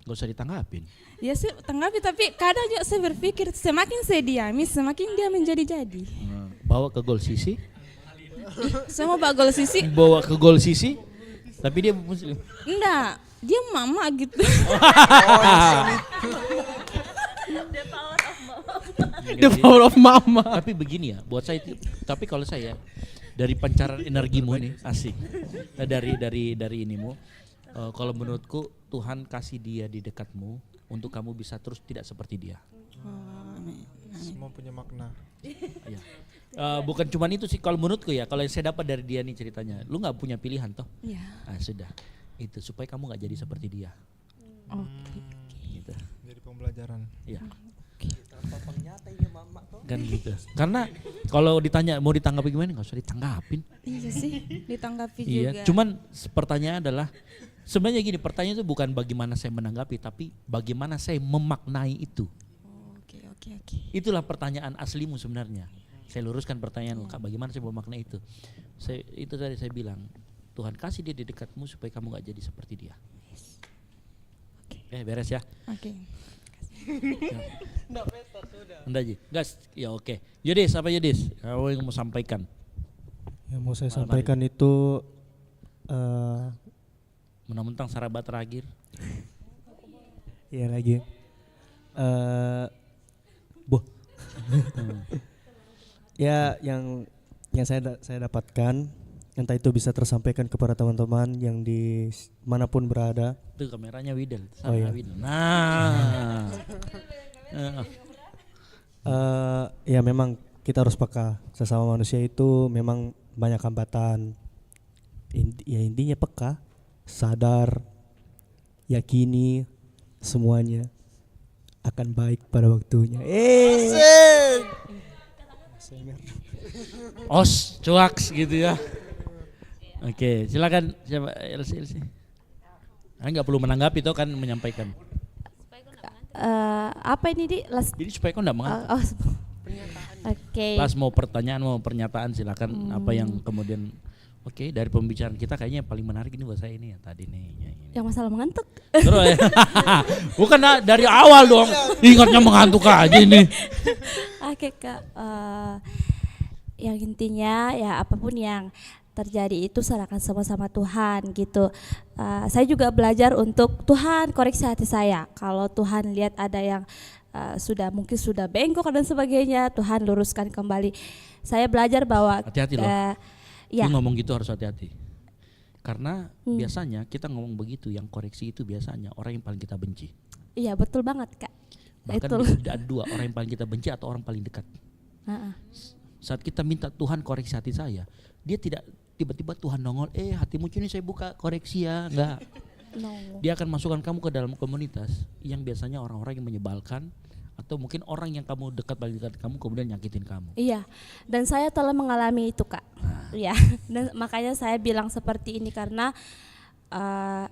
Gak usah ditanggapin.
Ya saya tanggapi, tapi kadang juga saya berpikir semakin saya diami semakin dia menjadi-jadi.
Bawa ke gol sisi.
Saya mau bawa gol sisi.
Bawa ke gol sisi. Tapi dia muslim.
Enggak, dia mama gitu.
The power of mama.
Tapi begini ya, buat saya itu. Tapi kalau saya dari pancaran energimu nih asik. Dari inimu. Kalau menurutku Tuhan kasih dia di dekatmu untuk kamu bisa terus tidak seperti dia.
Semua punya makna.
Ya. Bukan cuma itu sih kalau menurutku ya. Kalau yang saya dapat dari dia nih ceritanya, lu nggak punya pilihan toh.
Iya.
Sudah. Itu supaya kamu nggak jadi seperti dia.
Oke.
Gitu.
Jadi pembelajaran.
Iya. Kan gitu. Karena kalau ditanya mau ditanggapi gimana nggak usah ditanggapin.
Iya sih, ditanggapi
Iya.
juga.
Cuman pertanyaan adalah Sebenarnya gini, pertanyaan itu bukan bagaimana saya menanggapi, tapi bagaimana saya memaknai itu.
Oke.
Itulah pertanyaan aslimu sebenarnya. Saya luruskan pertanyaan Kak, bagaimana saya memaknai itu. Itu tadi saya bilang, Tuhan kasih dia di dekatmu supaya kamu gak jadi seperti dia. Beres ya.
Oke.
Enggak Ji, gas. Ya oke. Yudis, apa Yudis? Kamu yang mau sampaikan?
Yang mau saya sampaikan itu
Mentang-mentang sarabat terakhir.
ya lagi. Boh. Ya yang saya dapatkan, entah itu bisa tersampaikan kepada teman-teman yang di manapun berada.
Itu kameranya Widel.
Oh iya.
Widel. Nah.
Ya memang kita harus peka, sesama manusia itu memang banyak hambatan. Intinya peka, sadar, yakini semuanya akan baik pada waktunya.
Os, cuaks gitu ya. Oke, silakan siapa Elsie. Nggak perlu menanggapi itu kan menyampaikan.
Apa ini di
Jadi supaya kau nggak mengantuk.
Oke.
Las mau pertanyaan mau pernyataan silakan apa yang kemudian dari pembicaraan kita kayaknya yang paling menarik ini buat saya ini ya tadi nih.
Yang masalah mengantuk.
Terus bukan dari awal dong. Ingatnya mengantuk aja ini.
Oke Kak. Yang intinya ya apapun yang terjadi itu serahkan sama-sama Tuhan gitu. Saya juga belajar untuk Tuhan koreksi hati saya. Kalau Tuhan lihat ada yang mungkin sudah bengkok dan sebagainya, Tuhan luruskan kembali. Saya belajar bahwa
hati-hati loh.
Ya.
Lu ngomong gitu harus hati-hati. Karena biasanya kita ngomong begitu, yang koreksi itu biasanya orang yang paling kita benci.
Iya betul banget Kak.
Bahkan bisa ada dua, orang yang paling kita benci atau orang paling dekat. Saat kita minta Tuhan koreksi hati saya, dia tidak tiba-tiba Tuhan nongol, hatimu ini saya buka koreksi ya, enggak.
No.
Dia akan masukkan kamu ke dalam komunitas yang biasanya orang-orang yang menyebalkan atau mungkin orang yang kamu paling dekat kamu kemudian nyakitin kamu.
Iya, dan saya telah mengalami itu Kak. Ya, dan makanya saya bilang seperti ini karena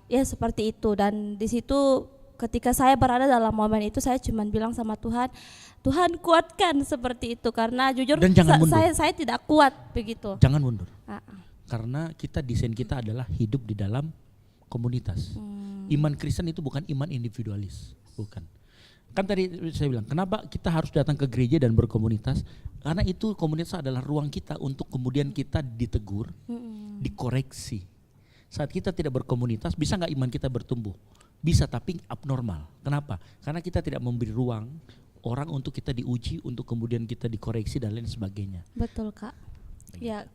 ya seperti itu, dan di situ ketika saya berada dalam momen itu saya cuma bilang sama Tuhan, Tuhan kuatkan seperti itu karena jujur
dan jangan mundur.
Saya tidak kuat begitu.
Jangan mundur. Karena desain kita adalah hidup di dalam komunitas. Iman Kristen itu bukan iman individualis, bukan. Kan tadi saya bilang, kenapa kita harus datang ke gereja dan berkomunitas? Karena itu komunitas adalah ruang kita untuk kemudian kita ditegur, dikoreksi. Saat kita tidak berkomunitas, bisa nggak iman kita bertumbuh? Bisa, tapi abnormal. Kenapa? Karena kita tidak memberi ruang orang untuk kita diuji, untuk kemudian kita dikoreksi dan lain sebagainya.
Betul Kak. Ya,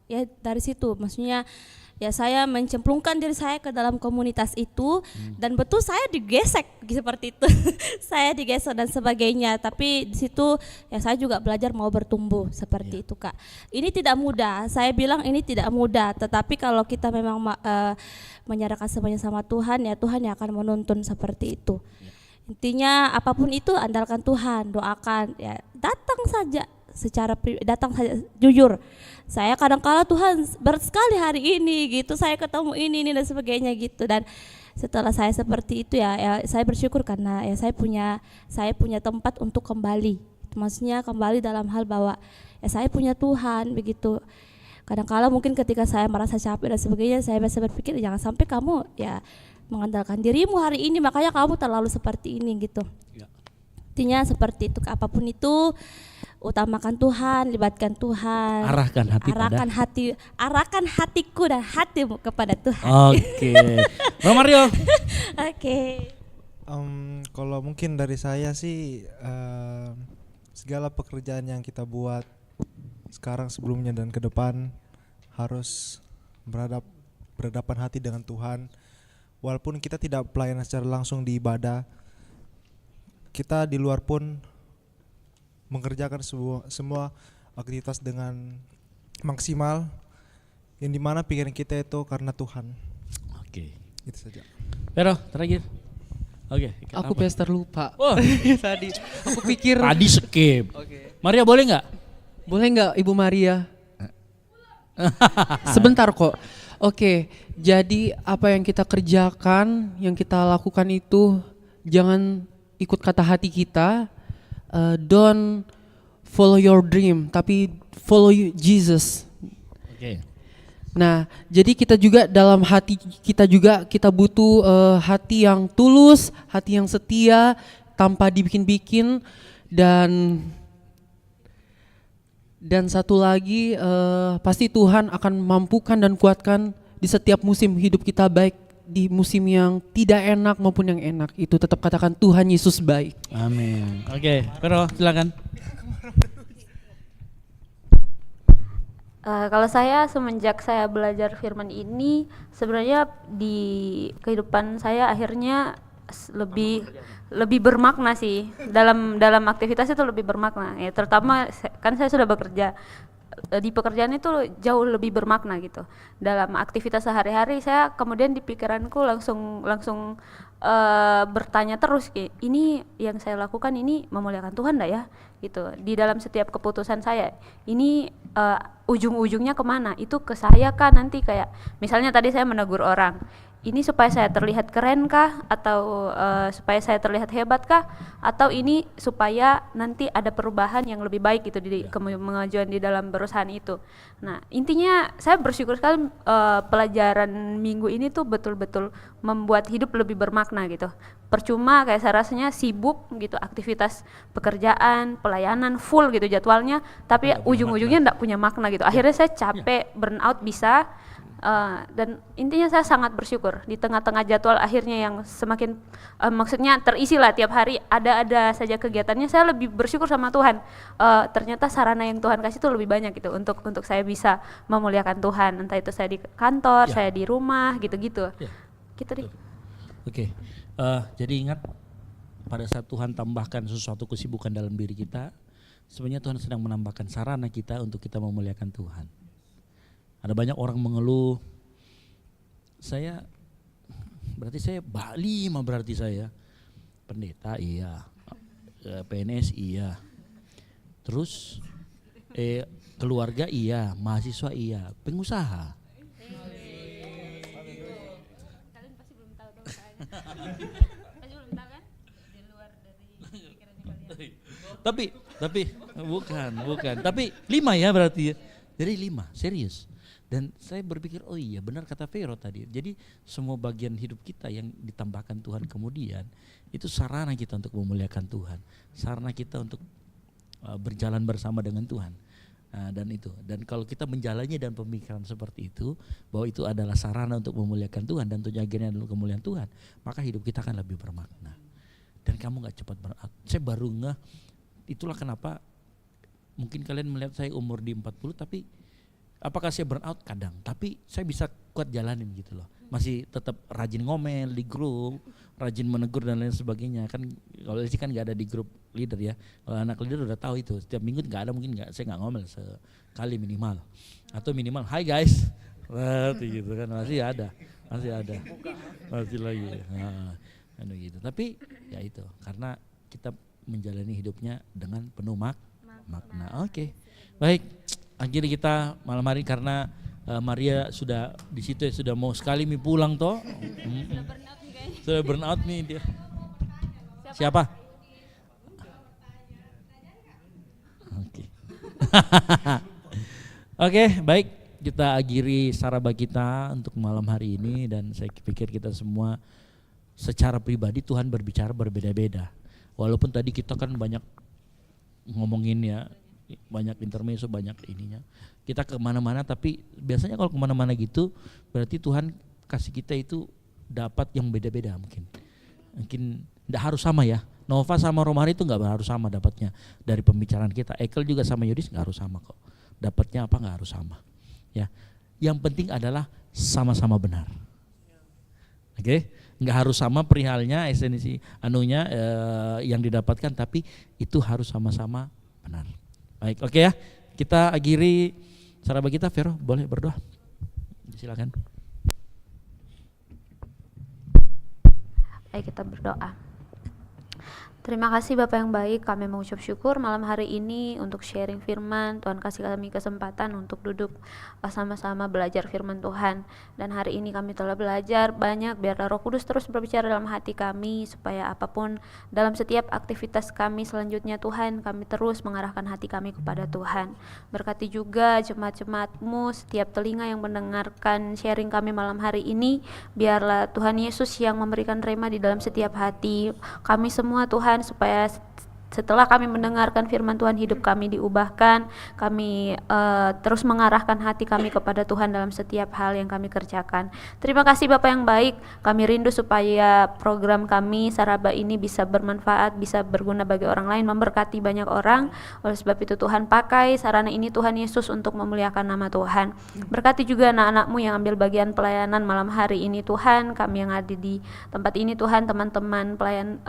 ya dari situ, maksudnya ya saya mencemplungkan diri saya ke dalam komunitas itu dan betul saya digesek seperti itu. Saya digesek dan sebagainya, tapi di situ ya saya juga belajar mau bertumbuh seperti itu Kak. Ini tidak mudah, saya bilang ini tidak mudah, tetapi kalau kita memang menyerahkan semuanya sama Tuhan, ya Tuhan yang akan menuntun seperti itu. Intinya apapun itu andalkan Tuhan, doakan, ya datang saja datang saja jujur. Saya kadang-kala Tuhan berat sekali hari ini gitu, saya ketemu ini dan sebagainya gitu, dan setelah saya seperti itu ya saya bersyukur karena ya saya punya tempat untuk kembali. Maksudnya kembali dalam hal bahwa ya saya punya Tuhan begitu. Kadang-kala mungkin ketika saya merasa capek dan sebagainya, saya biasa berpikir jangan sampai kamu ya mengandalkan dirimu hari ini makanya kamu terlalu seperti ini gitu. Ya. Intinya seperti itu, apapun itu utamakan Tuhan, libatkan Tuhan, arahkan hatiku dan hatimu kepada Tuhan.
Oke. Bang Mario.
Oke.
Kalau mungkin dari saya sih segala pekerjaan yang kita buat sekarang, sebelumnya dan ke depan harus berhadapan hati dengan Tuhan. Walaupun kita tidak pelayanan secara langsung di ibadah, kita di luar pun mengerjakan semua aktivitas dengan maksimal, yang dimana pikiran kita itu karena Tuhan.
Oke.
Itu saja.
Pero terakhir. Oke.
Aku pesta lupa.
Oh.
Tadi aku pikir.
Tadi skip.
Oke.
Maria boleh nggak?
Boleh nggak Ibu Maria? Sebentar kok. Oke, jadi apa yang kita kerjakan, yang kita lakukan itu jangan ikut kata hati kita. Don't follow your dream, tapi follow Jesus.
Oke.
Nah, jadi kita juga dalam hati kita juga kita butuh hati yang tulus, hati yang setia, tanpa dibikin-bikin, dan satu lagi pasti Tuhan akan mampukan dan kuatkan di setiap musim hidup kita, baik di musim yang tidak enak maupun yang enak. Itu tetap katakan Tuhan Yesus baik.
Amin. Oke, Vero silakan.
Kalau saya semenjak saya belajar firman ini, sebenarnya di kehidupan saya akhirnya lebih bermakna sih, dalam aktivitas itu lebih bermakna ya, terutama kan saya sudah bekerja. Di pekerjaan itu jauh lebih bermakna gitu. Dalam aktivitas sehari-hari saya kemudian di pikiranku langsung bertanya terus, ini yang saya lakukan ini memuliakan Tuhan enggak ya gitu. Di dalam setiap keputusan saya ini ujung-ujungnya kemana, itu ke saya kan nanti, kayak misalnya tadi saya menegur orang, ini supaya saya terlihat keren kah, atau supaya saya terlihat hebat kah, atau ini supaya nanti ada perubahan yang lebih baik gitu di kemajuan di dalam perusahaan itu. Nah, intinya saya bersyukur sekali pelajaran minggu ini tuh betul-betul membuat hidup lebih bermakna gitu. Percuma kayak saya rasanya sibuk gitu, aktivitas pekerjaan, pelayanan full gitu jadwalnya, tapi ujung-ujungnya enggak punya makna gitu. Akhirnya saya capek, burnout bisa. Dan intinya saya sangat bersyukur di tengah-tengah jadwal akhirnya yang semakin maksudnya terisi lah tiap hari ada saja kegiatannya, saya lebih bersyukur sama Tuhan. Ternyata sarana yang Tuhan kasih itu lebih banyak gitu untuk saya bisa memuliakan Tuhan, entah itu saya di kantor, saya di rumah gitu-gitu. Gitu deh.
Oke. Jadi ingat, pada saat Tuhan tambahkan sesuatu kesibukan dalam diri kita, sebenarnya Tuhan sedang menambahkan sarana kita untuk kita memuliakan Tuhan. Ada banyak orang mengeluh, berarti saya Bali mah, berarti saya pendeta iya, PNS iya, terus keluarga iya, mahasiswa iya, pengusaha.
Kalian pasti belum tahu dong saya. Pasti belum tahu kan? Di luar dari pikirannya kalian.
Tapi bukan. Tapi 5 ya berarti ya. Jadi 5, serius. Dan saya berpikir, oh iya benar kata Vero tadi. Jadi semua bagian hidup kita yang ditambahkan Tuhan kemudian, itu sarana kita untuk memuliakan Tuhan. Sarana kita untuk berjalan bersama dengan Tuhan. Dan kalau kita menjalani dan pemikiran seperti itu, bahwa itu adalah sarana untuk memuliakan Tuhan dan tujuannya adalah kemuliaan Tuhan, maka hidup kita akan lebih bermakna. Dan kamu gak cepat burnout. Saya baru ngeh, itulah kenapa mungkin kalian melihat saya umur di 40, tapi apakah saya burnout? Kadang, tapi saya bisa kuat jalanin gitu loh. Masih tetap rajin ngomel di grup, rajin menegur dan lain sebagainya. Kan kalau sih kan nggak ada di grup leader ya. Kalau anak leader udah tahu itu. Setiap minggu nggak ada, mungkin nggak, saya nggak ngomel sekali minimal. Atau minimal, hi guys, gitu kan masih ada, masih lagi. Nah, gitu. Tapi ya itu karena kita menjalani hidupnya dengan penuh makna. Oke. Baik. Akhirnya kita malam hari karena Maria sudah di situ ya, sudah mau sekali pulang toh. Sudah burnout nih dia. Siapa? Oke. Oke, baik, kita akhiri saraba kita untuk malam hari ini, dan saya pikir kita semua secara pribadi Tuhan berbicara berbeda-beda. Walaupun tadi kita kan banyak ngomongin ya, banyak intermezzo, banyak ininya. Kita kemana-mana, tapi biasanya kalau kemana-mana gitu berarti Tuhan kasih kita itu dapat yang beda-beda mungkin. Mungkin tidak harus sama ya. Nova sama Romari itu nggak harus sama dapatnya dari pembicaraan kita. Ekel juga sama Yudis nggak harus sama kok. Dapatnya apa nggak harus sama. Ya, yang penting adalah sama-sama benar. Oke, nggak harus sama perihalnya, esensi anunya yang didapatkan, tapi itu harus sama-sama benar. Baik, oke ya. Kita akhiri saraba kita. Vero, boleh berdoa? Silakan.
Baik, kita berdoa. Terima kasih Bapak yang baik, kami mengucap syukur malam hari ini untuk sharing firman. Tuhan kasih kami kesempatan untuk duduk sama-sama belajar firman Tuhan. Dan hari ini kami telah belajar banyak, biarlah Roh Kudus terus berbicara dalam hati kami, supaya apapun dalam setiap aktivitas kami selanjutnya Tuhan, kami terus mengarahkan hati kami kepada Tuhan. Berkati juga jemaat-jemaat-Mu, setiap telinga yang mendengarkan sharing kami malam hari ini, biarlah Tuhan Yesus yang memberikan rema di dalam setiap hati kami semua Tuhan, supaya setelah kami mendengarkan firman Tuhan, hidup kami diubahkan, kami terus mengarahkan hati kami kepada Tuhan dalam setiap hal yang kami kerjakan. Terima kasih Bapak yang baik, kami rindu supaya program kami Saraba ini bisa bermanfaat, bisa berguna bagi orang lain, memberkati banyak orang. Oleh sebab itu Tuhan, pakai sarana ini Tuhan Yesus untuk memuliakan nama Tuhan. Berkati juga anak-anak-Mu yang ambil bagian pelayanan malam hari ini Tuhan, kami yang ada di tempat ini Tuhan, teman-teman pelayan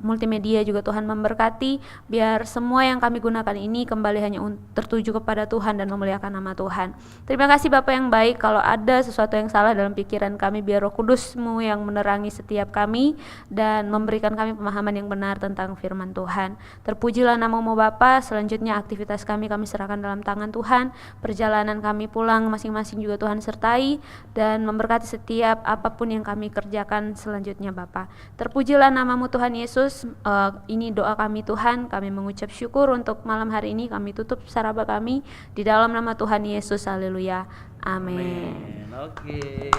multimedia juga Tuhan memberkati, biar semua yang kami gunakan ini kembali hanya tertuju kepada Tuhan dan memuliakan nama Tuhan. Terima kasih Bapak yang baik, kalau ada sesuatu yang salah dalam pikiran kami, biar Roh Kudus-Mu yang menerangi setiap kami dan memberikan kami pemahaman yang benar tentang firman Tuhan. Terpujilah nama-Mu Bapa. Selanjutnya aktivitas kami serahkan dalam tangan Tuhan. Perjalanan kami pulang masing-masing juga Tuhan sertai dan memberkati setiap apapun yang kami kerjakan selanjutnya Bapa. Terpujilah nama-Mu Tuhan Yesus. Ini doa kami Tuhan, kami mengucap syukur untuk malam hari ini. Kami tutup saraba kami di dalam nama Tuhan Yesus. Haleluya, amin.
Oke.